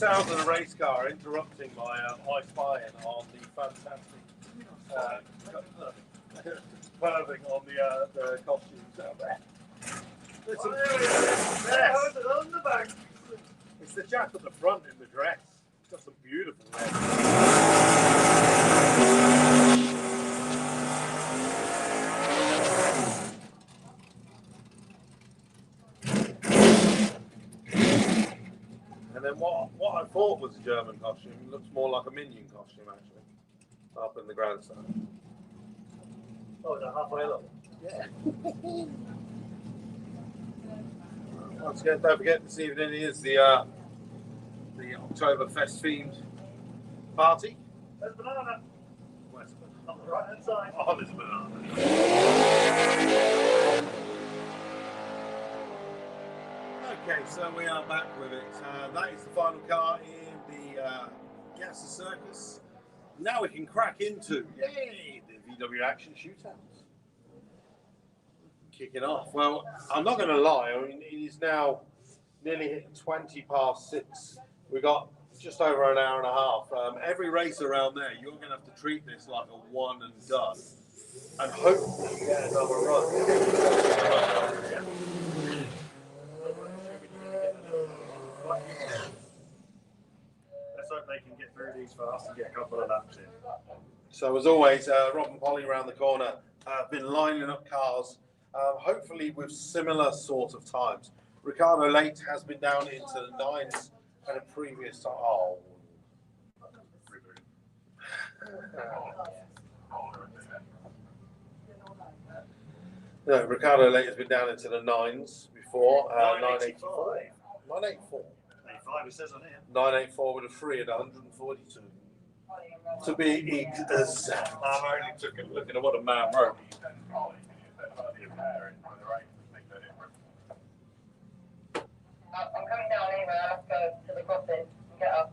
sound of the race car interrupting my spying on the fantastic curving on the costumes out there. It's, On the back. it's the chap at the front in the dress. He's got some beautiful legs. And then what I thought was a German costume looks more like a minion costume actually, up in the grandstand. Oh, is that halfway along? Yeah. Once again, don't forget this evening is the Oktoberfest themed party. There's a banana. Where's the banana? On the right hand side. Oh, there's a banana. Okay, so we are back with it. That is the final car in the Gas Circus. Now we can crack into, yay, the VW Action Shootout. Kicking off. Well, I'm not going to lie, I mean, it is now nearly 20 past 6. We've got just over an hour and a half. Every race around there, you're going to have to treat this like a one and done. And hopefully get another run. Let's hope they can get through these fast and get a couple of laps in. So as always, Rob and Polly around the corner have been lining up cars, hopefully with similar sort of times. Ricardo Late has been down into the 9s at a previous time. Oh. No, Ricardo Late has been down into the 9s before. 984. 984. 85, it says on here. 984 with a 3 at 142. To be exact. I'm only looking at what a man wrote. I'm coming down anyway. I have to go to the crossing and get up.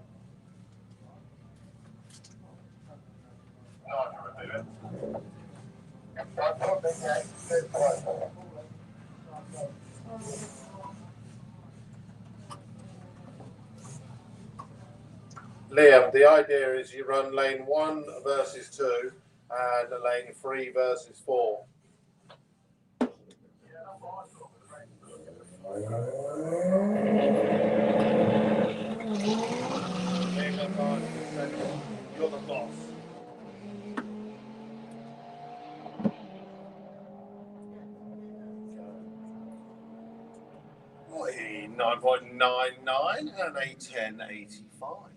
Liam, the idea is you run lane 1 versus 2 and lane 3 versus 4. You're the boss. Oi, 9.99 and a 1085.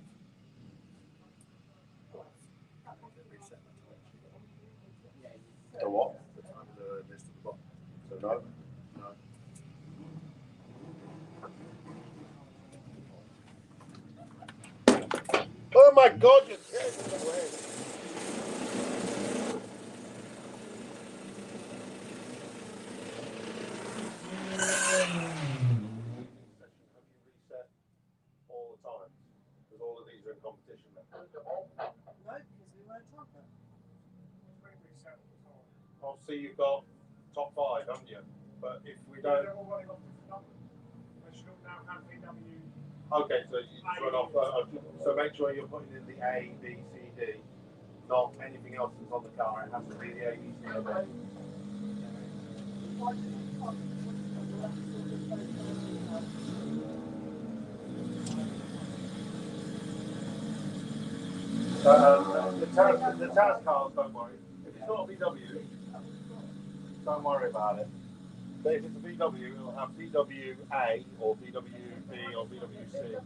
The what? The time of the list at the bottom. So no. No. Oh my God, you're getting in the way. Reset all the time because all of these are in competition now. No, because we weren't talking. I'll see you've got top 5, haven't you? But if we don't. Okay, so you just run off. So make sure you're putting in the A, B, C, D, not anything else that's on the car. It has to be the A, B, C, and D. The Taz cars, don't worry. If it's not a VW, don't worry about it. But if it's a VW, it'll have VWA or VWB or VWC.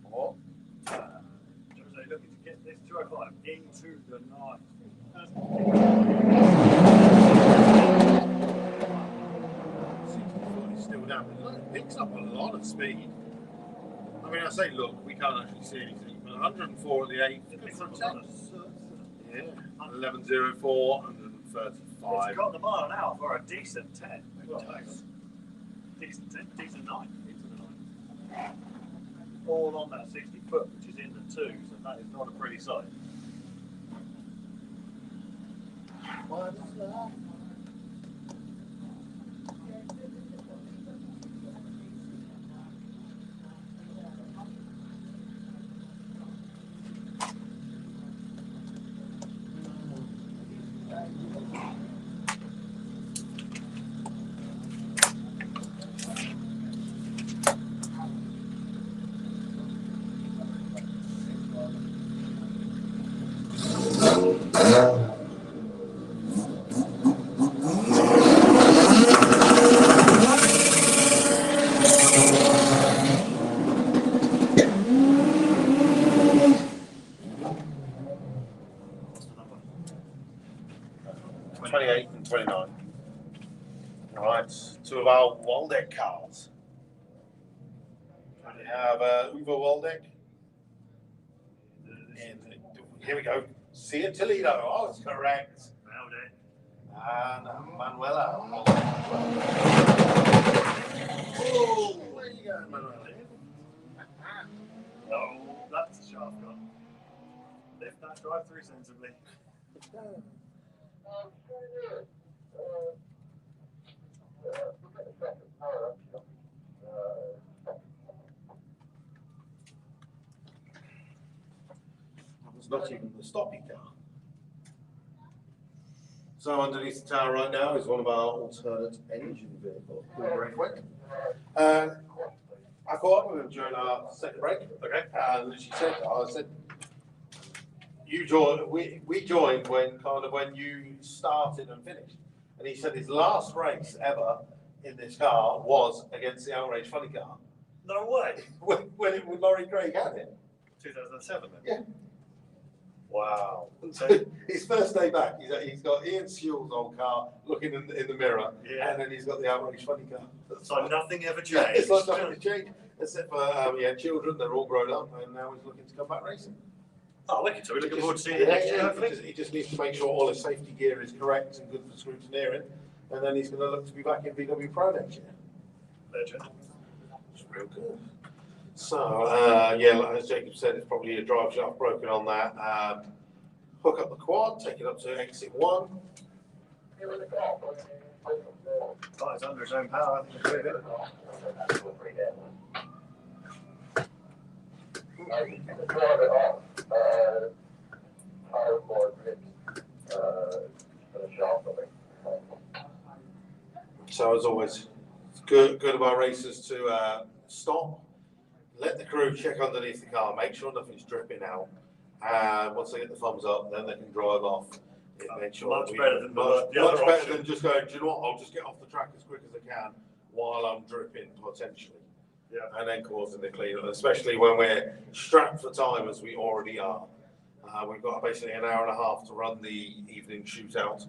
What? Jose looking to get this 205 into the 9. Still down. Look, it picks up a lot of speed. I mean, I say look, we can't actually see anything, but 104 at the 8th. Yeah, 11.04, 135. It's got the mile an hour for a decent 10. Nice. Decent 10, decent 9 into the 9. All on that 60 foot, which is in the 2s, and that is not a pretty sight. What is that? And 29. Right, two of our Waldeck cars. We have Uwe Waldeck. And here we go. Sia Toledo. Oh, it's correct. Nailed it. And Manuela. Oh, where you going, Manuela? Oh, that's a sharp gun. Lift that drive through sensibly. It's not even the stopping car. So underneath the tower right now is one of our alternate engine vehicles, very quick. I caught up with him during our second break. Okay. And she said, I said, you joined, we joined when you started and finished. And he said his last race ever in this car was against the Outrage Funny car. No way. when Laurie Craig had it. 2007 then? Yeah. Wow. So his first day back, he's got Ian Sewell's old car looking in the mirror, Yeah. and then he's got the Outrage Funny car. So nothing ever Yeah, changed. it's like nothing has changed, except for he had children, they're all grown up, and now he's looking to come back racing. Oh, wicked. So we're looking forward to seeing it next year, hopefully. He just needs to make sure all his safety gear is correct and good for scrutineering, and then he's going to look to be back in VW Pro next year. Legend. It's real good. So, yeah, like as Jacob said, it's probably a drive shaft broken on that. Hook up the quad, take it up to exit 1. Oh, it's under his own power. I think it's really So as always, it's good of our racers to stop, let the crew check underneath the car, make sure nothing's dripping out. And once they get the thumbs up, then they can drive off. Make sure Much better than the other much better option. than just going, do you know what, I'll just get off the track as quick as I can while I'm dripping, potentially. Yeah. And then causing the cleanup, especially when we're strapped for time as we already are. We've got basically an hour and a half to run the evening shootout.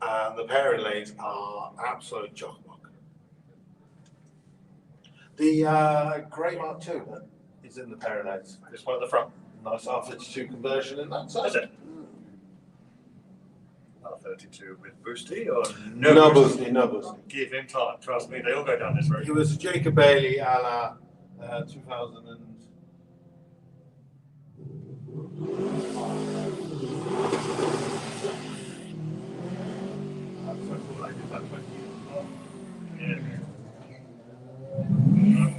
And the pairing lanes are absolute chock-block. The Grey Mark II that is in the pairing lanes. This one at the front. Nice R32 conversion in that side. Is it? R32 with boosty or No boosty. Give him time. Trust me, they all go down this road. It was a Jacob Bailey a la 2000 and... Yeah.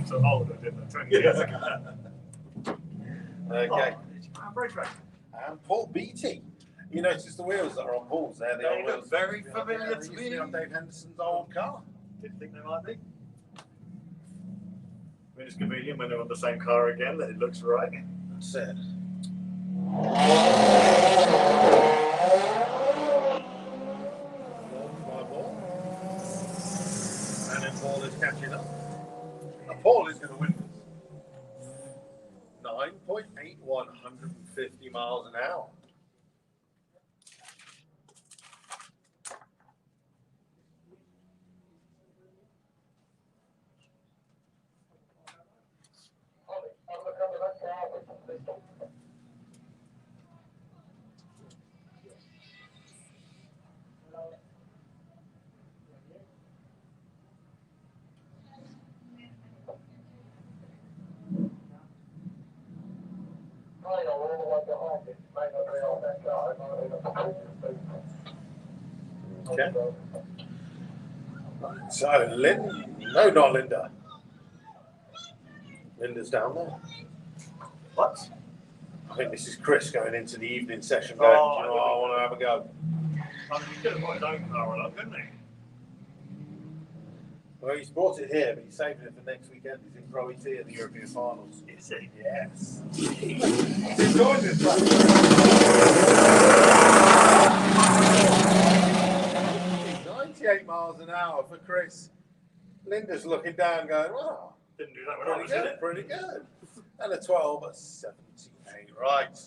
So older, didn't I? 20 years ago. Okay. Brakes right. And Paul Beattie. You notice the wheels that are on Paul's there. The They old look wheels. very familiar to me. On Dave Henderson's old car. Didn't think they might be. I mean, it's convenient when they're on the same car again that it looks right. That's it. And then Paul is catching up. And Paul is going to win this. 9.81, 150 miles an hour. Okay. So, no, not Linda. Linda's down there. What? I think this is Chris going into the evening session going, Oh, do you know what, I want to have a go. I mean, he could have got his own car along, couldn't he? Well, he's brought it here, but he's saving it for next weekend. He's in Pro ET at the European Finals. Is he? Yes. He's enjoying this track. miles an hour for Chris. Linda's looking down going, well, Didn't do that when I pretty was in good, it. pretty good. And a 12.78. Right.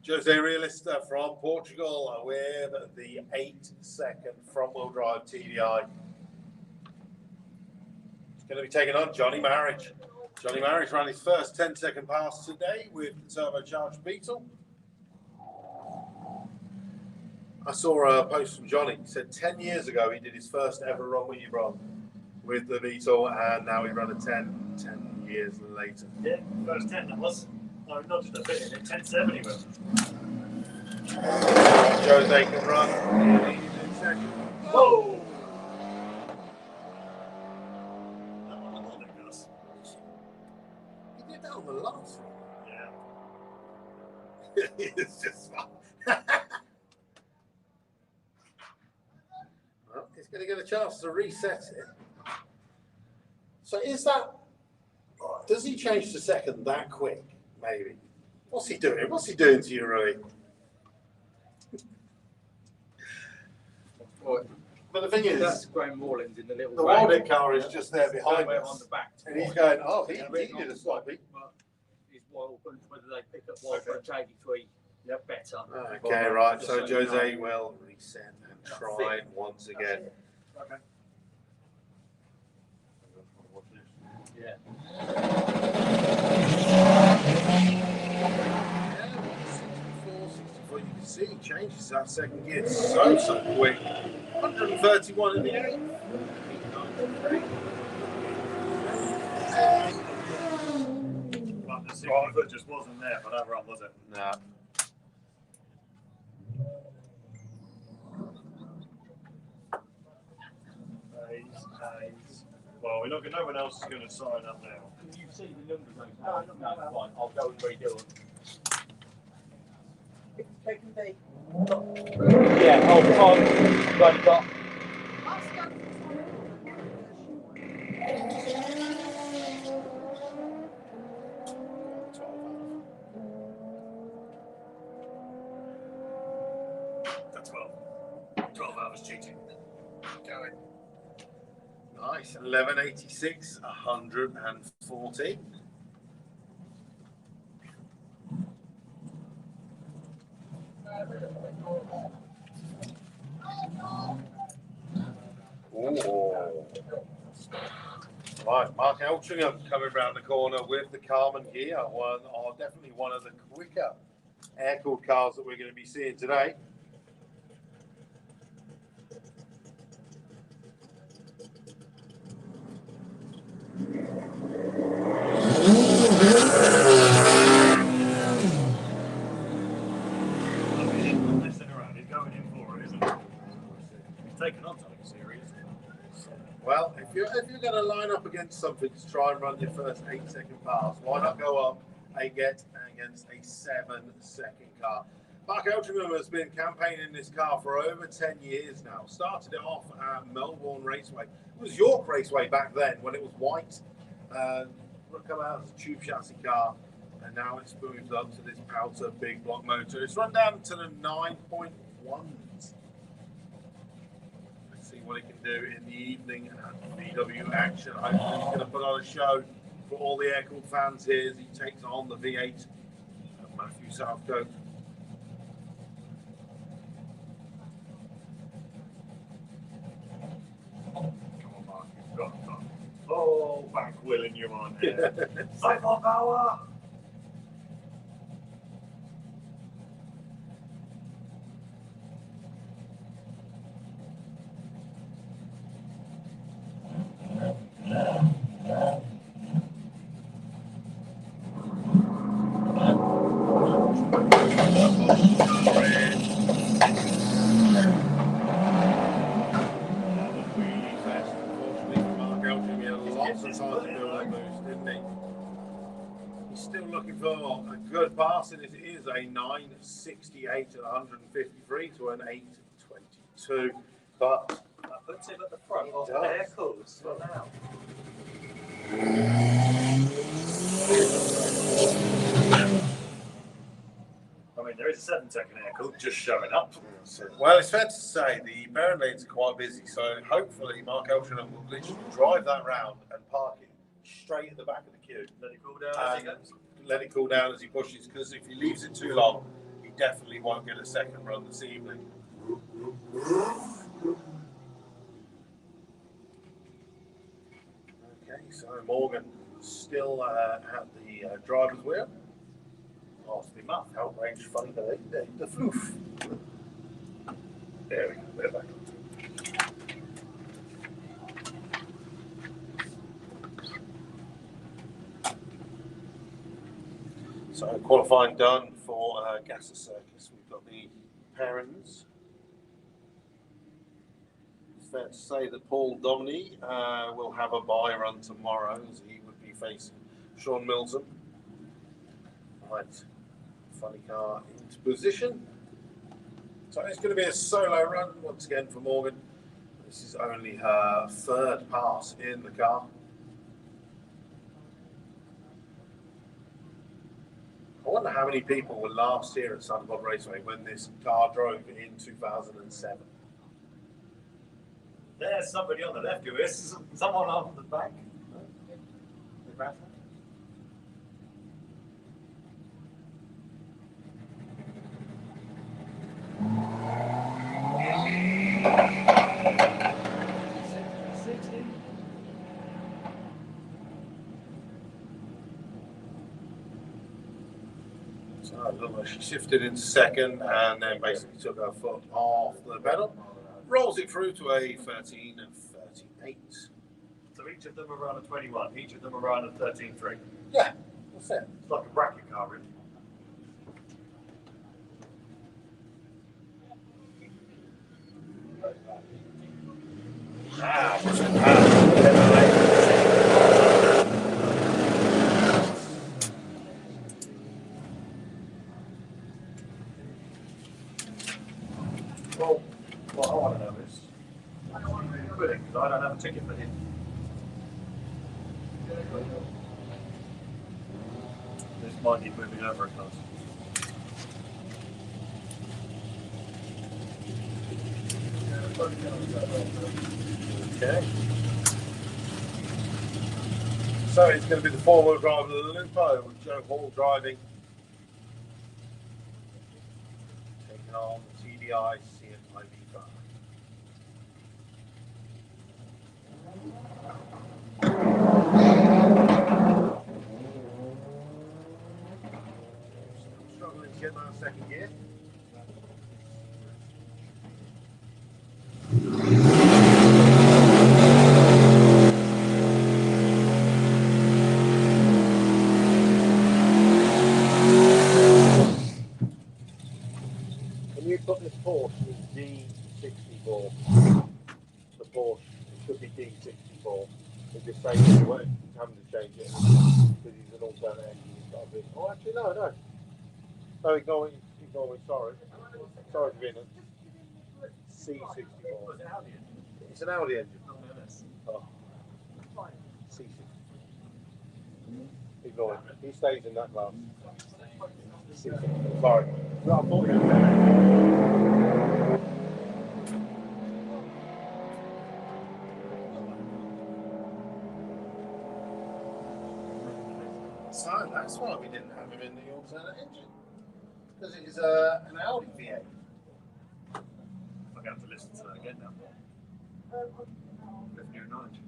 Jose Realista from Portugal with the 8-second front-wheel drive TDI. It's going to be taken on Johnny Marriage. Johnny Marriage ran his first 10-second pass today with the turbocharged Beetle. I saw a post from Johnny. He said 10 years ago he did his first ever run with you, bro, with the Beetle, and now he ran a 10 years later. Yeah, first 10 that was. No, not just a bit in it, 10.7 he went. Jose can run in second. Whoa! That one on there, Gus. He did that on the last one. Yeah. It's just fun. Well, he's going to get a chance to reset it. So is that, does he change to second that quick? Maybe. What's he doing? What's he doing to you, Rui? But the thing is, That's Graham Rawlins in the little the van. Waldeck car is just there behind Somewhere us. on the back. And he's going, oh, he Written on did a the sloppy. but is Wildford, whether they pick up Wildford 83 better. Okay, right. So Jose will reset and try it once again. Okay. Yeah. Yeah, 64, you can see he changes that second gear so quick. 131 in the 8th. But the 60-foot just wasn't there for that run, was it? Nah. Hayes. Well, we're not going. No one else is going to sign up now. Can you see the numbers on it? No, fine. I'll go and redo them. Taken B. Yeah, I've only got. That's 12 hours cheating. Going. Nice. 1186, 140. Ooh. Right, Mark Eltringham coming round the corner with the Carmen gear. Definitely one of the quicker air-cooled cars that we're going to be seeing today. Messing around. He's going in for it, isn't he? He's taking on something serious. Well, if you're going to line up against something to try and run your first 8-second pass, why not go up and get against a 7-second car? Mark Eltringham has been campaigning this car for over 10 years now. Started it off at Melbourne Raceway. It was York Raceway back then when it was white. Come out as a tube chassis car, and now it's moved up to this outer big block motor. It's run down to the 9.1s. Let's see what it can do in the evening at VW action. Hopefully he's going to put on a show for all the air-cooled fans here as he takes on the V8 of Matthew Southcote. Come on, Mark. You've got the whole back wheeling you on here. Cycle power! Still looking for a good pass, and it is a 968 at 153 to an 822. But That puts him at the front of It the does. air coolers for now. I mean, there is a 7-second air cool just showing up. Well, it's fair to say the parent lanes are quite busy, so hopefully Mark Elsham will literally drive that round and park it straight at the back of the queue. Let it cool down as it goes. Let it cool down as he pushes, because if he leaves it too long, he definitely won't get a second run this evening. Okay, so Morgan still at the driver's wheel. Lost him up. Outraged funny the floof. There we go, we're back. So qualifying done for Gasser Circus. We've got the pairings. It's fair to say that Paul Domney will have a bye run tomorrow, as he would be facing Sean Milsom. Right, funny car into position. So it's going to be a solo run once again for Morgan. This is only her third pass in the car. I wonder how many people were last here at Sunderbob Raceway when this car drove in 2007. There's somebody on the left who is. Someone on the back. So she shifted into second and then basically took her foot off the pedal, rolls it through to a 13 and 38. So each of them around a 21, each of them around a 13.3. Yeah, that's it. It's like a bracket car, really. Well, what I want to know is, I don't want to be quitting because I don't have a ticket for him. This might need moving over a class. Okay. So it's going to be the four-wheel drive of the Lupo with Joe Hall driving. Taking on the TDI CMI V5. Struggling to get that second gear. Can you put this Porsche as D64? The Porsche, it should be D64. It just says anyway, he's having to change it because he's an alternate engine. He's got a bit. Oh, actually, no. No, ignore me, sorry. Sorry for being a C64. It's an Audi engine. Oh. C64. Ignore him. He stays in that class. C64. Sorry. No, I thought you were So that's why we didn't have him in the alternate engine. Because it is an Audi V8. I'm going to have to listen to that again now. With new knowledge.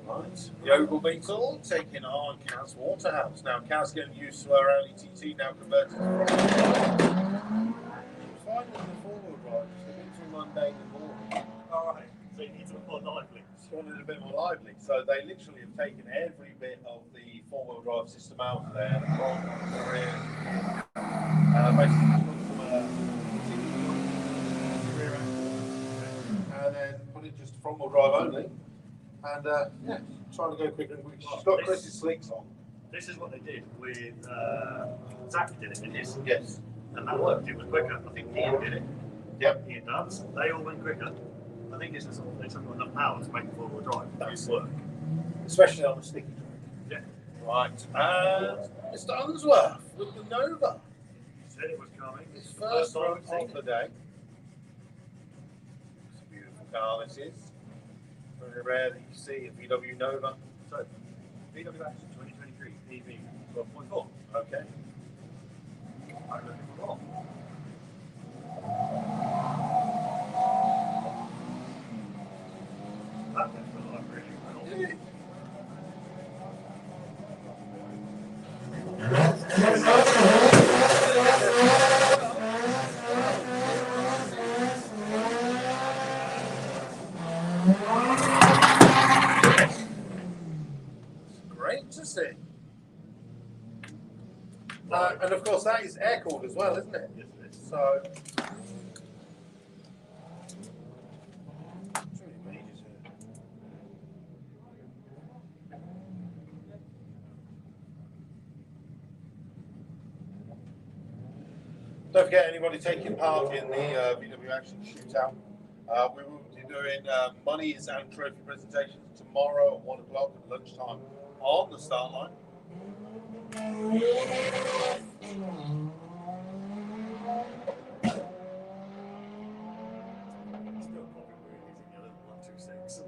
Right. The Oval Beetle taking on Kaz Waterhouse. Now Kaz getting used to her early TT, now converted to front wheel drive. She was fine with the four-wheel drive, just a bit too mundane and boring. Alright, so you need to be more lively. She wanted a bit more lively. So they literally have taken every bit of the four-wheel drive system out of there, the front, the rear. Basically put some rear axle and then put it just front-wheel drive only. And yeah, trying to go quicker and quicker. She's got Chris's slicks on. This is what they did with Zach did it in his. Yes. And that worked. It was quicker. I think Ian did it. Yep. Ian does. They all went quicker. I think it's just they took enough power to make the four-wheel drive. That's work. Especially on the sticky track. Right, and Mr. Unsworth with the Nova. Said it was coming. His It's first time run we've seen of the day. It's a beautiful car, this is. Very rare that you see a VW Nova. So, VW Action 2023 PV 12.4. Okay. I'm looking for more. That left the line really well. Great to see. And of course, that is air cooled as well, isn't it? Yes, it is. So. Don't forget, anybody taking part in the VW Action Shootout, we will be doing monies and trophy presentations tomorrow at 1 o'clock at lunchtime on the start line. Still probably we're using the other 126.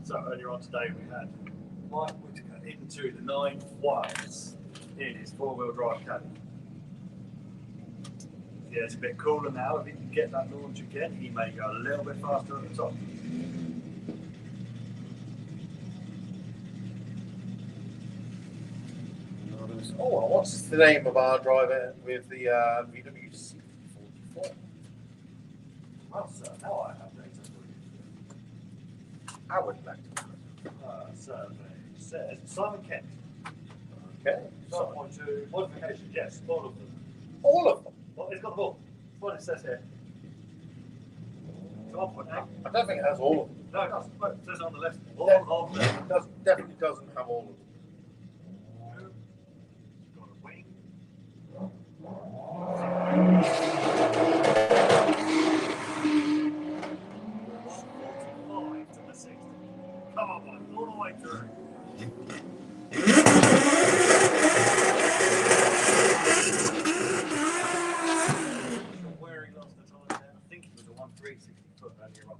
So earlier on today we had Mike Whitaker into the 9.1s in his four-wheel drive caddy. Yeah, it's a bit cooler now. If he can get that launch again, he may go a little bit faster at the top. Oh, what's the name of our driver with the VW C44? Well, sir, now I have data for you. I would like to. Survey says Simon Kent. Okay. 12.2 modifications, yes, all of them. All of them? Well, it's got them all. That's what it says here. 12.8. I don't think it has all of them. No, it doesn't. Look, it says on the left. All Yeah. of them. It definitely doesn't have all of them. Got a wing. To the 60. Come on, boys, all the way through. Where he lost the time there, I think it was a 1.360 foot earlier on.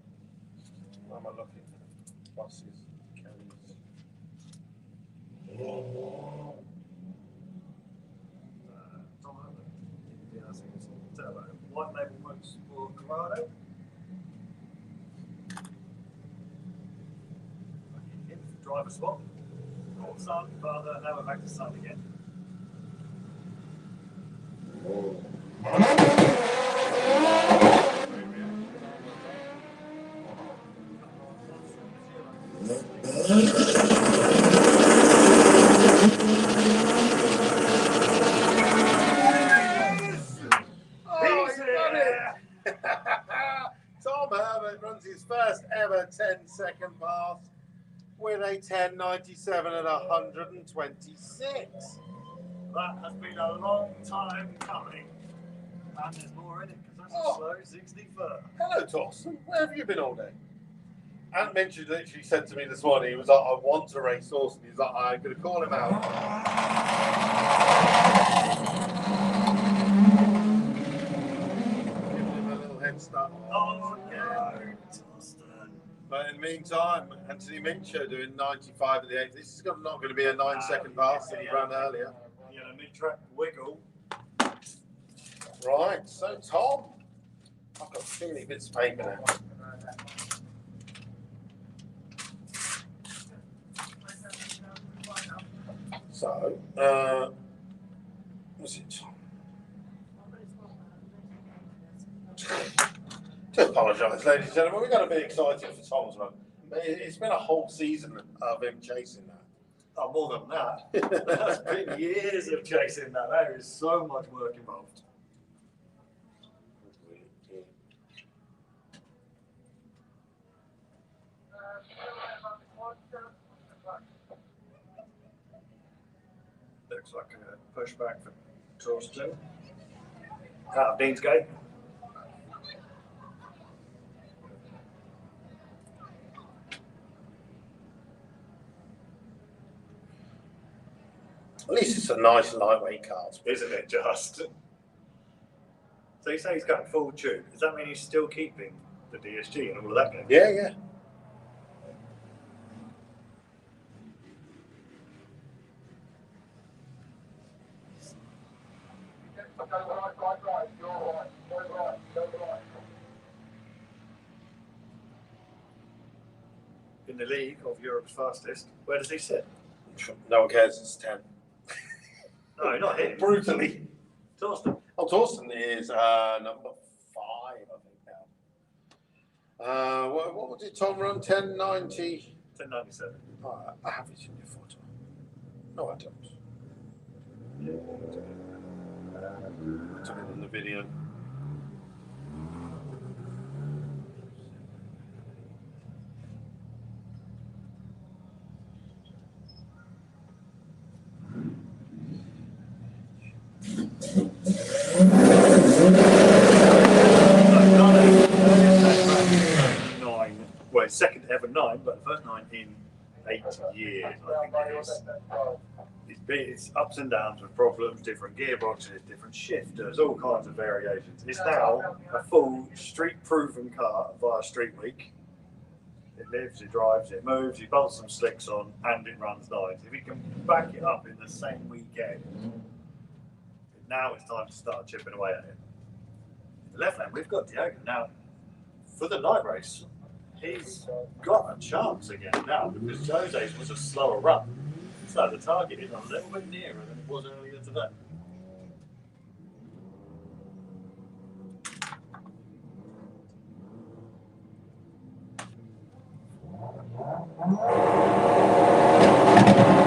I'm looking at buses, carriers. Tom Herbert. Yeah, I think it's turbo. White label motorsport Colorado. Driver swap. Called son, father, now we're back to son again. Oh, he's done it! Tom Herbert runs his first ever 10-second pass with a 10.97 at 126. That has been a long time coming. And there's more in it because that's a slow 60 foot. Hello, Torsten. Where have you been all day? Ant Minch literally said to me this morning, he was like, I want to race Torsten. He's like, I'm going to call him out. Giving him a little head start. Oh, no, Torsten. But in the meantime, Anthony Mincho doing 95 at the 8th. This is not going to be a 9-second pass that he ran earlier. Yeah, mid-track wiggle. Right, so Tom, I've got too many bits of paper now. So, was it? To apologise, ladies and gentlemen, we've got to be excited for Tom's run. It's been a whole season of him chasing that. Oh, more than that. That's been years of chasing that. There is so much work involved. Looks like a pushback for Torsten. Out of Deansgate. At least it's a nice lightweight car. Isn't it just? So you say he's got full tube. Does that mean he's still keeping the DSG and all of that game? Yeah, yeah. In the league of Europe's fastest, where does he sit? No one cares. It's 10. No, not him. Brutally. Torsten. Oh, Torsten is number 5, I think now. What did Tom run? 1090. 1097. Oh, I have it in your photo. No, I don't. I took it in the video. Well, it's second ever 9, but the first 9 in 8 years, I think it is. It's ups and downs with problems, different gearboxes, different shifters, all kinds of variations. It's now a full street-proven car via Street Week. It lives, it drives, it moves, he bolts some slicks on, and it runs 9s. If he can back it up in the same weekend, now it's time to start chipping away at it. In the left lane, we've got Diogo. Now, for the night race, he's got a chance again now because Jose's was a slower run. So the target is a little bit nearer than it was earlier today.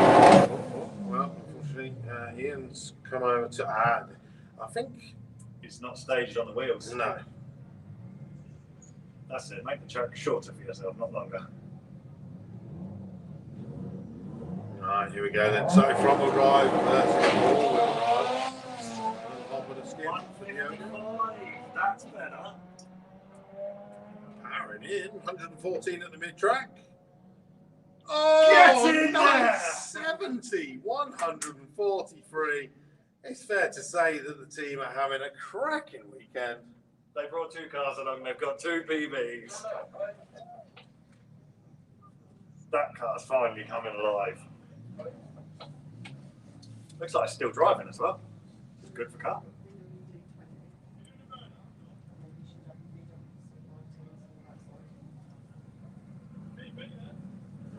Well, unfortunately, Ian's come over to add. I think It's not staged on the wheels. no. That's it. Make the track shorter for yourself, not longer. Right, here we go then. So front wheel drive versus all wheel drive. Top of the skin. 155. That's better. Powering in 114 at the mid track. Oh, Get in there! 70, 143. It's fair to say that the team are having a cracking weekend. They brought 2 cars along, they've got 2 PBs. That car's finally coming alive. Looks like it's still driving as well. It's good for car.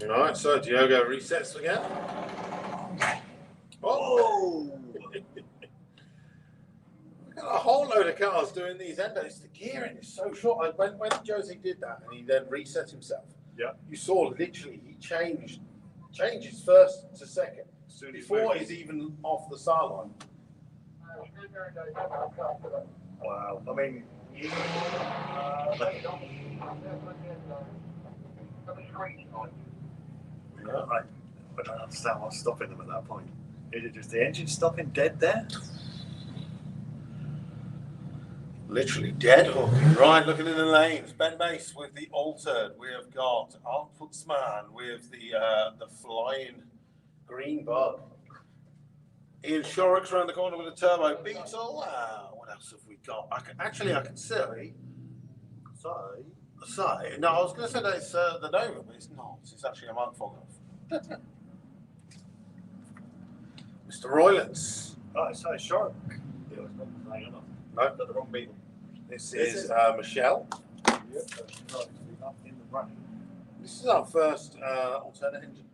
All right, so Diogo resets again. Oh! We've got a whole load of cars doing these endos. The gearing is so short. When Jose did that and he then reset himself, Yeah. you saw literally he changes first to second Soon as before he's even off the start line. Wow. I mean, I don't understand what's stopping them at that point. Is it just the engine stopping dead there? Literally dead hooking. Right, looking in the lanes. Ben Mace with the altered. We have got Alputzman with the flying green bug. Ian Shorrock's around the corner with a turbo Beetle. What else have we got? I can say. No, I was going to say that it's the Nova, but it's not. It's actually a Mark Fogoff. Mr. Roylance. Oh, it's so sharp. Yeah, it's not playing enough. No, Got the wrong Beetle. this is Michelle. Yep, so she's right to be up in the running. This is our first alternate engine.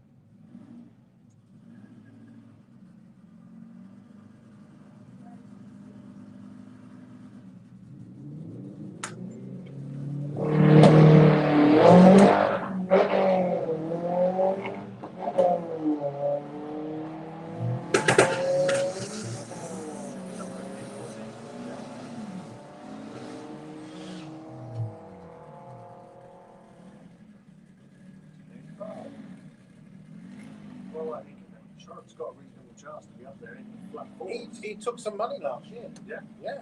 Well, I think Sharp's got a reasonable chance to be up there in the flat He, fours. he took some money last year. Yeah. Yeah.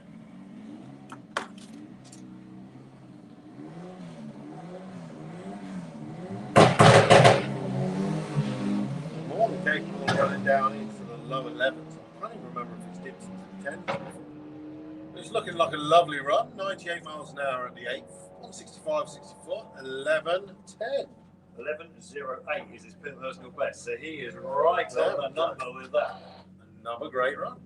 More than capable of running down into the low 11s. I can't even remember if it's dipped into the 10s. It's looking like a lovely run. 98 miles an hour at the 8th. 165.64. 11.10. 11.08 is his personal best, so he is right on the number with that. Another great run.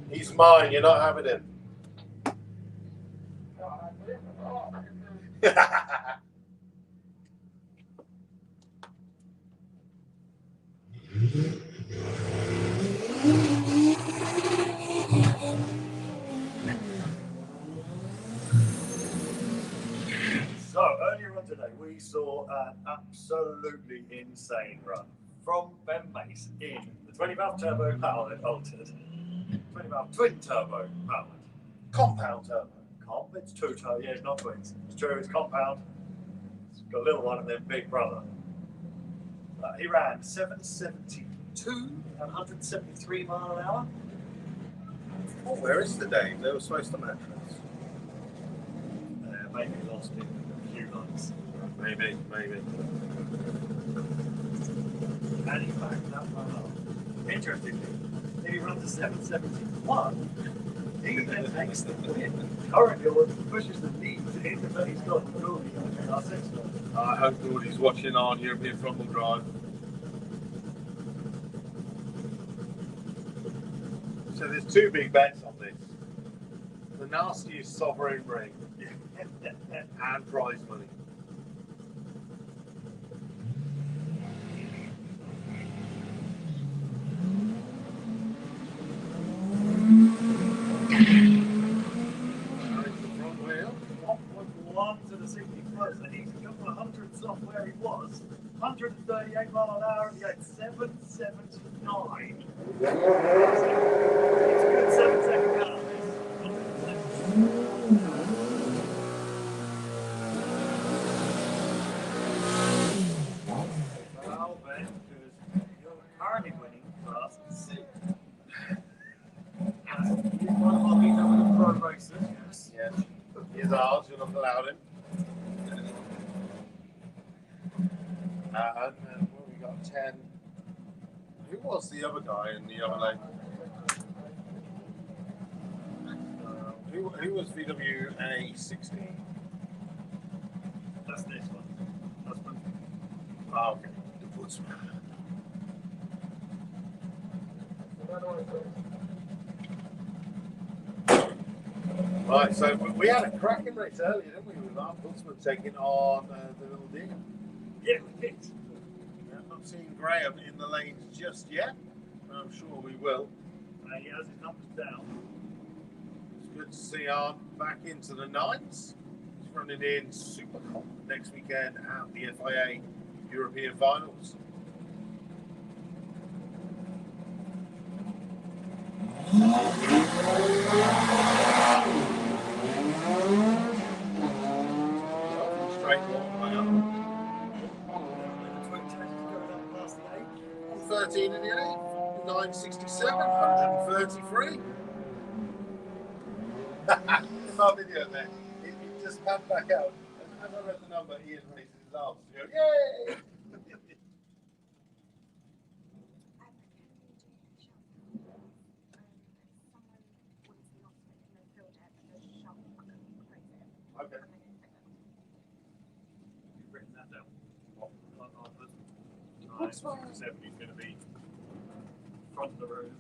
He's mine. You're not having him. So earlier on today, we saw an absolutely insane run from Ben Mace in the 20-valve turbo powered altered, 20-valve twin turbo powered. Compound turbo. It's two turbo, yeah, it's not twins. It's true, it's compound. It's got a little one and then big brother. He ran 772 and 173 mile an hour. Oh, where is the Dave? They were supposed to match us. Maybe lost in a few months. Maybe. And he backed that one up. Interestingly, if he runs a 771, he then takes the win. Currently, what pushes the lead into that he's got Gordy in our sixth. I hope Gordy's watching on European front wheel drive. So there's two big bets on this. The nastiest sovereign ring and prize money. Front wheel. 1.1 to the 60 plus, and he's a couple of hundreds off where he was. 138 mile an hour, he had 779. It's a good 7-second car. Well, Ben, because you're currently winning Class C. He's one of our big pro racers, yes. Yeah. Here's ours, you're not allowed him. And then we got 10. Who was the other guy in the other lane? Who was VWA 16? That's this one. That's one. Oh, okay. The Woodsman. Right, so we had a cracking race earlier, didn't we? With our Woodsman taking on the little deer. Yeah, we did. I'm not seeing Graham in the lanes just yet. I'm sure we will. He has his numbers down. It's good to see Arn back into the 9s. He's running in Super Comp next weekend at the FIA European Finals. Straight one, 13 in the 8th, 967, 133. In my video there, he just panned back out, and as I read the number, Ian raised his arms to go, yay! Okay. You've written that down. Nice. 7 is going to be front of the road.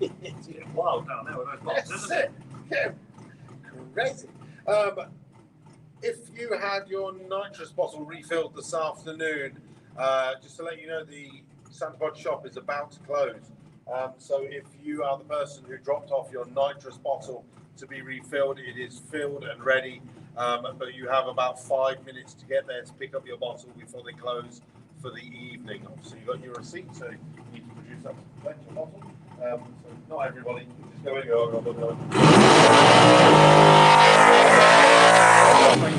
It's getting wild down there with those boxes, isn't it? Yeah. Crazy. If you had your nitrous bottle refilled this afternoon, just to let you know, the Santa Pod shop is about to close. So if you are the person who dropped off your nitrous bottle to be refilled, it is filled and ready. But you have about 5 minutes to get there to pick up your bottle before they close for the evening. Obviously, you've got your receipt, so you need to produce that collector bottle. So not everybody, just go in. A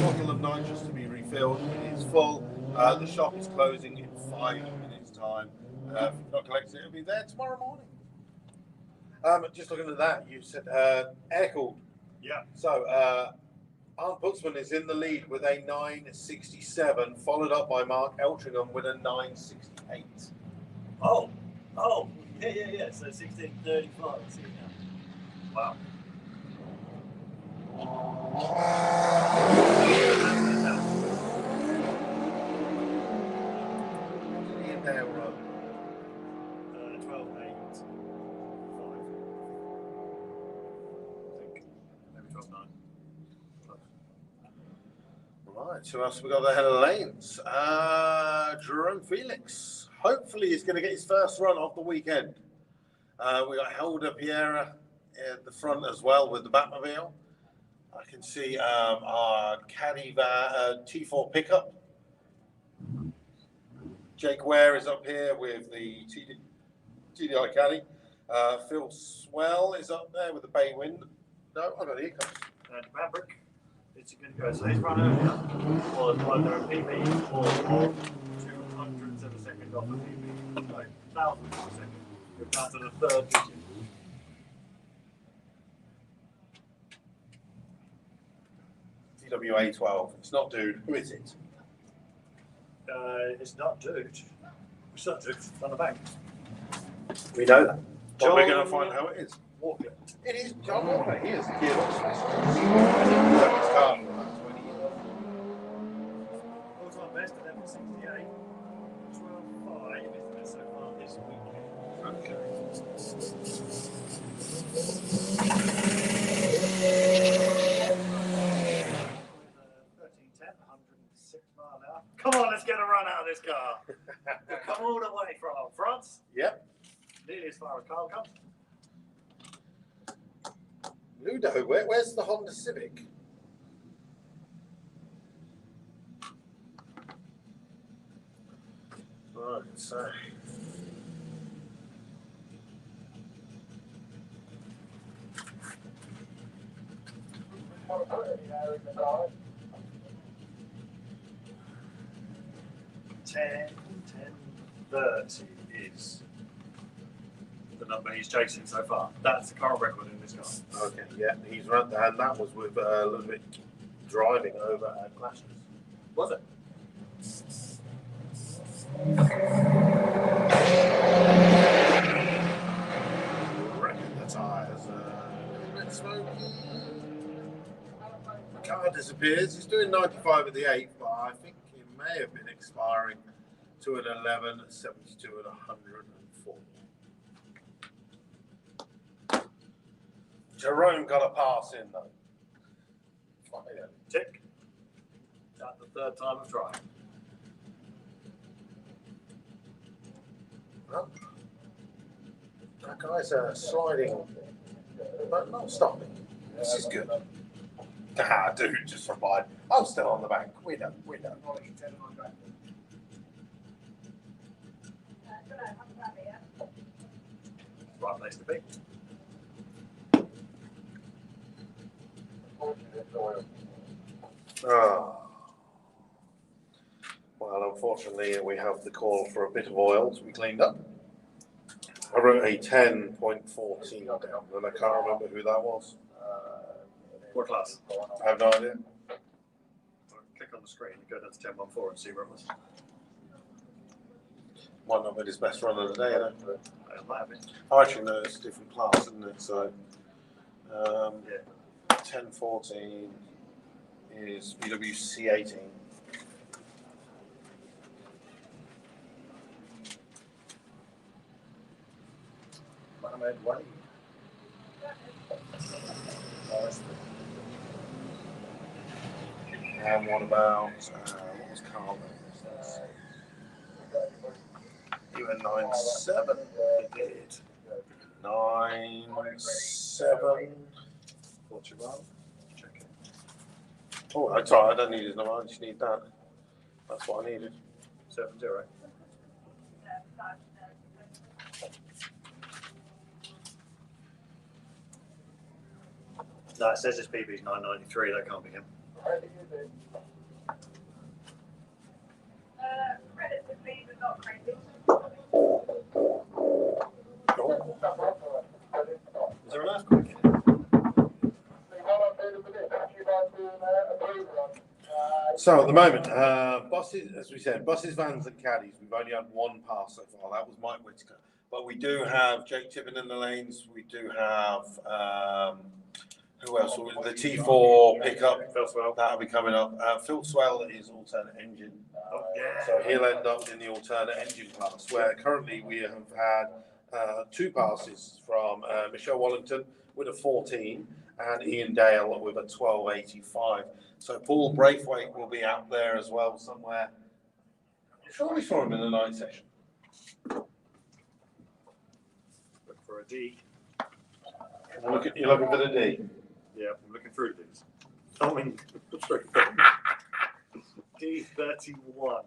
bottle of nitrous to be refilled. It is full. The shop is closing in 5 minutes' time. If you've not collected it, it'll be there tomorrow morning. Just looking at that, you said air cooled. Yeah. So Arne Putzman is in the lead with a 967, followed up by Mark Eltringham with a 968. Oh, yeah. So 16:35. See now. Wow. In there, run. 12:8. 5. I think maybe 12:9. Right, who else have we got ahead of the lanes? Jerome Felix. Hopefully he's going to get his first run off the weekend. We got Helder Piera at the front as well with the Batmobile. I can see our caddy T4 pickup. Jake Ware is up here with the TDI caddy. Phil Swell is up there with the Bay Wind. No, I got the hiccups. And Maverick. It's going to go. So he's run earlier. Was either a PB or 200ths of a second off a PB. No, thousandths of a second. We're down to the third digit. TWA 12. It's not Dude. Who is it? It's not Dude. It's not Dude. It's on the bank. We know that. But we're John going to find out who it is. Walker. It is John Walker. He is the gearbox specialist. All-time best at 11:68. 12:5 is there so far this weekend. Okay. 13:10, 106 mile an hour. Come on, let's get a run out of this car. We've come all the way from France. Yep. Nearly as far as Carl comes. Ludo, where's the Honda Civic? Right, so. Ten 30 is the number he's chasing so far. That's the current record in this car. Okay, yeah, he's run that, and that was with a little bit driving over at Clashes. Was it? Wrecking the tyres. Red smoky. The car disappears. He's doing 95 at the 8th, but I think he may have been expiring to an 11, 72 and 104. Jerome got a pass in though. Tick. At the third time of trying. Well, that guy's sliding, but not stopping. This is good. Ah, dude, just replied. I'm still on the bank. We don't. Right place to be. Oh. Well, unfortunately, we have the call for a bit of oil to be cleaned up. I wrote a 10.14 down, and I can't remember who that was. What class? I have no idea. Click on the screen and go down to 10.14 and see where it was. Might not be his best run of the day, I don't know. It might have been. Oh, actually, no, it's a different class, isn't it? So, Yeah. 10.14 is BWC 18. Mohamed Wali. And what about, what was Carl? He went 9.7. It did. 997. Portugal. Check it. Oh, that's all right. I don't need his number. I just need that. That's what I needed. 70. No, it says this BB's 993. That can't be him. Relatively, but not crazy. Is there an earthquake? So at the moment, buses, as we said, buses, vans, and caddies. We've only had one pass so far. That was Mike Whitaker. But we do have Jake Tippin in the lanes. We do have who else? The T4 pickup. Phil Swell. That'll be coming up. Phil Swell is alternate engine. Oh, yeah. So he'll end up in the alternate engine class, where currently we have had two passes from Michelle Wallington with a 14 and Ian Dale with a 12.85. So Paul Braithwaite will be out there as well somewhere. I'm sure we saw him in the night session. Look for a D. You're looking for the D. Yeah, I'm looking through these. Coming through. D31.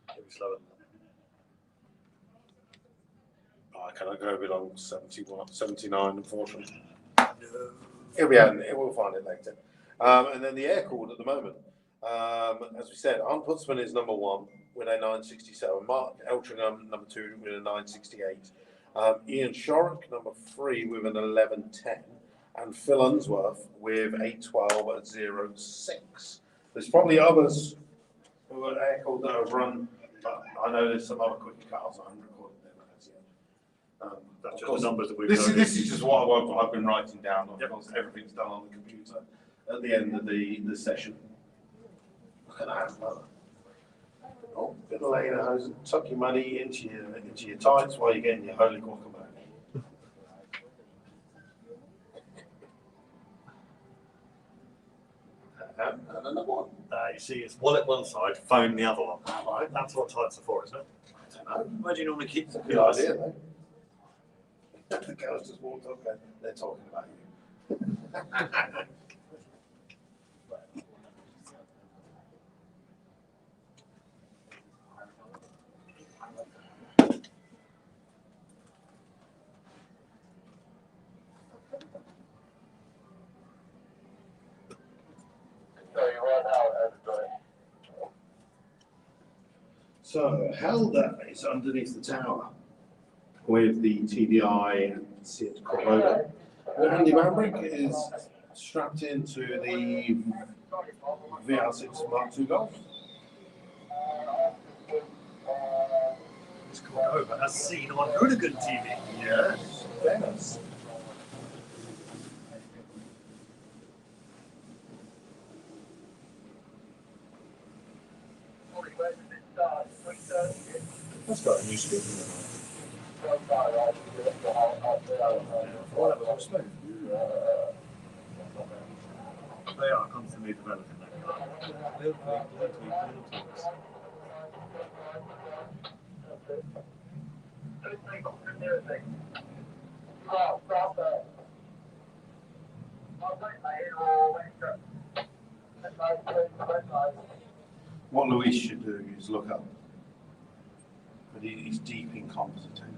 Maybe slower than that. I cannot go beyond 71, 79, unfortunately. No. He'll be out. We'll find it later. And then the air cord at the moment. As we said, Arne Putzman is number one with a 967. Mark Eltringham, number two, with a 968. Ian Shorrock, number three, with an 1110. And Phil Unsworth with a 12.06. There's probably others who are air cooled that have run, but I know there's some other quick cars I haven't recorded them as yet. That's just the numbers that we've This noted. is just what I've been writing down. Of Yep. course, everything's done on the computer at the end of the session. Look at that. Oh, bit of later hose. Tuck your money into your tights while you're getting your holy guacamole. And another one. You see, it's wallet one side, phone the other one. Right. That's what tights are for, isn't it? I don't know. Where do you normally keep Good idea, though. The girls just walked up and they're talking about you. So, Helder is underneath the tower with the TDI and Seat Corona. Andy Maverick is strapped into the VR6 Mark II Golf. It's called over as seen on Hooligan TV. Yes, Venice. That's got a new speaker in it. They are constantly developing that car. What Luis should do is look up, but he's deep in compositing.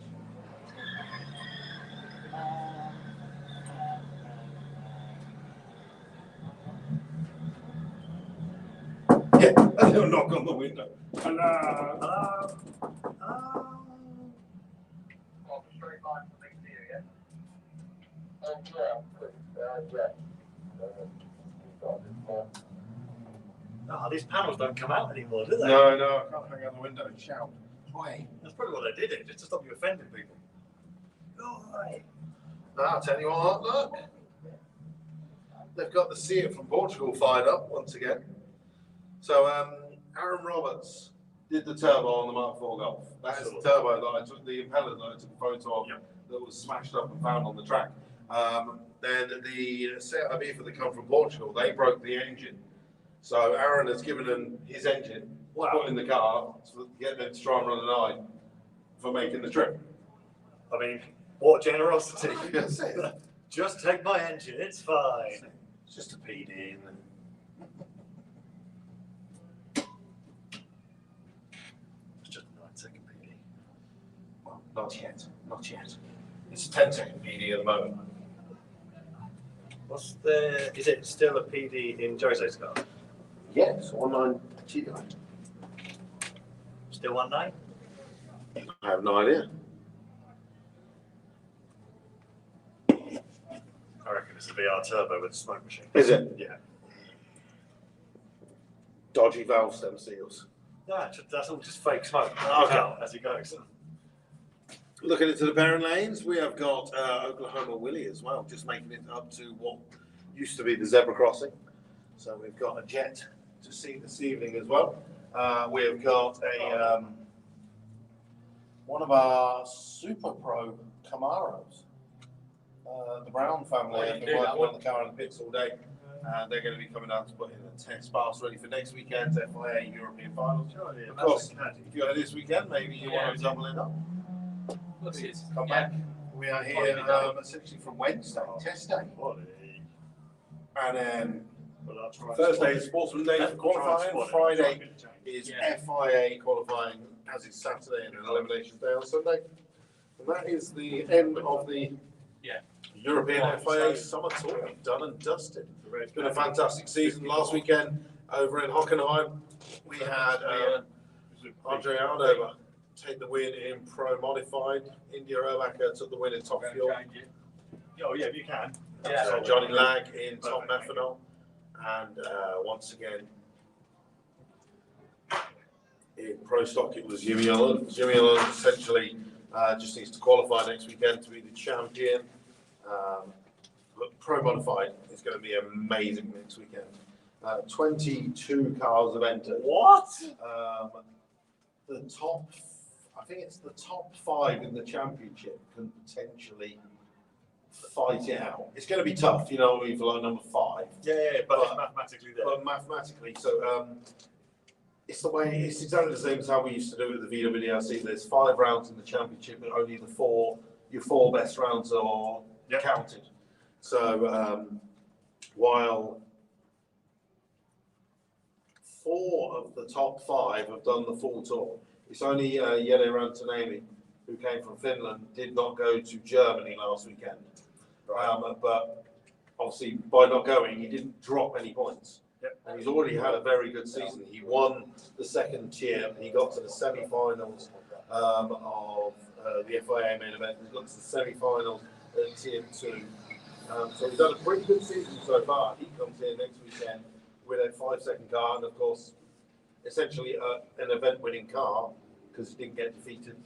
Yeah, a little knock on the window. Hello. Hello. These panels don't come out anymore, do they? No, I can't hang out the window and shout. Oi. That's probably why they did it, just to stop you offending people. Oi. I'll tell you what, look. They've got the Seat from Portugal fired up once again. So, Aaron Roberts did the turbo on the Mark IV Golf. That is the turbo that I took, the impeller that I took a photo of that was smashed up and found on the track. Then the CRB for the come from Portugal, they broke the engine. So Aaron has given them his engine put in the car to get them to try and run an eye for making the trip. I mean, what generosity. That's it. Just take my engine, it's fine. It's just a PD, isn't it? It's just a 9-second PD. Well, not yet. Not yet. It's a 10-second PD at the moment. Is it still a PD in Jose's car? Yes, 1929. Still 1.9? I have no idea. I reckon it's a VR turbo with a smoke machine. Is it? Yeah. Dodgy valve stem seals. No, that's all just fake smoke. Okay. As it goes. Looking into the pairing lanes, we have got Oklahoma Willie as well, just making it up to what used to be the zebra crossing. So we've got a jet to see this evening as well. We've got a one of our Super Pro Camaros. The Brown family have been working on the car in the pits all day, and they're going to be coming out to put in a test pass ready for next weekend's FIA European Finals. Of course, if you're this weekend, maybe you want to double it up. Come back. We are here essentially from Wednesday, test day, and then Thursday is Sportsman Day for qualifying. Friday is FIA qualifying, as is Saturday, and then elimination day on Sunday. And that is the end of the European FIA Summer Tour, done and dusted. It's been a fantastic season. Last weekend over in Hockenheim, we had Andre Aldover take the win in Pro Modified. India Erbacher took the win in Top Fuel. Oh yeah, if you can. So Johnny Lag in Top Methanol. And once again, in Pro Stock, it was Jimmy Allen. Jimmy Allen essentially just needs to qualify next weekend to be the champion. But Pro Modified is going to be amazing next weekend. 22 cars have entered. What? The top, I think it's the top 5 in the championship can potentially fight it out. It's going to be tough, you know, for like number 5. But mathematically there. But mathematically, so it's the way. It's exactly the same as how we used to do it at the VWDRC. There's 5 rounds in the championship, but only your 4 best rounds are counted. So while 4 of the top 5 have done the full tour, it's only Jere Rantanemi, who came from Finland, did not go to Germany last weekend. But obviously, by not going, he didn't drop any points. And he's already had a very good season. He won the second tier. He got to the semi-finals of the FIA main event. He's got to the semi-finals at tier 2. So he's had a pretty good season so far. He comes here next weekend with a 5-second car, and of course, essentially an event-winning car because he didn't get defeated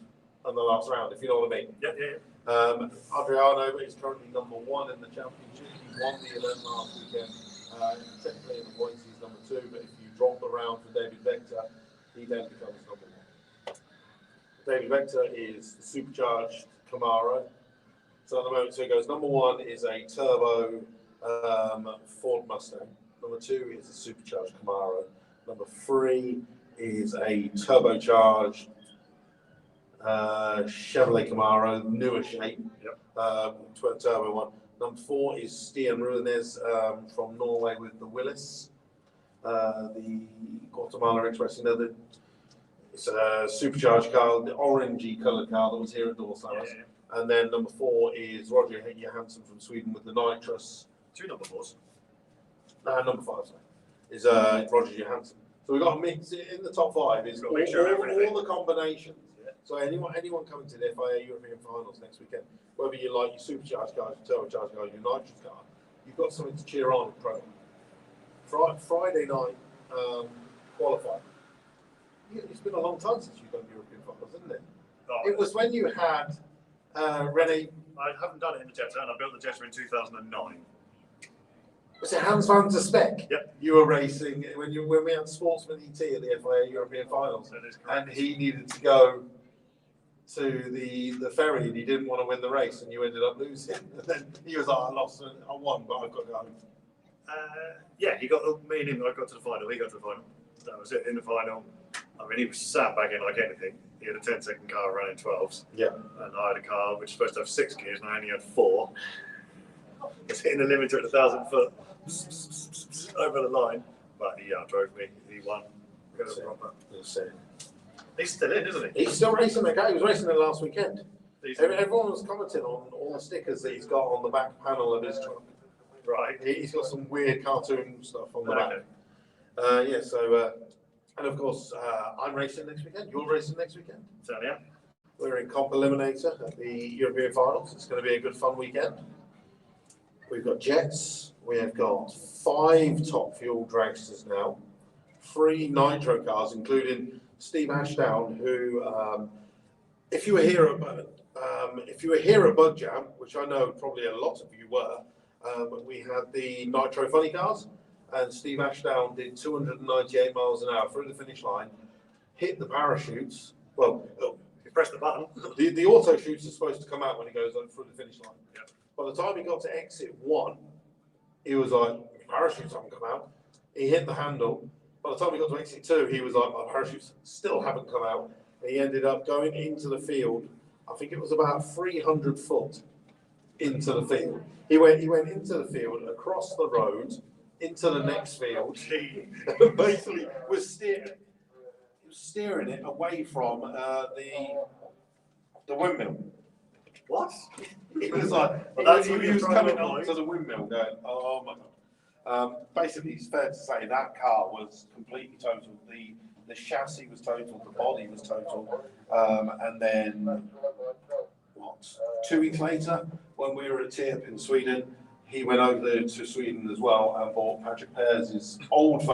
on the last round, if you know what I mean. Adriano is currently number 1 in the championship. He won the event last weekend. Technically in the points he's number 2, but if you drop the round for David Vector, he then becomes number 1. David Vector is the supercharged Camaro. So at the moment, so it goes number 1 is a turbo Ford Mustang. Number 2 is a supercharged Camaro. Number 3 is a turbocharged Chevrolet Camaro, newer shape, turbo one. Number 4 is Stian Ruines from Norway with the Willis, the Guatemala Express. You know, it's a supercharged car, the orangey coloured car that was here at Dorsales. And then number 4 is Roger Johansson from Sweden with the nitrous. 2 number 4s. Number 5, sorry, is Roger Johansson. So we've got a mix in the top 5. Is all the combinations. So anyone coming to the FIA European Finals next weekend, whether you like your supercharged car, your turbocharged car, your nitrous car, you've got something to cheer on at Pro. Friday night qualifying. It's been a long time since you've done European Finals, isn't it? Oh, It was when you had Rene. I haven't done it in the Jetta, and I built the Jetta in 2009. Was it Hans van der Speck? Yep. You were racing when we had Sportsman ET at the FIA European Finals, and he needed to go to the ferry, and he didn't want to win the race, and you ended up losing. And then he was like, "I lost, and I won, but I've got to go home." He got me and him. I got to the final. He got to the final. That was it in the final. I mean, he was sandbagging like anything. He had a 10-second car running 12s. Yeah. And I had a car which was supposed to have 6 gears, and I only had 4. I was hitting the limiter at 1,000 foot over the line. But he outdrove me. He won. He's still in, isn't he? He's still racing the car. He was racing it last weekend. Everyone was commenting on all the stickers that he's got on the back panel of his truck. Right. He's got some weird cartoon stuff on the Okay. back. Yeah, so, and of course, I'm racing next weekend. You're racing next weekend. So, yeah. We're in Comp Eliminator at the European Finals. It's going to be a good, fun weekend. We've got jets. We have got 5 top fuel dragsters now, 3 nitro cars, including Steve Ashdown, who, if you were here at Bug Jam, which I know probably a lot of you were, we had the nitro funny cars, and Steve Ashdown did 298 miles an hour through the finish line, hit the parachutes. Well, You press the button. the auto shoots are supposed to come out when he goes through the finish line. Yeah. By the time he got to exit 1, he was like, parachutes haven't come out. He hit the handle. By the time he got to exit 2, he was like, my parachutes still haven't come out. And he ended up going into the field. I think it was about 300 foot into the field. He went into the field, across the road, into the next field. Basically, was steering it away from the windmill. What? It was like, Well, that's he what was you're trying coming to up avoid. to the windmill going, oh my God. Basically, it's fair to say that car was completely totaled. The chassis was totaled, the body was totaled. And then, 2 weeks later, when we were at TIP in Sweden, he went over there to Sweden as well and bought Patrick Pears' old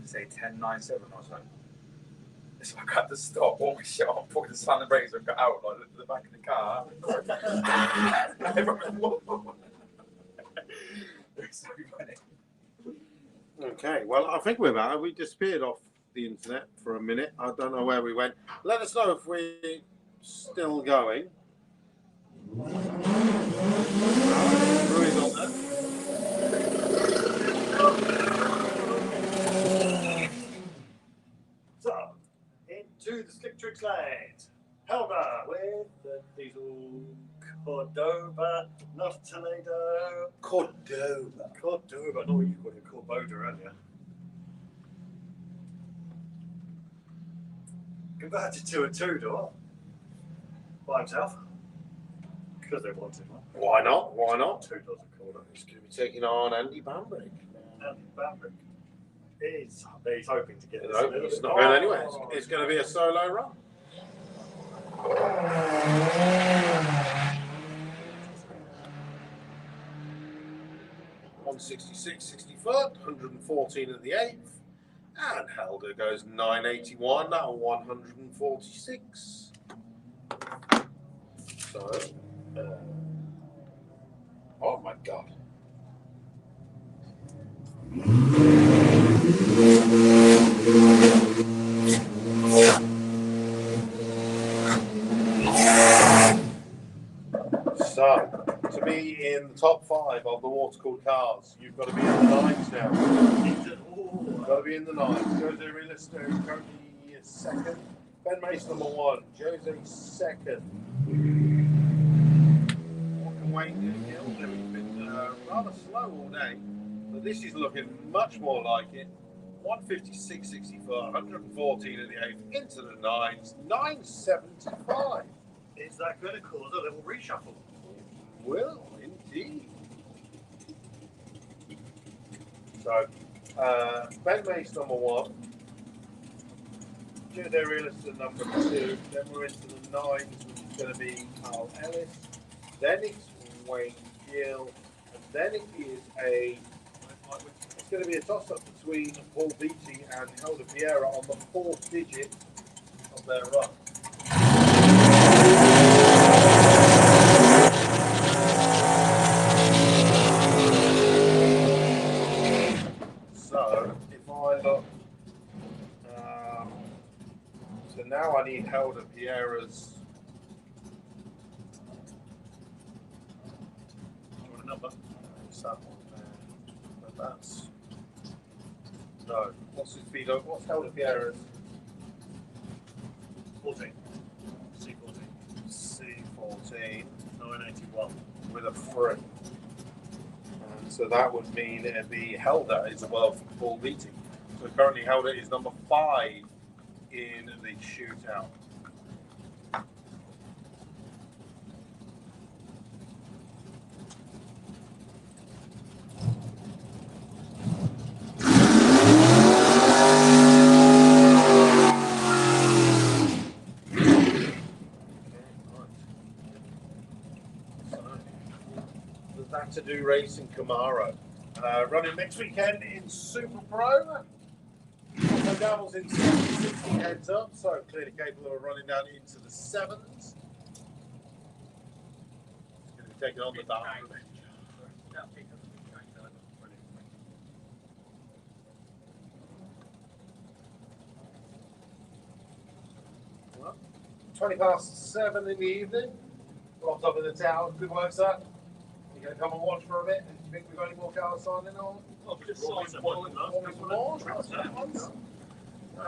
say 10.97 or so. So I got to stop, walk my shit off, put the slam the brakes and got out, like looked at the back of the car. Everyone was, whoa. It's so funny. Okay, well, I think we're back. We disappeared off the internet for a minute. I don't know where we went. Let us know if we're still going. Rui's on there. So, into the slick tricks lanes. Helga with the diesel Cordoba, not Toledo. Cordoba. Cordoba, not what you called it, Cordoba earlier. Converted to a two-door by himself because they wanted one. Why not? Why not? Two doors are called. He's going to be taking on Andy Bambrick. Andy Bambrick is he's hoping to get this. No, it's not going anywhere. It's going to be a solo run. .166 60 foot, 114 at the eighth, and Helder goes 981 at 146. So, oh my God. So, to be in the top 5 of the water-cooled cars, you've got to be in the 9s now. You've got to be in the 9s. Jose Realista is currently second. Ben Mace number 1. Jose second. What can Wayne do? He's been rather slow all day, but this is looking much more like it. 156 60 foot, 114 at the 8th, into the 9s, 975. Is that going to cause a little reshuffle? Will indeed. So, Ben Mace number 1, Jose Realista number 2, then we're into the 9s, which is going to be Carl Ellis, then it's Wayne Gill, and then it is it's going to be a toss-up between Paul Beatty and Helder Vieira on the 4th digit of their run. So, if I look, so now I need Helder Vieira's. Do you want a number? It's that one there. But that's. No. What's his speed over? What's Helder Vieira's? 14. C14. C14 981. with a 3. And so that would mean it'd be Helder is above Paul Beatty. So currently Helder is number 5 in the shootout. To do racing Camaro. Running next weekend in Super Pro. Also dabbles in 60 heads up, so clearly capable of running down into the 7s. It's going to be taking on the Dark Revenge. Well, 7:20 in the evening. Locked up in the town. Good work, sir. You going to come and watch for a bit? And do you think we've got any more cars signing on?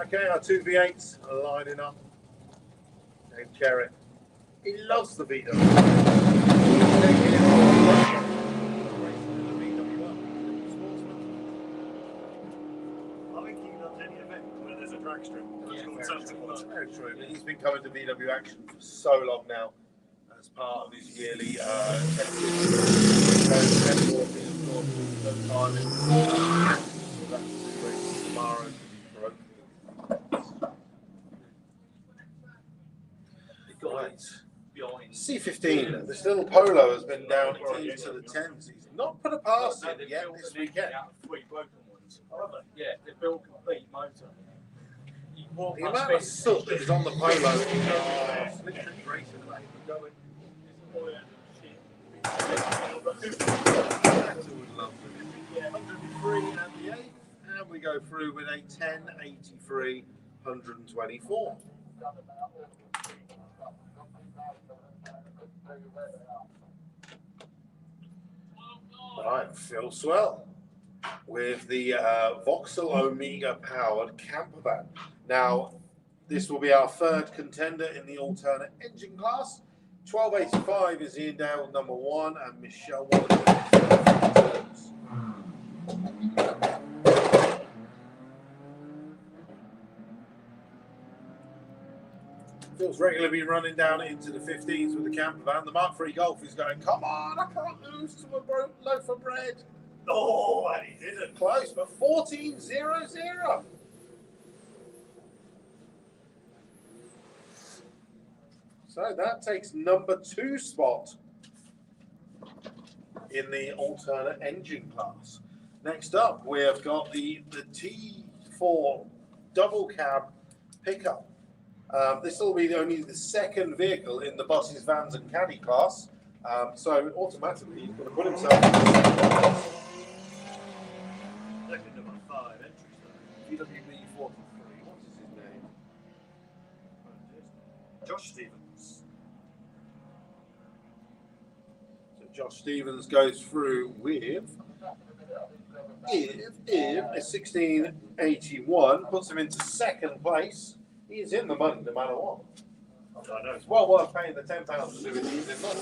Okay, our 2 V8s are lining up. Dave Cherry. He loves the VW. I think he loves any event where there's a drag strip. Very true. But he's been coming to VW action for so long now as part of his yearly C15, this little Polo has been down into the 10s. He's not put a pass in yet this weekend. Out of 3 broken ones. Yeah, they built a complete motor. You walk The past amount of this- soot that is on the Polo is literally racing away. going, That's lovely. Yeah, 103 and the 8th, and we go through with a 1083, 124. Right, Phil Swell with the Vauxhall Omega powered camper van. Now, this will be our third contender in the alternate engine class. 1285 is Ian Dale number 1 and Michelle Wallace. Phil's regularly been running down into the 15s with the camper van. The Mark III Golf is going, come on, I can't lose to a broke loaf of bread. Oh, and he didn't. Close, but 14.00. So that takes number 2 spot in the alternate engine class. Next up, we have got the T4 double cab pickup. This will be only the second vehicle in the buses, vans, and caddy class. So automatically, he's going to put himself in the second class. Second number 5 entries though. PWB 43. What is his name? Josh Stevens. So Josh Stevens goes through with if a 1681 puts him into second place. He's in the money no matter what. I know. It's well worth paying the £10 to do it evening money.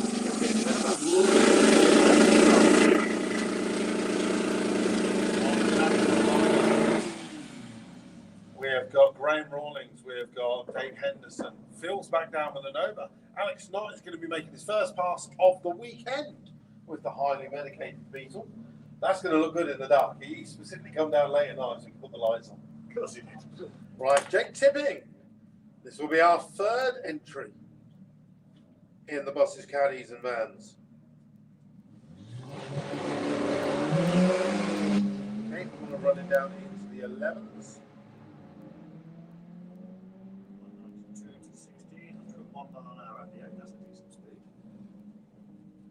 We have got Graham Rawlings, we have got Dave Henderson. Phil's back down with a Nova. Alex Knott is going to be making his first pass of the weekend with the highly medicated Beetle. That's going to look good in the dark. He specifically come down late at night so he can put the lights on. Of course he did. Right, Jake Tipping. This will be our third entry in the buses, caddies, and vans. Okay, we're going to run it down into the 11s. 192 to 16, 101 mile an hour at the 8. That's a decent speed.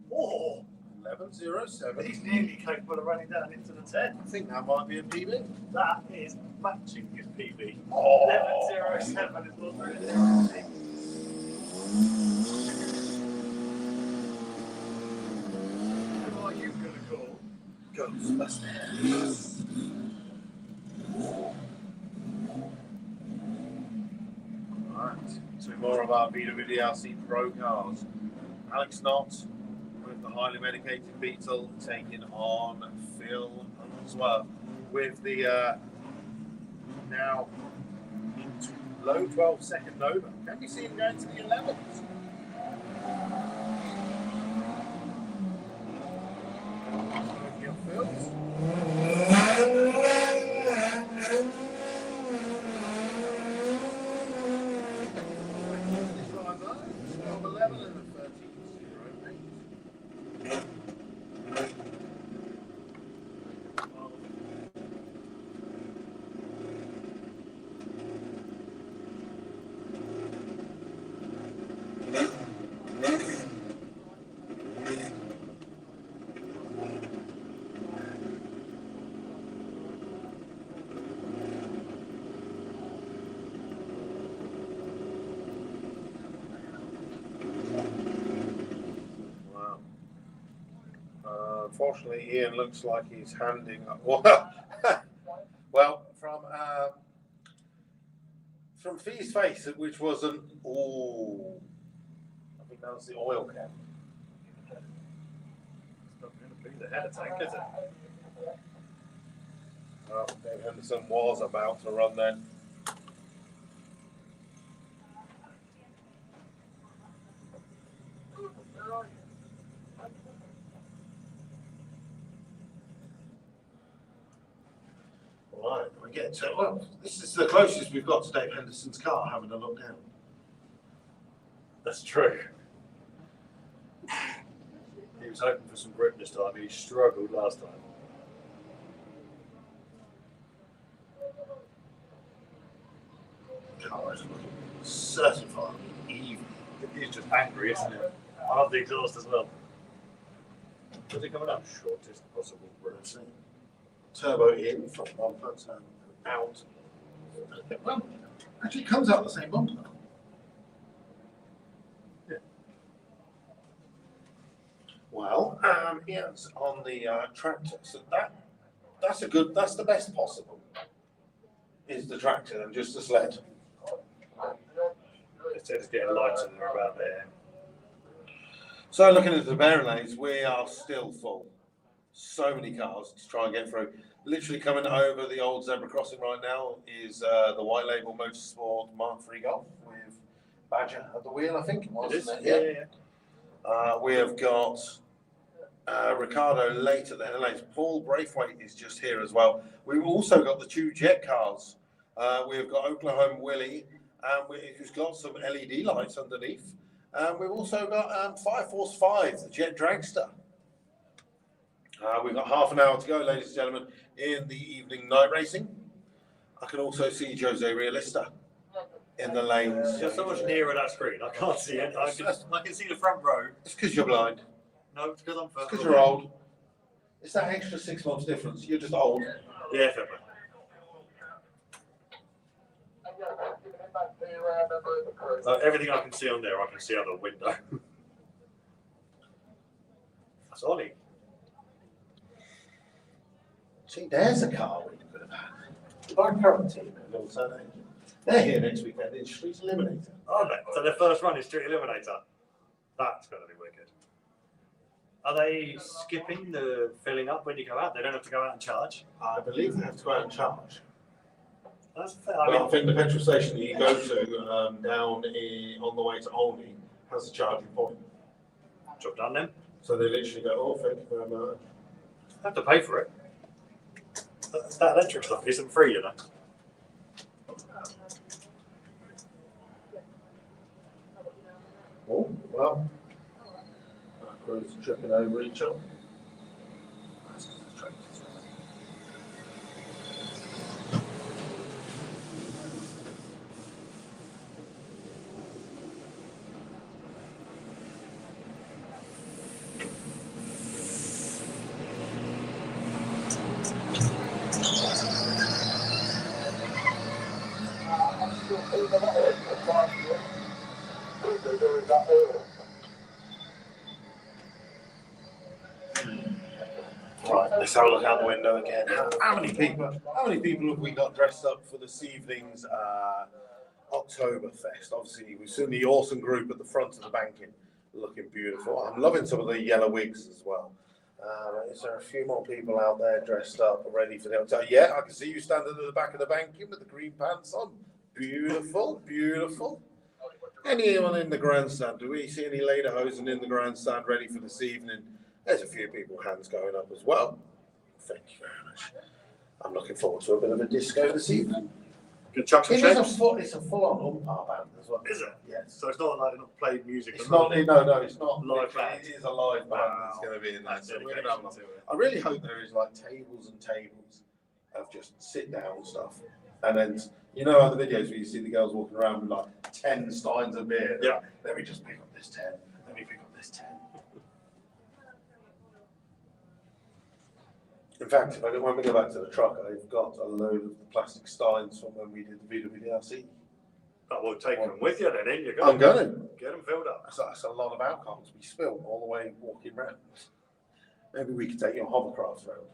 Oh, 11.07. he's nearly capable of running down into the 10. I think that might be a PB. That is matching his PB. Oh. 11.07 is what we're doing. Who are you going to call? Ghostbusters. Right, 2 more of our BWDRC Pro cars. Alex Knott with the highly medicated Beetle taking on Phil Unsworth with the now into low 12-second Nova. Can we see him going to the 11s? Phil's. Unfortunately, Ian looks like he's handing up. Well, from Fee's face, which wasn't. Oh, I think that was the oil can. It's not going to be the header tank, is it? Well, Dave Henderson was about to run then. Right, we get to, well, this is the closest we've got to Dave Henderson's car, having a look down. That's true. was hoping for some grip this time. He struggled last time. Car is looking certified even. He's just angry, isn't it? I love the exhaust as well. Where's it coming up? Shortest possible route. Turbo in, front bumper, turbo out. Well, actually, it comes out the same bumper. Yeah. Well, yes, on the tractor. So that's the best possible. Is the tractor and just the sled. It's getting lighter than they're about there. So looking at the bearing lanes, we are still full. So many cars to try and get through. Literally coming over the old zebra crossing right now is the white label Motorsport Mark III Golf with Badger at the wheel, I think it was. It is? Yeah. We have got Ricardo later than the lanes. Paul Braithwaite is just here as well. We've also got the 2 jet cars. We've got Oklahoma Willie, who's got some LED lights underneath. We've also got Fire Force 5, the jet dragster. We've got half an hour to go, ladies and gentlemen, in the evening night racing. I can also see Jose Realista in the lanes. You're so much nearer that screen. I can't see it. I can see the front row. It's because you're blind. No, it's because I'm It's first. because you're old. It's that extra 6 months difference. You're just old. Yeah, fair play. Everything I can see on there, I can see out the window. That's Ollie. See, there's a car we could have had. The Bar Current team at Little Sun Angel. They're here next weekend in Street Eliminator. Oh, no. So their first run is Street Eliminator. That's going to be wicked. Are they skipping the filling up when you go out? They don't have to go out and charge? I believe they have to go out and charge. That's fair. I think the petrol station that you go to down on the way to Olney has a charging point. Job done then. So they literally go, oh, thank you very much. Have to pay for it. That electric stuff isn't free, you know. Oh, well. That crew's tripping over each other. Right, let's have a look out the window again. How many people have we got dressed up for this evening's Oktoberfest? Obviously, we've seen the awesome group at the front of the banking, looking beautiful. I'm loving some of the yellow wigs as well. Is there a few more people out there dressed up, ready for the Oktober? Yeah, I can see you standing at the back of the banking with the green pants on. Beautiful, beautiful. Anyone in the grandstand? Do we see any lederhosen in the grandstand ready for this evening? There's a few people, hands going up as well. Thank you very much. I'm looking forward to a bit of a disco this evening. Good chuck some It's shake. a full-on umpire band as well. Is it? Yes. So it's not like they're not playing music. It's not. No, it's not Live band. It is a live band that's going to be in there. So we're gonna have I really hope there is like tables and tables of just sit down stuff, and then you know how the videos where you see the girls walking around with like 10 steins of beer. Yeah. Like, let me just pick up this 10. Let me pick up this 10. In fact, when we go back to the truck, I've got a load of the plastic steins from when we did the VWDRC. But we'll take them with you then, in you go. I'm going. Get them filled up. That's a lot of alcohol to be spilled all the way walking round. Maybe we could take your hovercraft round.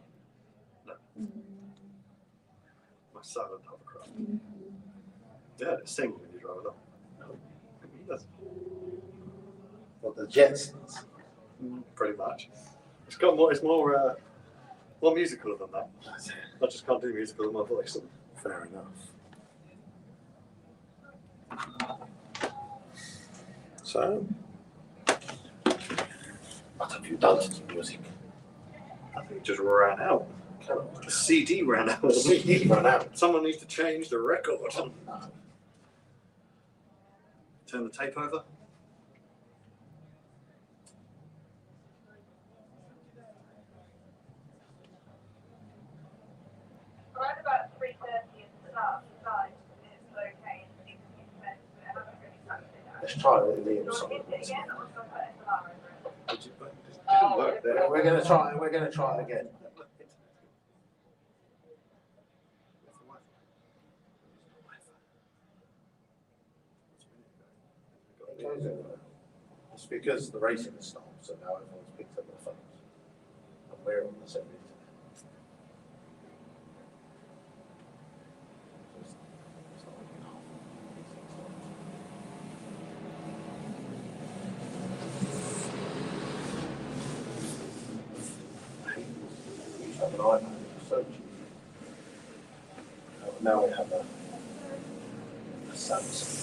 No. My silent hovercraft. Yeah, it's single when you drive it up. No, he doesn't. Well, the Jetsons. Pretty much. It's got more. It's more musical than that. I just can't do musical with my voice. Fair enough. So, what have you done to the music? I think it just ran out. The CD ran out. The CD ran out. Someone needs to change the record. Turn the tape over. should try it. It didn't work there. We're going to try. We're going to try it again. It's because the racing has stopped, so now everyone's picked up their phones, and we're on the same internet. We used to have an iPad, it was so cheap. Now we have a Samsung.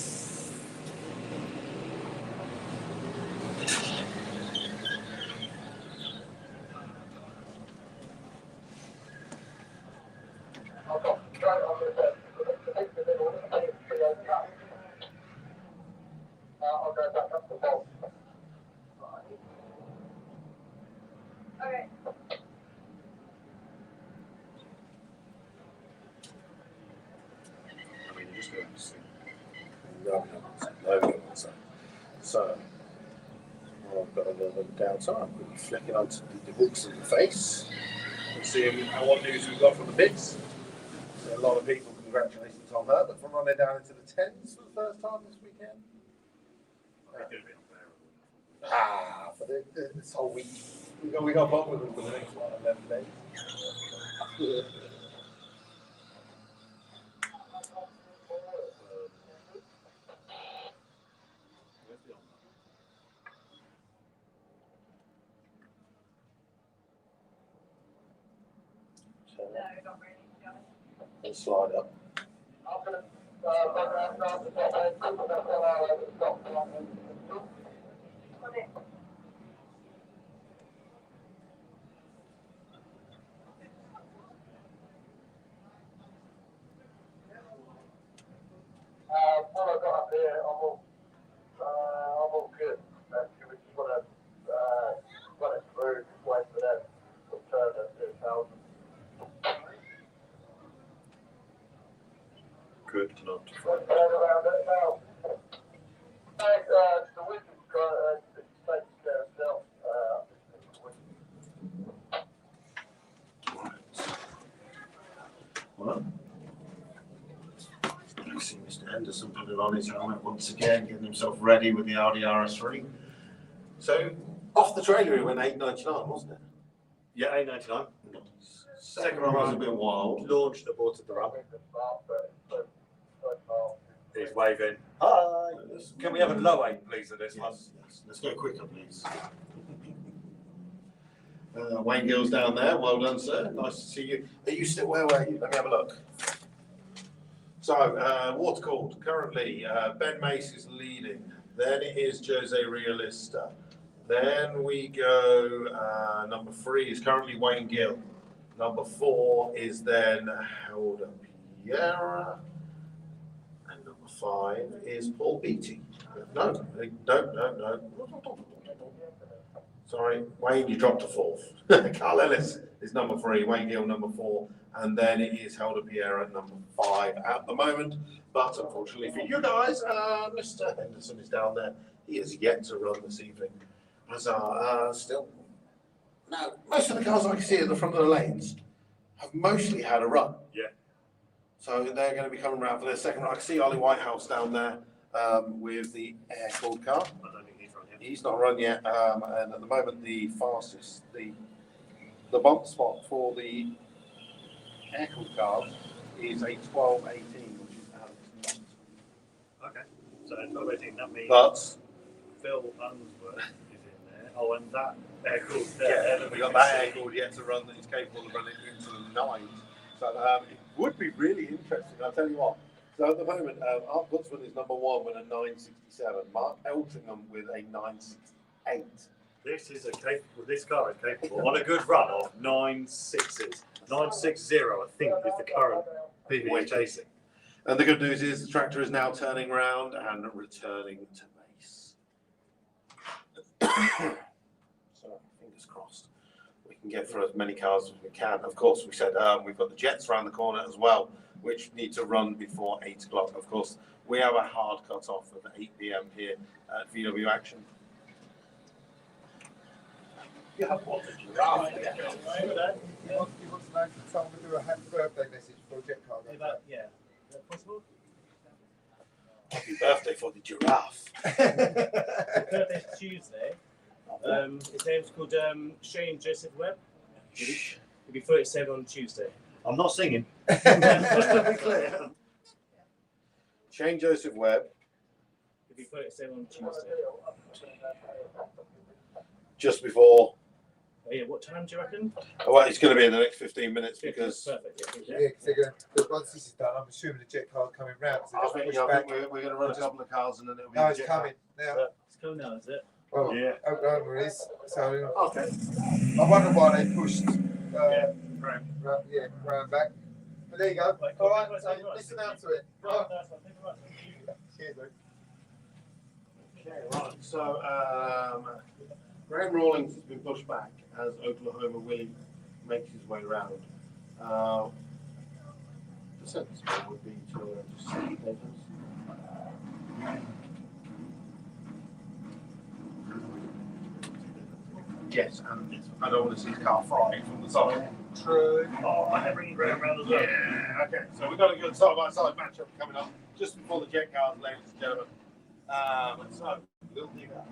So, I've got a little bit downtime. I'm quickly flicking onto the books in the face and seeing what news we've got from the pits. So a lot of people, congratulations on Herbert for running down into the 10s for the first time this weekend. For this whole week. We got bought with them for the next 11 days. And slide up. What I got up here, I'm all good. We just want to run it through, just wait for them to turn at 2,000. Good, not to Turn around it now. The wind's taking care of itself. Well, I see Mr. Henderson put it on his helmet once again, getting himself ready with the Audi RS3. So, off the trailer, he went 8.99, wasn't it? Yeah, A99. Second run was a bit wild. Launched, aborted the run. He's waving. Hi. Can we have a low 8, please, at this one? Yes. Let's go quicker, please. Wayne Gill's down there. Well done, sir. Nice to see you. Are you still, where were you? Let me have a look. So, water cooled. Currently, Ben Mace is leading. Then it is Jose Realista. Then we go, number 3 is currently Wayne Gill. Number 4 is then Helder Piera. And number 5 is Paul Beattie. No. Sorry, Wayne, you dropped a 4th. Carl Ellis is number 3, Wayne Gill number 4, and then it is Helder Piera number 5 at the moment. But unfortunately for you guys, Mr. Henderson is down there. He is yet to run this evening. As are still. Now, most of the cars I can see at the front of the lanes have mostly had a run. Yeah. So they're going to be coming around for their second run. I can see Ollie Whitehouse down there with the air-cooled car. I don't think he's run yet. He's not run yet, and at the moment the fastest, the bump spot for the air-cooled cars is a 12.18, which is Alex Knott. Okay. So 12.18, that means But Phil Unsworth is in there. Oh, and that air-cooled there. yeah, we got that air-cooled yet to run that is capable of running into the 9s. So it would be really interesting. I'll tell you what. So at the moment, Art Gutzman is number 1 with a 9.67. Mark Eltingham with a 9.68. This car is capable on a good run of 9.6s. 9.60, I think, is the current PB chasing. And the good news is the tractor is now turning around and returning to base. So fingers crossed we can get through as many cars as we can. Of course, we said we've got the Jets around the corner as well, which need to run before 8 o'clock. Of course, we have a hard cut off of 8 p.m. here at VW Action. You have what? He wants to know if someone would do a happy birthday message for a jet car. Yeah. Is that possible? Happy birthday for the giraffe. Birthday's Tuesday. His name's called Shane Joseph Webb. He'll be 37 on Tuesday. I'm not singing. Shane Joseph Webb, He'll be 37 on Tuesday. just before. Oh, yeah, what time do you reckon? Oh, well, it's going to be in the next 15 minutes because Perfect. Yeah, because they're going to, once this is done, I'm assuming the jet car's coming round. So I think we're going to run a couple of cars and then it'll be. no, the it's jet coming now. It's cool now, is it? Well, Yeah. Oklahoma is. So Okay. I wonder why they pushed. Right. Round back. But there you go. Right, All right, cool. so listen out to it. Right, nice one. Thank you very much. Cheers, Luke. Okay, right. So Graham Rawlings has been pushed back as Oklahoma Willie makes his way around. The sense would be to just see papers. Yes, and I don't want to see his car fry from the side. True. Oh, I never bring Graham around as well. Yeah, okay. So we've got a good side-by-side matchup coming up just before the jet cars, ladies and gentlemen. So we'll do that.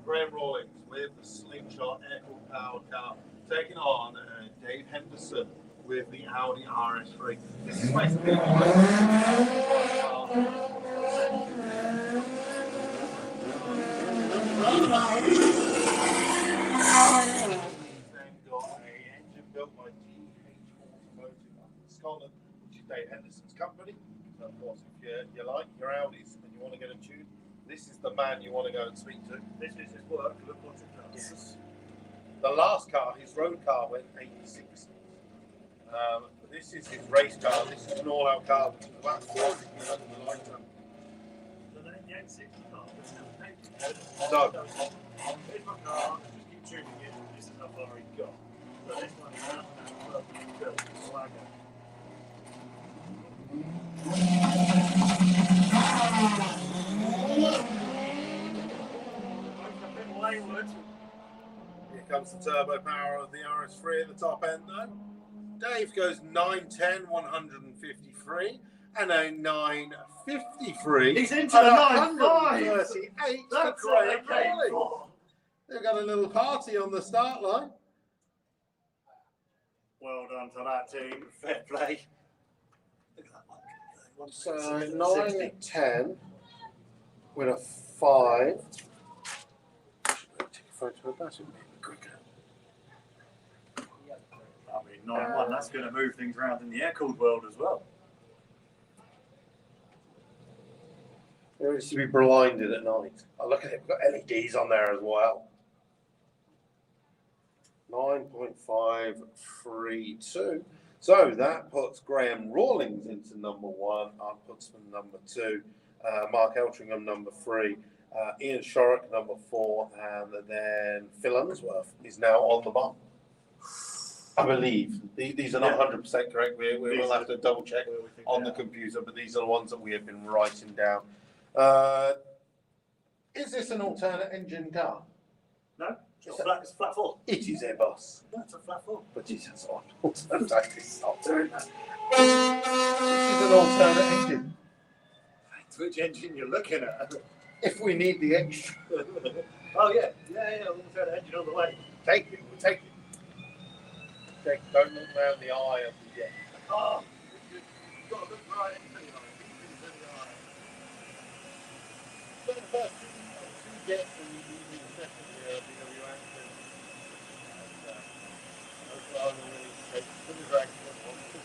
Graham Rawlings with the slingshot air-cooled powered car taking on Dave Henderson with the Audi RS3. This is basically then got a engine built by GH Automotive up in Scotland, which is Dave Henderson's company. So of course, if you like your Audis and you want to get them tuned, this is the man you want to go and speak to. This is his work. Look what it does. Yes. The last car, his road car, went 86. But this is his race car. This is an all-out car, which is about 400 kilos under the lifetime. So then the 86 car, it's still So, here's my car, just keep tuning it, this is how far he got. So this one is now built, swagger. A bit wayward. here comes the turbo power of the RS3 at the top end, though. Dave goes 910, 153, and a 953. He's into the 9.5. 138 That's for what Graham they came Rawlings. for. They've got a little party on the start line. Well done to that team. Fair play. Look at that one. So 160. 910 with a 5. Take a photo of that, it'll be quicker. I mean, 9-1, that's going to move things around in the air-cooled world as well. It used to be blinded at night. Oh, look at it, we've got LEDs on there as well. 9.532. So that puts Graham Rawlings into number 1. That puts him number 2. Mark Eltringham number 3. Ian Shorrock number 4. And then Phil Unsworth is now on the bump. I believe. These are not 100% correct. We will have to double check on the computer, but these are the ones that we have been writing down. Is this an alternate engine car? No? It's flat full. It is a bus. That's a flat full. But it is on alternate. It's not doing that. This is an alternate engine. That's which engine you're looking at. If we need the extra, Oh, yeah. Yeah, alternate engine all the way. take it. We'll take it. Don't look round the eye of the jet. Oh, you've got to look right into the eye. Into the eye. So the first two jets when you need the second VW Action. Oklahoma really takes the direction it wants to go.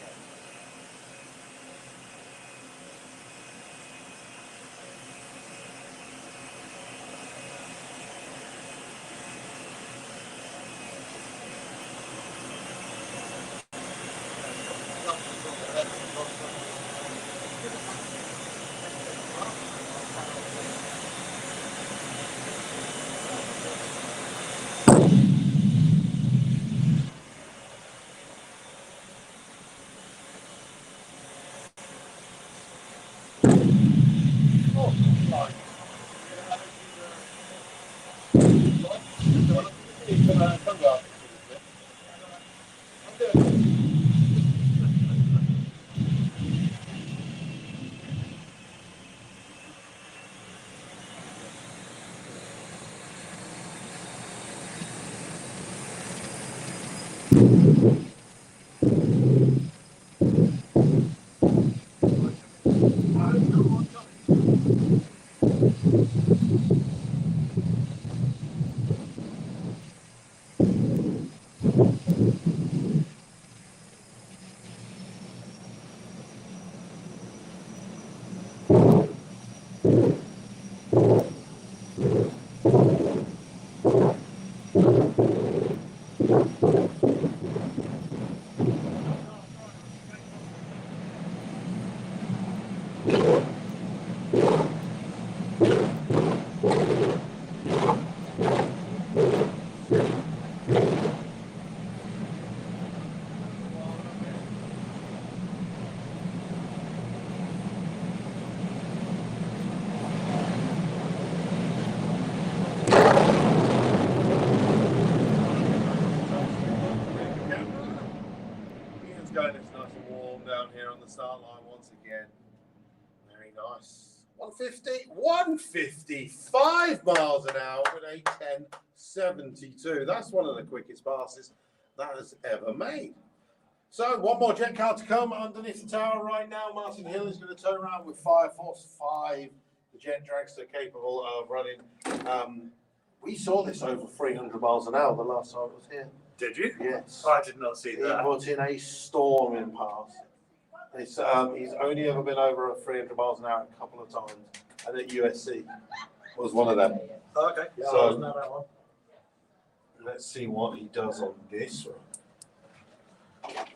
on the start line once again. Very nice. 155 miles an hour with a 10.72. That's one of the quickest passes that has ever made. So one more jet car to come underneath the tower right now. Martin Hill is going to turn around with Fire Force 5, the jet dragster capable of running. We saw this over 300 miles an hour the last time it was here. Did you? Yes. I did not see He that. put in a storming pass. He's only ever been over 300 miles an hour a couple of times, and at USC was one of them. Oh, okay. Yeah, So- I wasn't at that one. Let's see what he does on this one.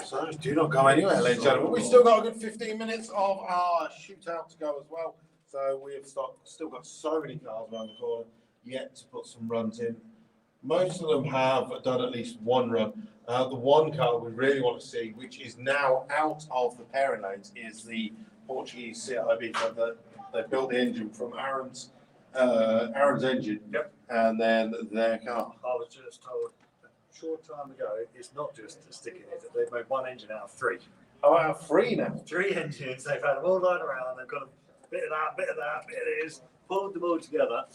So do not go anywhere, ladies and gentlemen. We've still got a good 15 minutes of our shootout to go as well. So we've still got so many cars around the corner yet to put some runs in. Most of them have done at least one run. The one car we really want to see, which is now out of the pairing lanes, is the Portuguese CIB. They built the engine from Aaron's engine, Yep. and then their car. I was just told a short time ago, it's not just a stick in it. They've made one engine out of three. Oh, I have three now. 3 engines. They've had them all lying around. They've got a bit of that, bit of that, bit of this. Pulled them all together.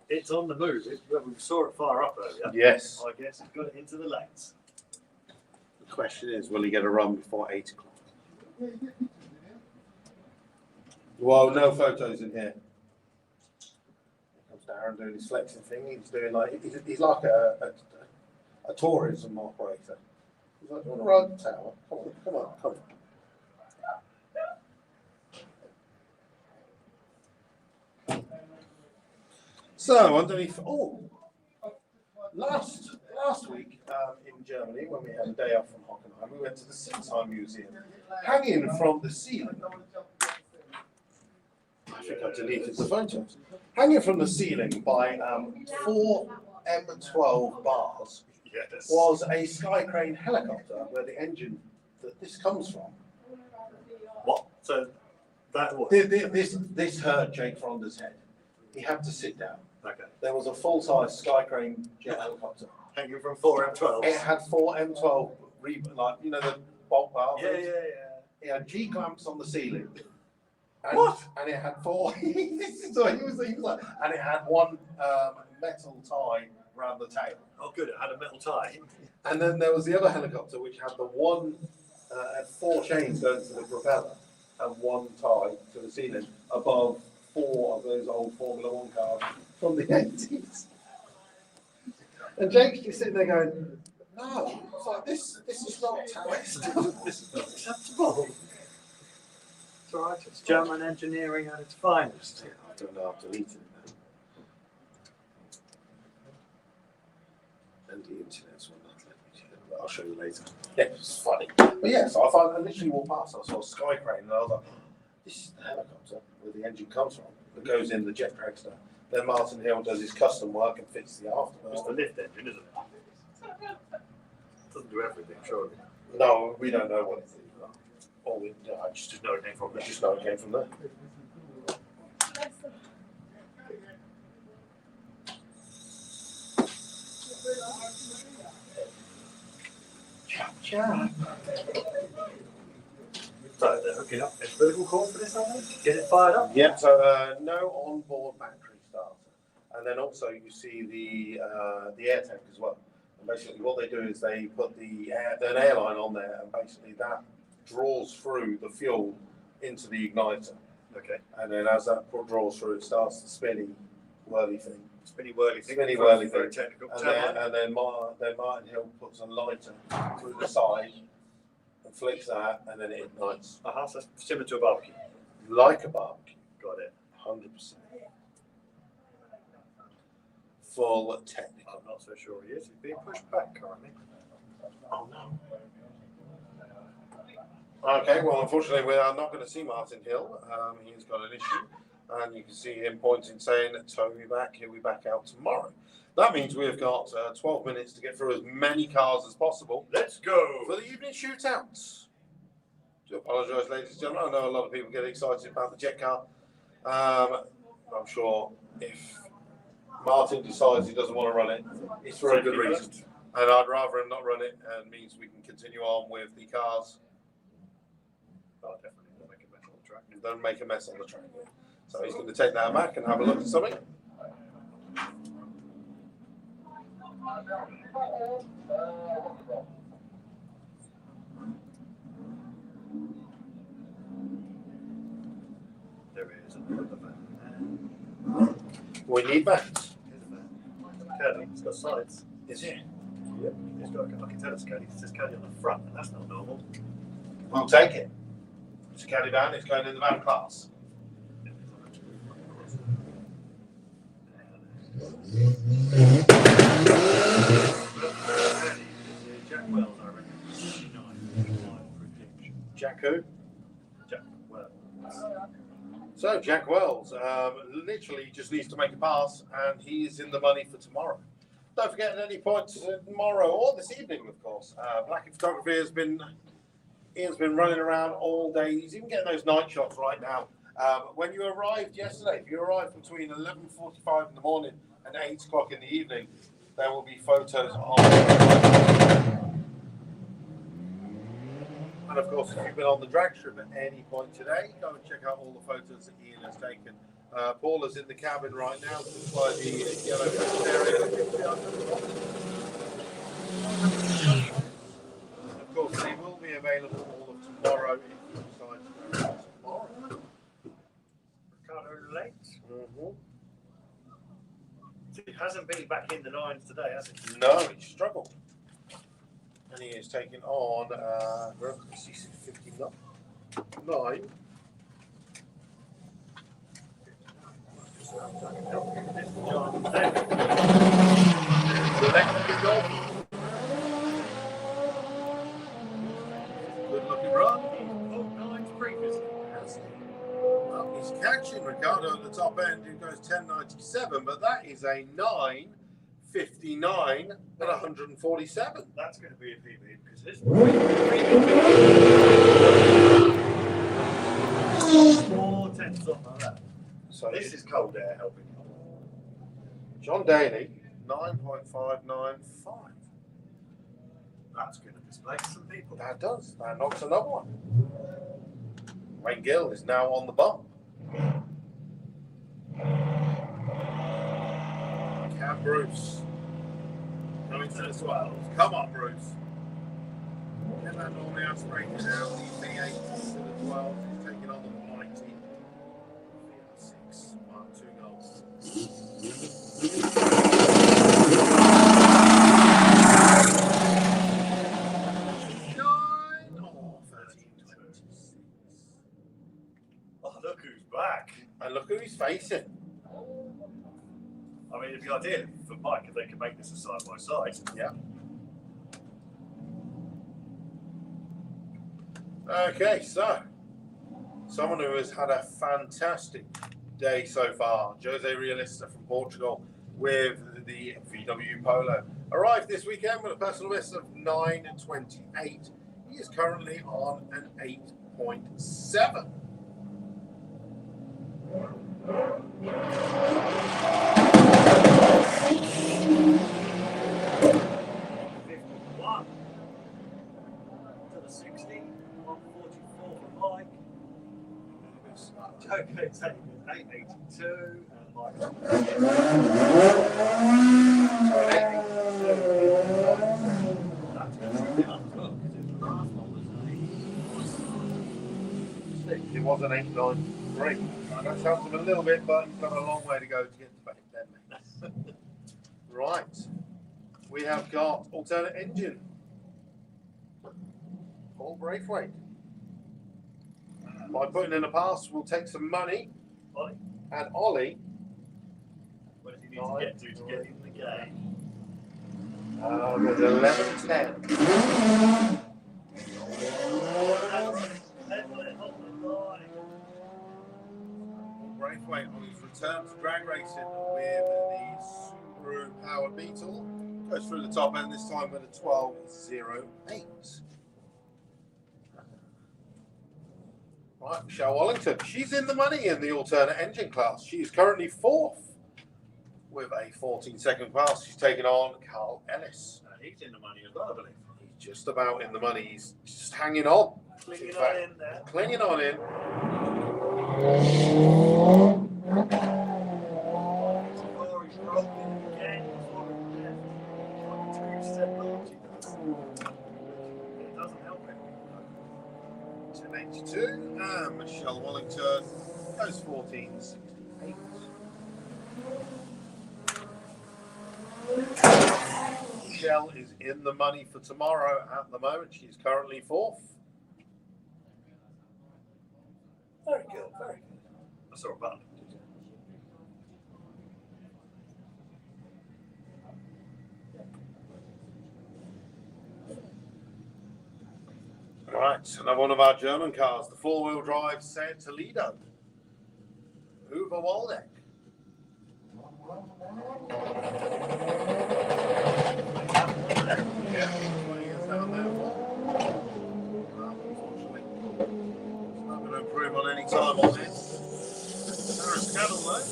It's on the move. We saw it fire up earlier. Yes. I guess it's got it into the lanes. The question is, will he get a run before 8 o'clock? Well, no photos in here. Here comes Darren doing his flexing thing. He's doing like he's like a tourism operator. He's like, do you want to ride the tower? Come on. So underneath, last week in Germany, when we had a day off from Hockenheim, we went to the Sinsheim Museum. Hanging from the ceiling, I think I deleted the photos. Hanging from the ceiling by 4 M12 bars Yes. was a Sky Crane helicopter where the engine that this comes from. What? So that was. This hurt Jake Fronda's head. He had to sit down. Okay. There was a full-size Sky Crane jet helicopter. Hanging from 4 M12s. It had 4 M12, the bolt bar. Yeah. It had G clamps on the ceiling. And, What? And it had 4. So he was like, and it had one metal tie around the tail. Oh, good. It had a metal tie. And then there was the other helicopter which had had 4 chains going to the propeller and 1 tie to the ceiling above 4 of those old Formula 1 cars from the 80s. And Jake's just sitting there going, no, it's like this is not acceptable. This is not acceptable. It's all right. It's German engineering at its finest. I don't know how to delete it now. And the internet's one not letting me do it, but I'll show you later. Yeah, it's funny. But yeah, so I literally walked past, I saw a Sky Crane, and I was like, this is the helicopter where the engine comes from. That goes in the jet dragster. Then Martin Hill does his custom work and fits the afterburner. It's the lift engine, isn't it? Doesn't do everything, surely. No, we don't know what it is. I Just know it came from there. just know it came from there. Chap. So they're hooking up a vertical cord for this, are they? Get it fired up? Yep, so no onboard battery starter. And then also you see the air tank as well. And basically what they do is they put an airline on there, and basically that draws through the fuel into the igniter. Okay. And then as that draws through, it starts the spinny whirly thing. Spinny whirly thing. Spinny whirly Very thing. technical. And then Martin Hill puts a lighter through the side and flicks that, and then it ignites. So similar to a barbecue. Like a barbecue. Got it. 100%. Full technical. I'm not so sure he is. He's being pushed back currently. Oh no. Okay, well, unfortunately, we are not going to see Martin Hill. He's got an issue, and you can see him pointing, saying, "Tow me back. He'll be back out tomorrow." That means we've got 12 minutes to get through as many cars as possible. Let's go for the evening shootouts. Do apologise, ladies and gentlemen. I know a lot of people get excited about the jet car. I'm sure if Martin decides he doesn't want to run it, it's for a good reason. And I'd rather him not run it, and means we can continue on with the cars. Oh, definitely. don't make a mess on the track. So he's going to take that back and have a look at something. There is another van. We need vans. Here's a van. Caddy, it's got sides. Is it? Yep. It's got, I can tell it's caddy. It says caddy on the front, and that's not normal. We'll take it. It's a caddy van. It's going in the van class. Jack Wells, I reckon. 9.5 prediction. Jack who? Jack Wells. So Jack Wells literally just needs to make a pass, and he is in the money for tomorrow. Don't forget at any point tomorrow or this evening, of course. Blackie Photography has been running around all day. He's even getting those night shots right now. When you arrived yesterday, if you arrived between 11:45 in the morning and 8 o'clock in the evening, there will be photos of. And of course, if you've been on the drag strip at any point today, go and check out all the photos that Ian has taken. Paula's in the cabin right now, just by the yellow area. Of course, they will be available all of tomorrow if you decide to go tomorrow. Ricardo late. Mm-hmm. He hasn't been back in the nines today, has he? No, he struggled. And he is taking on 59. Good looking run. Well, he's catching Ricardo at the top end, who goes 10.97, but that is a 9.59 at 147. That's going to be a PB because this 4 tenths off like that. So This is cold air helping. John Daly, 9.595. That's going to displace some people. That does. That knocks another one. Wayne Gill is now on the bump. Cam Bruce coming to the 12. Come on, Bruce. Get that normally aspirated down. The V8 to the 12. He's taking on the mighty VR6. Mark 2 goals. 13.26. Oh, look who's back. And look who he's facing. I mean, it'd be ideal for Mike if they could make this a side by side. Yeah. Okay, so someone who has had a fantastic day so far, Jose Realista from Portugal with the VW Polo. Arrived this weekend with a personal best of 9.28. He is currently on an 8.7. To the 60, 144 for Mike. Joe Coates 882 and Mike. It was an 8.93. That helps him a little bit, but he's got a long way to go to get to 10. Right. We have got alternate engine. Paul Braithwaite. By putting in a pass, we'll take some money. Ollie. And Ollie. What does he need to get in the game? With 11.10. Braithwaite on his return to drag racing with the Subaru Power Beetle. Goes through the top end this time with a 12.08. Right, Michelle Wallington. She's in the money in the alternate engine class. She's currently 4th with a 14-second pass. She's taking on Carl Ellis. He's in the money as well, I believe. He's just about in the money. He's just hanging on. Clinging on in there. Clinging on in. Rory's broken again before he left. 2 launch he does. It doesn't help him. 1082, and Michelle Wallington goes 1468. Michelle is in the money for tomorrow at the moment. She's currently 4th. Very good, very good. I saw a button. Right, another one of our German cars, the 4-wheel drive Seat Toledo. Uwe Waldeck. Yeah, 20 years down there. Unfortunately, it's not going to improve on any time on this. Sarah Scannell, though.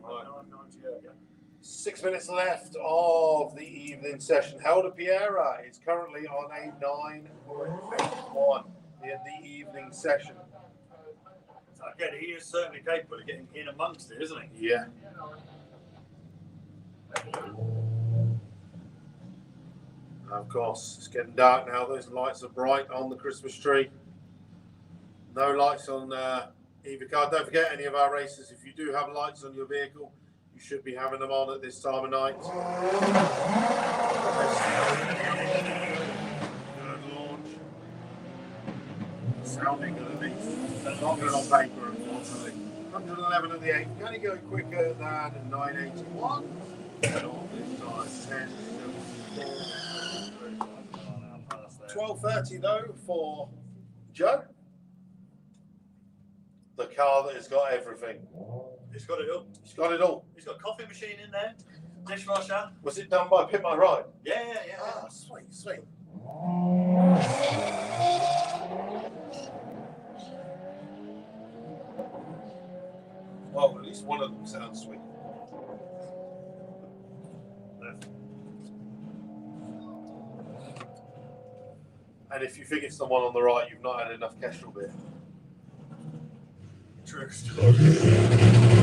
Right. 6 minutes left of the evening session. Helder Piera is currently on a 9.81 in the evening session. So again, he is certainly capable of getting in amongst it, isn't he? Yeah. Of course, it's getting dark now. Those lights are bright on the Christmas tree. No lights on either car. Don't forget any of our races. If you do have lights on your vehicle, you should be having them on at this time of night. Good launch. Sounding good at least. Not good on paper, unfortunately. 111 at the 8. Can you go quicker than 981? And all this time, 10. 12:30 though for Joe. The car that has got everything. He's got it all. He's got it all. He's got a coffee machine in there, dishwasher. Was it done by Pit My Ride? Yeah. Ah, sweet, sweet. Well, at least one of them sounds sweet. And if you think it's the one on the right, you've not had enough Kestrel beer. True story.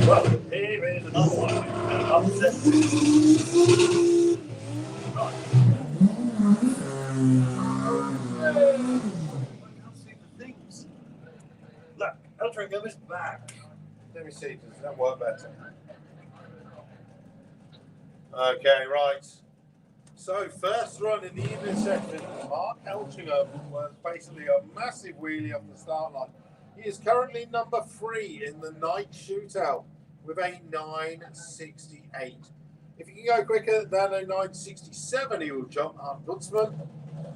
Well, here is another one. Upset. Right. Look, Eltringham is back. Let me see, does that work better? Okay, right. So, first run in the evening section, Mark Eltringham was basically a massive wheelie off the start line. He is currently number 3 in the night shootout with a 968. If he can go quicker than a 967, he will jump up Gutzman.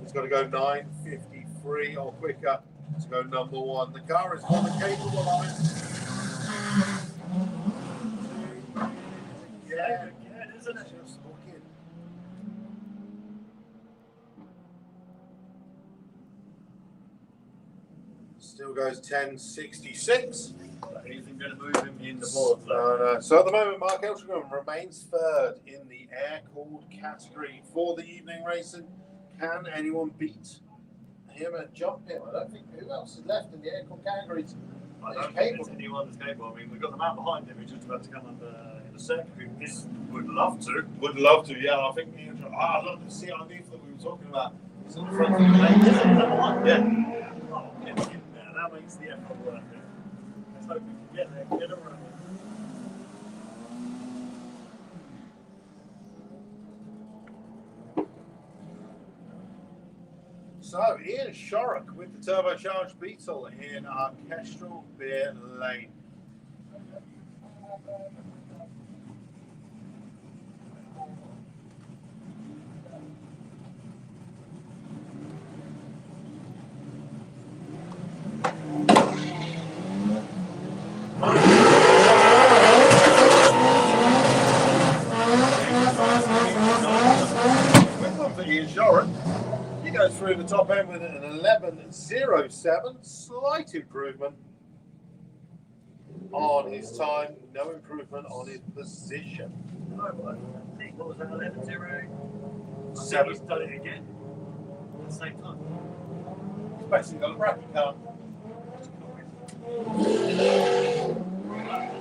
He's got to go 953 or quicker to go number 1. The car is more than capable of it. Yeah, isn't it? Just walk in. Still goes 1066. Anything going to move him in the board? No. So at the moment, Mark Eltringham remains 3rd in the air-cooled category for the evening racing. Can anyone beat him and jump him? I don't think who else is left in the air-cooled categories. I don't think there's anyone that's capable. I mean, we've got the man behind him who's just about to come under in a sec, who would love to. Would love to, yeah. I think look, the CRV that we were talking about is in the front of the lane. Is it number 1? Yeah. Oh, get him there. That makes the effort worth it. Let's hope we can get there, get around. So, Ian Shorrock with the turbocharged Beetle in our Kestrel Beer Lane. Quick one for Ian Shorrock. He goes through the top end with an 11.07, slight improvement on his time, no improvement on his position. No, I think, what was that, 11.0? I think 7. he's done it again. at the same time. It's basically got a bracket car.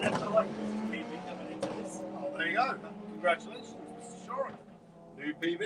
That's the way PB coming into this. Oh, there you go. Congratulations, Mr. Shoren. New PB.